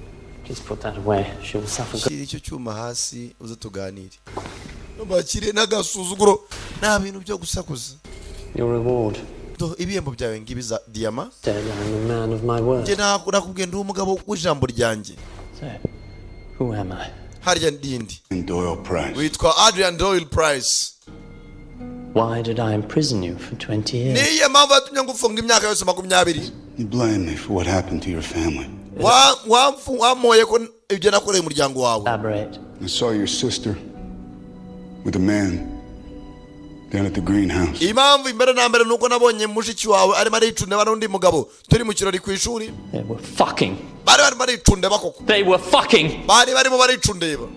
Please put that away. She will suffer. Shiri icyo cyuma hasi uze tuganire. Nobakire n'agasuzuguro nta bintu byo gusakuza. Your reward. Do ibiyembo byawe ngibiza diama. I'm a man of my word. Je nakubwiye ndi umugabo w'ijambo ryanjye. So, who am I? Harya ndindi. Doyle Price. Witwa Adrian Doyle Price. Why did I imprison you for 20 years? Niye mpamvu yatumye ngufunga imyaka yose 20. You blame me for what happened to your family. Wamoye ko ibyo nakoreye umuryango wawe. Elaborate. I saw your sister with a man down at the greenhouse. Impamvu imbere na mbere nuko nabonye mushiki wawe ari maricunde barundi mugabo turi mu kirori ku ishuri. They were fucking. Bari maricunde bakoko. They were fucking. Barimo baricunde ba.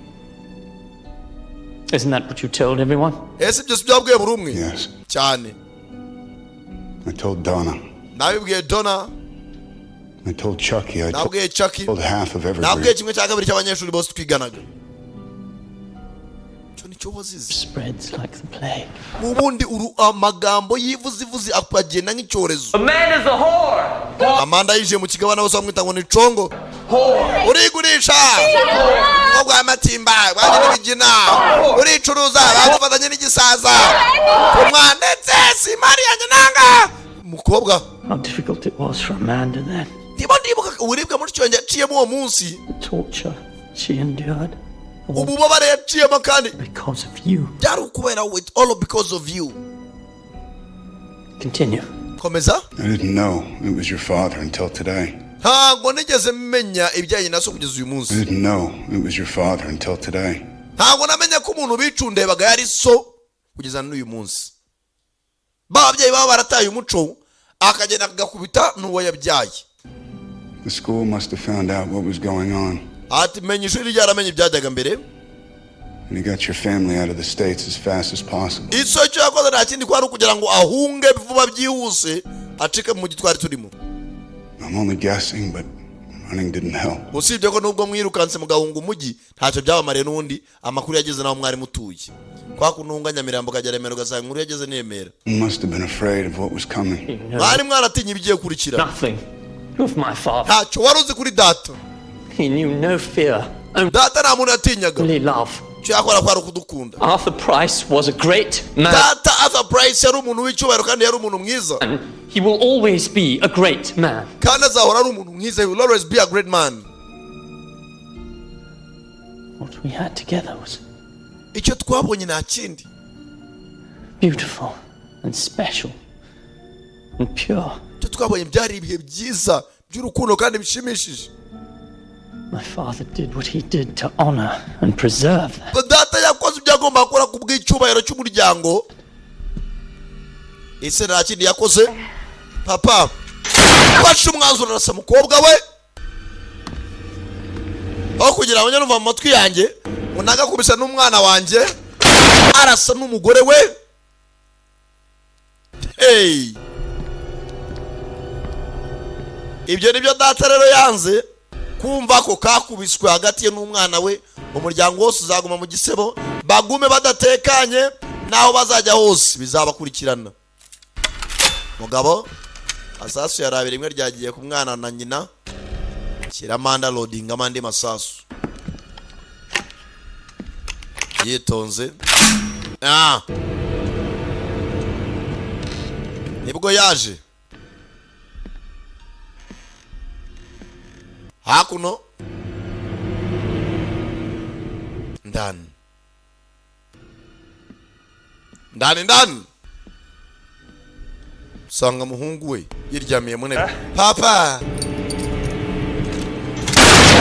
Isn't that what you told everyone? Ese byo byabwiye buri umwe. Yes. Cyane. I told Donna. Nabibwiye Donna. I told Chucky. I told half of everybody. Nabwiye kimwe cya kabiri cy'abanyeshuri bose twiganaga. Spreads like the plague. Mubundi amagambo yivuzivuzi akagenda nk'icyorezo. A man is a whore. Amanda yije mu kigabana bose bamwita ngo ni congo. Urigurisha. Ubwo amatimba banje n'ibigina. Uricuruza bagufatanye n'igisaza. Umwandetse si Maria nyananga. Mukobwa. How difficult it was for Amanda then. Ndibuka uribwa muri cyonge aciyemo uwo munsi. Torture she endured. Ububabare yaciyemo kandi Because of you. byari ukubera with all because of you. Continue. Komeza. I didn't know it was your father until today. Ntabwo nigeze menya ibijyanye na so kugeza uyu munsi. I didn't know it was your father until today. Ntabwo namenye ko umuntu bicundebaga yari so kugeza n'uyu munsi. Babyeyi baba barataye umuco akagenda agakubita n'uwo yabyaye. The school must have found out what was going on. Ati menye ishuri ryaramenye ibyajyaga mbere. And he got your family out of the States as fast as possible. Iso cyo yakoze nta kindi kwari kugira ngo ahunge vuba byihuse acike mu gitwari turimo. I'm only guessing, but Running didn't help. usibye ko nubwo mwirukanse mugahunga umujyi ntacyo byabamariye n'undi amakuru yageze naho mwari mutuye kwa kununga Nyamirambo kajya Remera ugasanga inkuru yageze Nemera. You must have been afraid of what was coming. Mwari mwaratinye ibigiye kurikira. Nothing of my father. Ntacyo wari uzi kuri data. He knew no fear. Data nta muntu yatinyaga. Only love. Cyakora kwari kudukunda. Arthur Price was a great man. Data Arthur Price yari umuntu w'icyubahiro kandi yari umuntu mwiza. He will always be a great man. Kandi azahora ari umuntu mwiza. He will always be a great man. What we had together was icyo twabonye nta kindi. Beautiful and special and pure. Icyo twabonye byari ibihe byiza by'urukundo kandi bishimishije. My father did what he did to honor and preserve that. Data yakoze ibyo agomba gukora ku bw'icyubahiro cy'umuryango. Ese nta kindi yakoze? Papa washe umwanzuro arasa mukobwa we aho kugira ngo nyumva mu matwi yanjye unaga kubisa n'umwana wanjye arasa n'umugore we. Hey, ibyo nibyo data rero yanze kumva ko kakubiswe hagati ye n'umwana we. Umuryango wose uzaguma mu gisebo bagume badatekanye naho bazajya hose bizabakurikirana. Mugabo asasu yarabira imwe ryagiye ku mwana na nyina kiramanda loading amandi masasu yitonze. Nibwo yaje hakuno ndani sanga muhungu we yiryamiye mu ntebe. Papa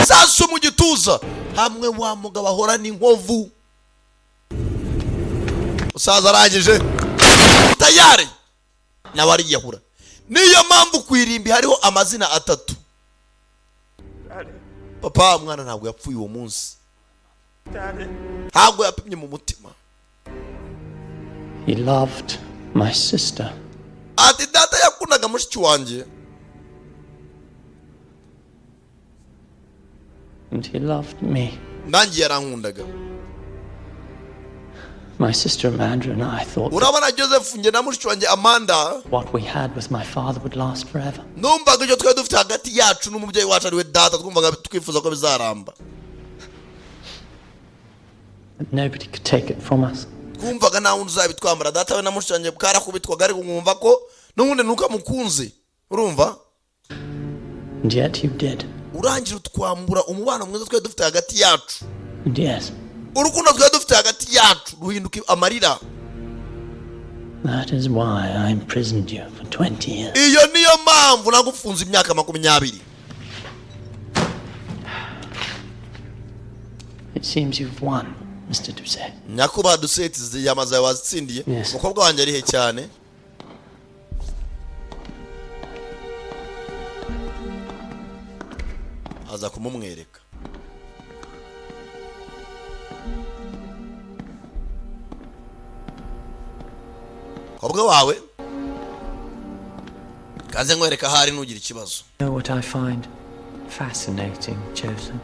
sasu mu gituza hamwe wa mugabo ahora n'inkovu. Usaza arangije tayari nawe ariyahura. Niyo mpamvu kwirimbi hariho amazina atatu. Papa mwana ntabwo yapfuye uwo munsi. Ntabwo yapimye mu mutima. He loved my sister. Ati data yakundaga mushiki wanjye. And he loved me. Nanjye yarankundaga. My sister Amanda and I thought urabona Joseph nge na mushiki wanjye Amanda what we had with my father would last forever. Numvaga icyo twari dufite hagati yacu n'umubyeyi wacu ariwe data twumvaga twifuza ko bizaramba. But nobody could take it from us. Twumvaga nta wundi uzabitwambara. Data we na mushiki wanjye karakubitwaga ariko nkumva ko n'ubundi nuka mukunze. Urumva? And yet you did. Urangira utwambura umubano mwiza twari dufite hagati yacu. And yes. Urukundo twari dufite hagati yacu ruhinduka amarira. That is why I imprisoned you for 20 years. Iyo niyo mpamvu nagufunze imyaka 20. It seems you've won, Mr. Doucet. Nyakuba Doucet yamaze wazitsindiye. Mukobwa wanjye ari he cyane. Aza kumumwereka. Kobwa wawe kaze nkwereka hari nugira ikibazo. You know what I find fascinating, Joseph?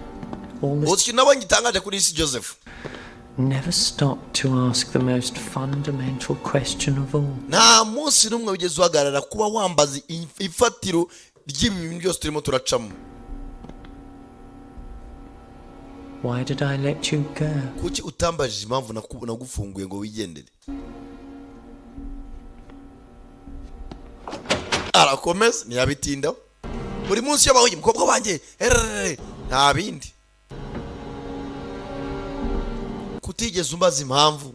Uzi nabonye gitangaje kuri isi Joseph. Never stop to ask the most fundamental question of all. Nta munsi numwe ugeze uhagarara kuba wambaza ifatiro ry'ibintu byose turimo turacamo. Why did I let you go? Kuki utambajije impamvu nagufunguye ngo wigendere? Arakomeza ntiyabitinda. Buri munsi yabaho umukobwa wanjye nta bindi. Kutigeze umbaza impamvu.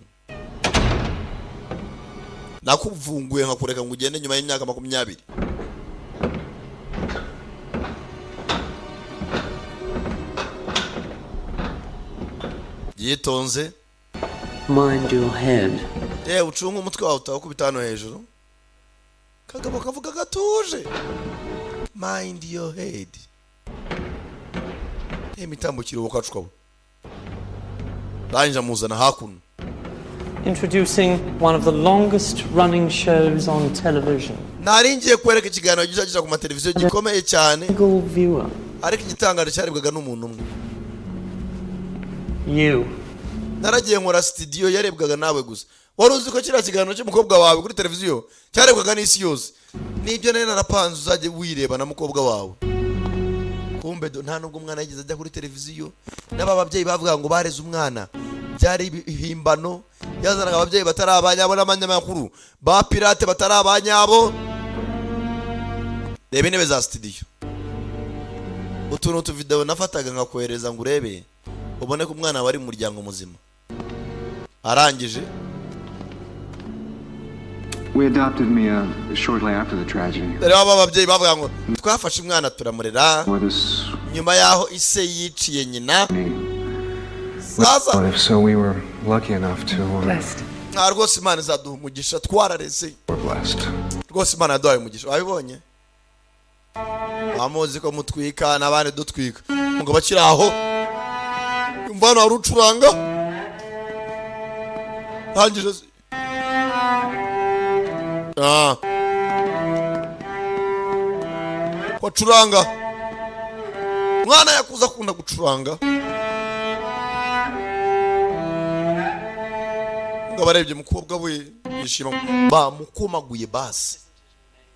Nakuvunguye nkakureka ngo ugende nyuma y'imyaka 20. Yitonze. Mind your head. Ucunga umutwe wawe utakubita hano hejuru. Kagabo kavuga gatuje. Mind your head. Mitambukiro wakacukwa. Ranja muzana hakuno. Introducing one of the longest running shows on television. Naringiye kwereka ikiganiro gizagira ku mateleviziyo gikomeye cyane. Single viewer ariko igitangaje cyarebwaga n'umuntu umwe. You. Naragiye nkora studio yarebwaga nawe gusa. Wari uzi ko kiriya kiganiro cy'umukobwa wawe kuri televiziyo cyarebwaga n'isi yose. Nibyo nari narapanze uzajye wireba na mukobwa wawe. Kumbe nta nubwo umwana yagize ajya kuri televiziyo. N'aba babyeyi bavuga ngo bareze umwana. Byari ibihimbano. Yazanaga ababyeyi batari abanyabo n'abanyamakuru. Ba pirate batari abanyabo. Reba intebe za studio. Utuntu video nafataga ngakohereza ngo urebe. Ubone ko umwana wari mu muryango muzima. Arangije. We adopted Mia shortly after the tragedy. Reba ababyeyi bavuga ngo twafashe umwana turamurera. Nyuma yaho ise yiciye nyina. But so we were lucky enough to rwose Imana izaduha umugisha twarareze. We're blessed. Rwose Imana yaduhaye umugisha. Wabibonye? Amuzi ko mutwika n'abandi dutwika. Ngo bakira aho. Umvana warucuranga. Tangije. Wacuranga. Mwana yakuza kunda gucuranga. Ngo barebye mukobwa we yishima bamukomaguye basi.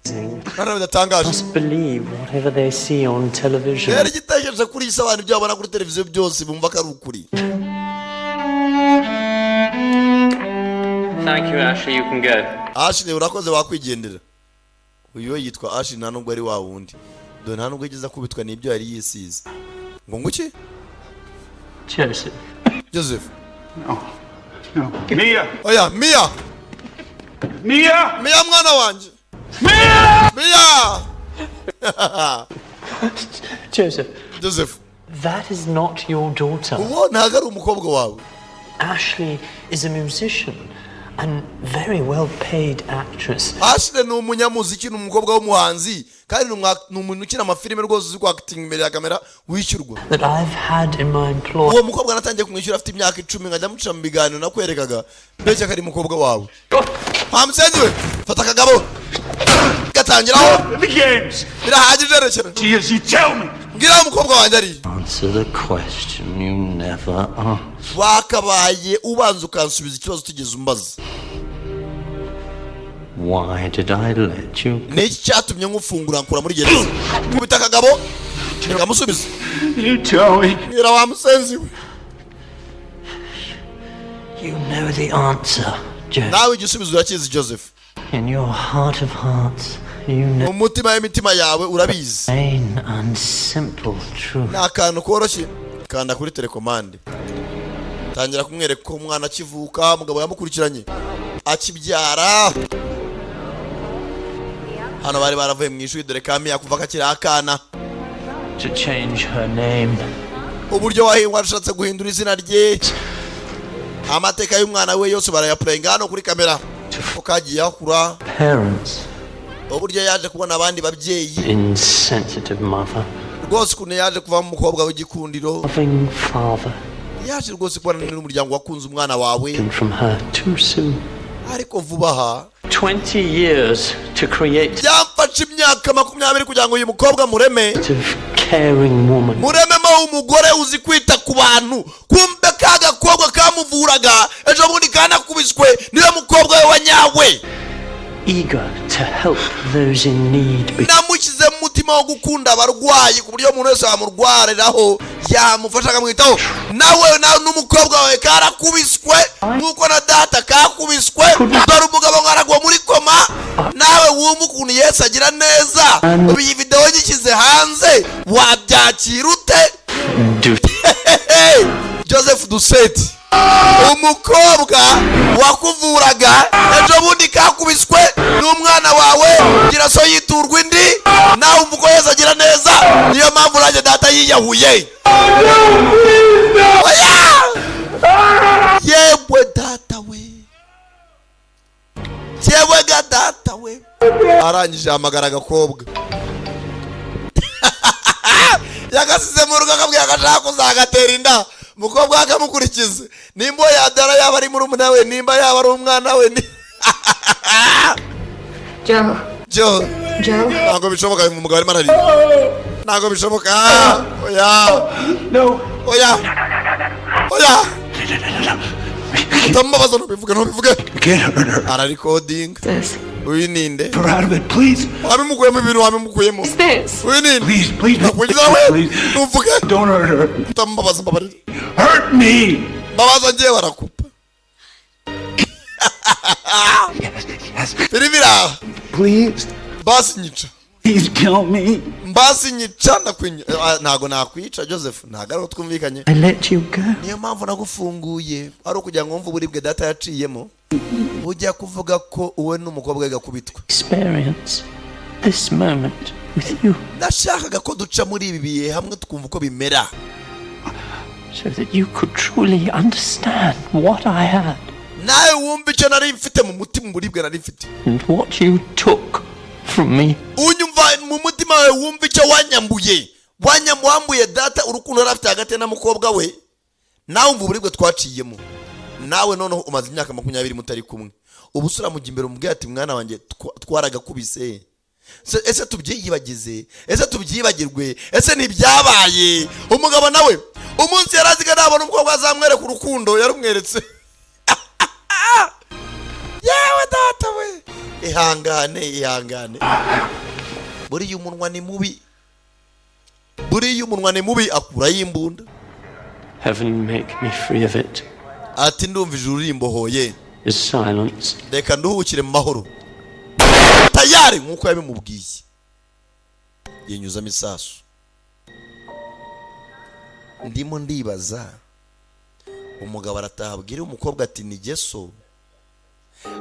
Must believe whatever they see on television. Yari gitekereje kuri isa abantu byabona kuri televiziyo byose bumva ko ari ukuri. Thank you, Ashley. You can go. Ashley urakoze wakwigendera. Uyu yitwa Ashley nta nubwo ari wa wundi. Do nta nubwo yigeze kubitwa n'ibyo yari yisize. Ngo nguki? Joseph. Joseph. No. No. Mia. Oya, Mia. Mia. Mia mwana wanje. Mia. Mia. Joseph. Joseph. That is not your daughter. Uwo ntago ari umukobwa wawe. Ashley is a musician and very well paid actress. Ashley ni umunyamuziki n'umukobwa w'umuhanzi kandi ni umuntu ukina amafilime rwose uzi ko acting imbere ya kamera wishyurwa. That I've had in my employ. Uwo mukobwa natangiye kumwishyura afite imyaka 10 nkajya muca mu biganiro nakwerekaga mbese akari umukobwa wawe. Hamusenzi we fata kagabo gatangiraho birahagije rekera. You tell me. Ngira umukobwa wanjye ari. Answer the question you never asked. Wakabaye ubanza ukansubiza ikibazo tugeze umbaza. Why did I let you? Niki cyatumye nkufungura nkura muri gereza? Kubita kagabo ngamusubiza. You tell me. Ngira wa musenzi we. You know the answer, Joseph. Nawe igisubizo urakizi Joseph. In your heart of hearts, you know. Umutima y'imitima yawe urabizi. Plain and simple truth. Nakantu koroshye kanda kuri telecommande. Tangira kumwereka ko umwana akivuka mugabo yamukurikiranye akibyara. Hano bari baravuye mu ishuri dore Kamiya kuva kakiri akana. To change her name. Uburyo washatse guhindura izina rye. Amateka y'umwana we yose barayaprenga hano kuri kamera. Ukagiye akura. Parents. Uburyo yaje kubona abandi babyeyi. Insensitive mother. Rwose kune yaje kuva mu mukobwa w'igikundiro. Loving father. Yaje rwose kubona n'umuryango wakunze umwana wawe. From her too soon. Ariko vuba aha 20 years to create. Yamfashe imyaka 20 kugira ngo uyu mukobwa mureme. Caring woman. Murememo umugore uzi kwita ku bantu. Kumbe kaga kobwa kamuvuraga ejo bundi kana kubiswe niwe mukobwa we wanyawe. Eager to help those in need. Namukize mu mutima wo gukunda abarwayi ku buryo umuntu wese amurwariraho yamufasha akamwitaho. Nawe n'umukobwa we karakubiswe nkuko na data kakubiswe. Dore umugabo ngaragwa muri koma. Nawe wumva ukuntu Yesu agira neza. Iyi video nyikize hanze wabyakira ute? Joseph Duseti umukobwa wakuvuraga ejo bundi kakubiswe n'umwana wawe gira so yiturwa indi nawe umvuko Yesu agira neza niyo mpamvu uraje data yiyahuye. Yewe data we yewe ga data we arangije amagara agakobwa yakasize mu rugo akabwira agashaka kuzagatera inda mukobwa akamukurikiza nimba yadara yaba ari muri umuna we nimba yaba ari umwana we ni Joe ntabwo bishoboka mu mugabo arimo ararira. Ntago bishoboka. Oya. No. Oya. Oya. Utambabaza ntubivuge. Can't hurt her. Ara recording. Uyu ninde? Get her out of it, please. Wabimukuyemo ibintu wabimukuyemo. Uyu ninde? Please. Ntuvuge. Don't hurt her. Utambabaza mbabarira. Hurt me. Babaza ngiye barakupa. Yes. Biribira. Please. Basi nyica. Please kill me. Mbasi nyica ndakwinya. Ntago nakwica Joseph. Ntago ari twumvikanye. I let you go. Niyo mpamvu nagufunguye. Ari ukugira ngo mve uburibwe data yaciyemo. Ujya kuvuga ko uwe n'umukobwa gakubitwa. Experience this moment with you. Ndashakaga ko duca muri ibi bihe hamwe tukumva uko bimera. So that you could truly understand what I had. Nawe wumva icyo nari mfite mu mutima uburibwe nari mfite. And what you took from me. Unyumva mu mutima wawe wumva icyo wanyambuye. Wanyambuye data urukundo rafite hagati na mukobwa we. Nawe umva uburibwe twaciyemo. Nawe noneho umaze imyaka 20 mutari kumwe. Ubusura mu gimbere umubwiye ati mwana wanjye twaragakubise. Ese tubyiyibagize. Ese tubyibagirwe. Ese ntibyabaye. Umugabo nawe umunsi yaraziga nabona umukobwa azamwereka urukundo yarumweretse. Yewe data we. Ihangane. Buriya umunwa ni mubi akura yimbunda. Heaven make me free of it. Ati ndumva ijuru rimbohoye. Is silence. Reka nduhukire mu mahoro. Tayari nkuko yabimubwiye. Yenyuzamo isasu. Ndimo ndibaza. Umugabo aratahabwira umukobwa ati ni Jeso.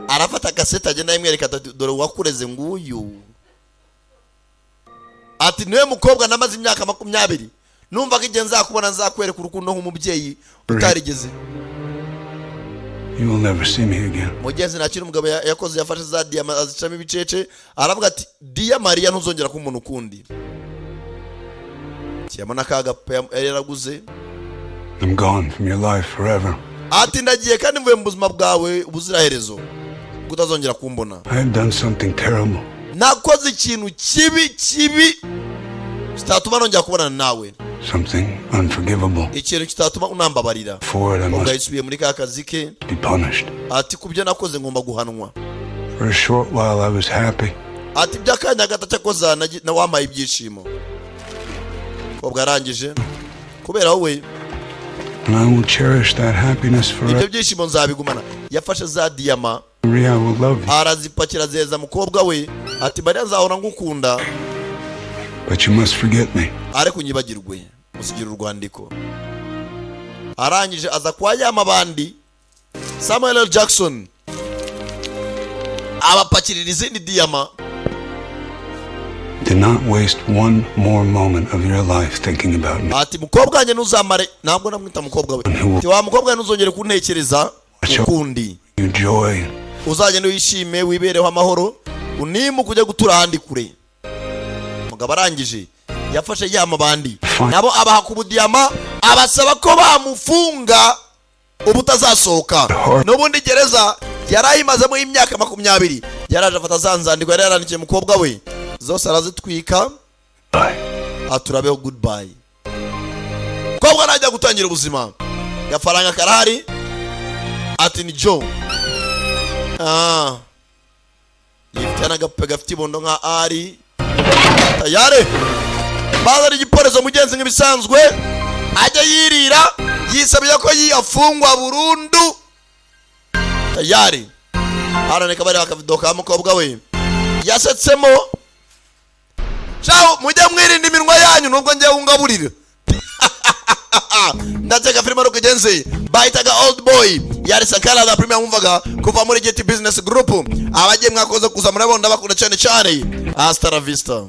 Arafata kasete agenda yimwereka ati dore wakureze nguyu. Ati niwe mukobwa namaze imyaka 20. Numva ko igihe nzakubona nzakwereka urukundo nk'umubyeyi utarigeze. You will never see me again. Mugezi nakiri umugabo yakoze yafashe za diama azicamo ibicece aravuga ati Dia Maria ntuzongera ku muntu ukundi. Cyamona kaga yaraguze. I'm gone from your life forever. Ati ndagiye kandi mvuye mu buzima bwawe ubuziraherezo. Kutazongera kumbona. I have done something terrible. Nakoze ikintu kibi. Kitatuma nongera kubona nawe. Something unforgivable. Ikintu kitatuma unambabarira. For it I must Ugahisubiye muri kazi ke. be punished. Ati kubyo nakoze ngomba guhanwa. For a short while I was happy. Ati byakanya gato cyakoza na wamaye ibyishimo. Kobwa arangije kubera wowe. And I will cherish that happiness forever. Ibyo byishimo nzabigumana. Yafashe za diama. Maria will love you. Arazipakira zeza mukobwa we. Ati Maria nzahora ngukunda. But you must forget me. Are kunyibagirwe. Musigira urwandiko. Arangije aza kwa yamabandi. Samuel L. Jackson. Abapakirira izindi diama. Do not waste one more moment of your life thinking about me. Ati mukobwa wanjye ntuzamare ntabwo namwita mukobwa we. Ati wa mukobwa ntuzongere kuntekereza ukundi. Joy. Uzagende wishime wibereho amahoro unimu kujya gutura handi kure. Mugabo arangije yafashe yamabandi nabo abaha ku budiyama abasaba ko bamufunga ubutazasohoka. N'ubundi gereza yarayimazemo imyaka 20. Yaraje afata zanzandiko yararandikiye mukobwa we. Zose arazitwika. Aturabeho goodbye. Kobwa najya gutangira ubuzima. Gafaranga karahari. Ati ni Joe. Yifitana gape gafite ibondo nka ari. Tayare. Bazari igiporezo mugenzi nk'ibisanzwe. Ajya yirira. Yisabye ko yafungwa burundu. Tayare. Araneka bari bakavidoka mukobwa we. Yasetsemo. Ciao, mujye mwirinda iminwa yanyu nubwo ngiye ungaburira. Ndateka filime ro kugenze. Baitaga Old Boy. Yari sakala da premier umvaga kuva muri GT Business Group. Abagiye mwakoze kuza murabonda bakunda cyane. Hasta la vista.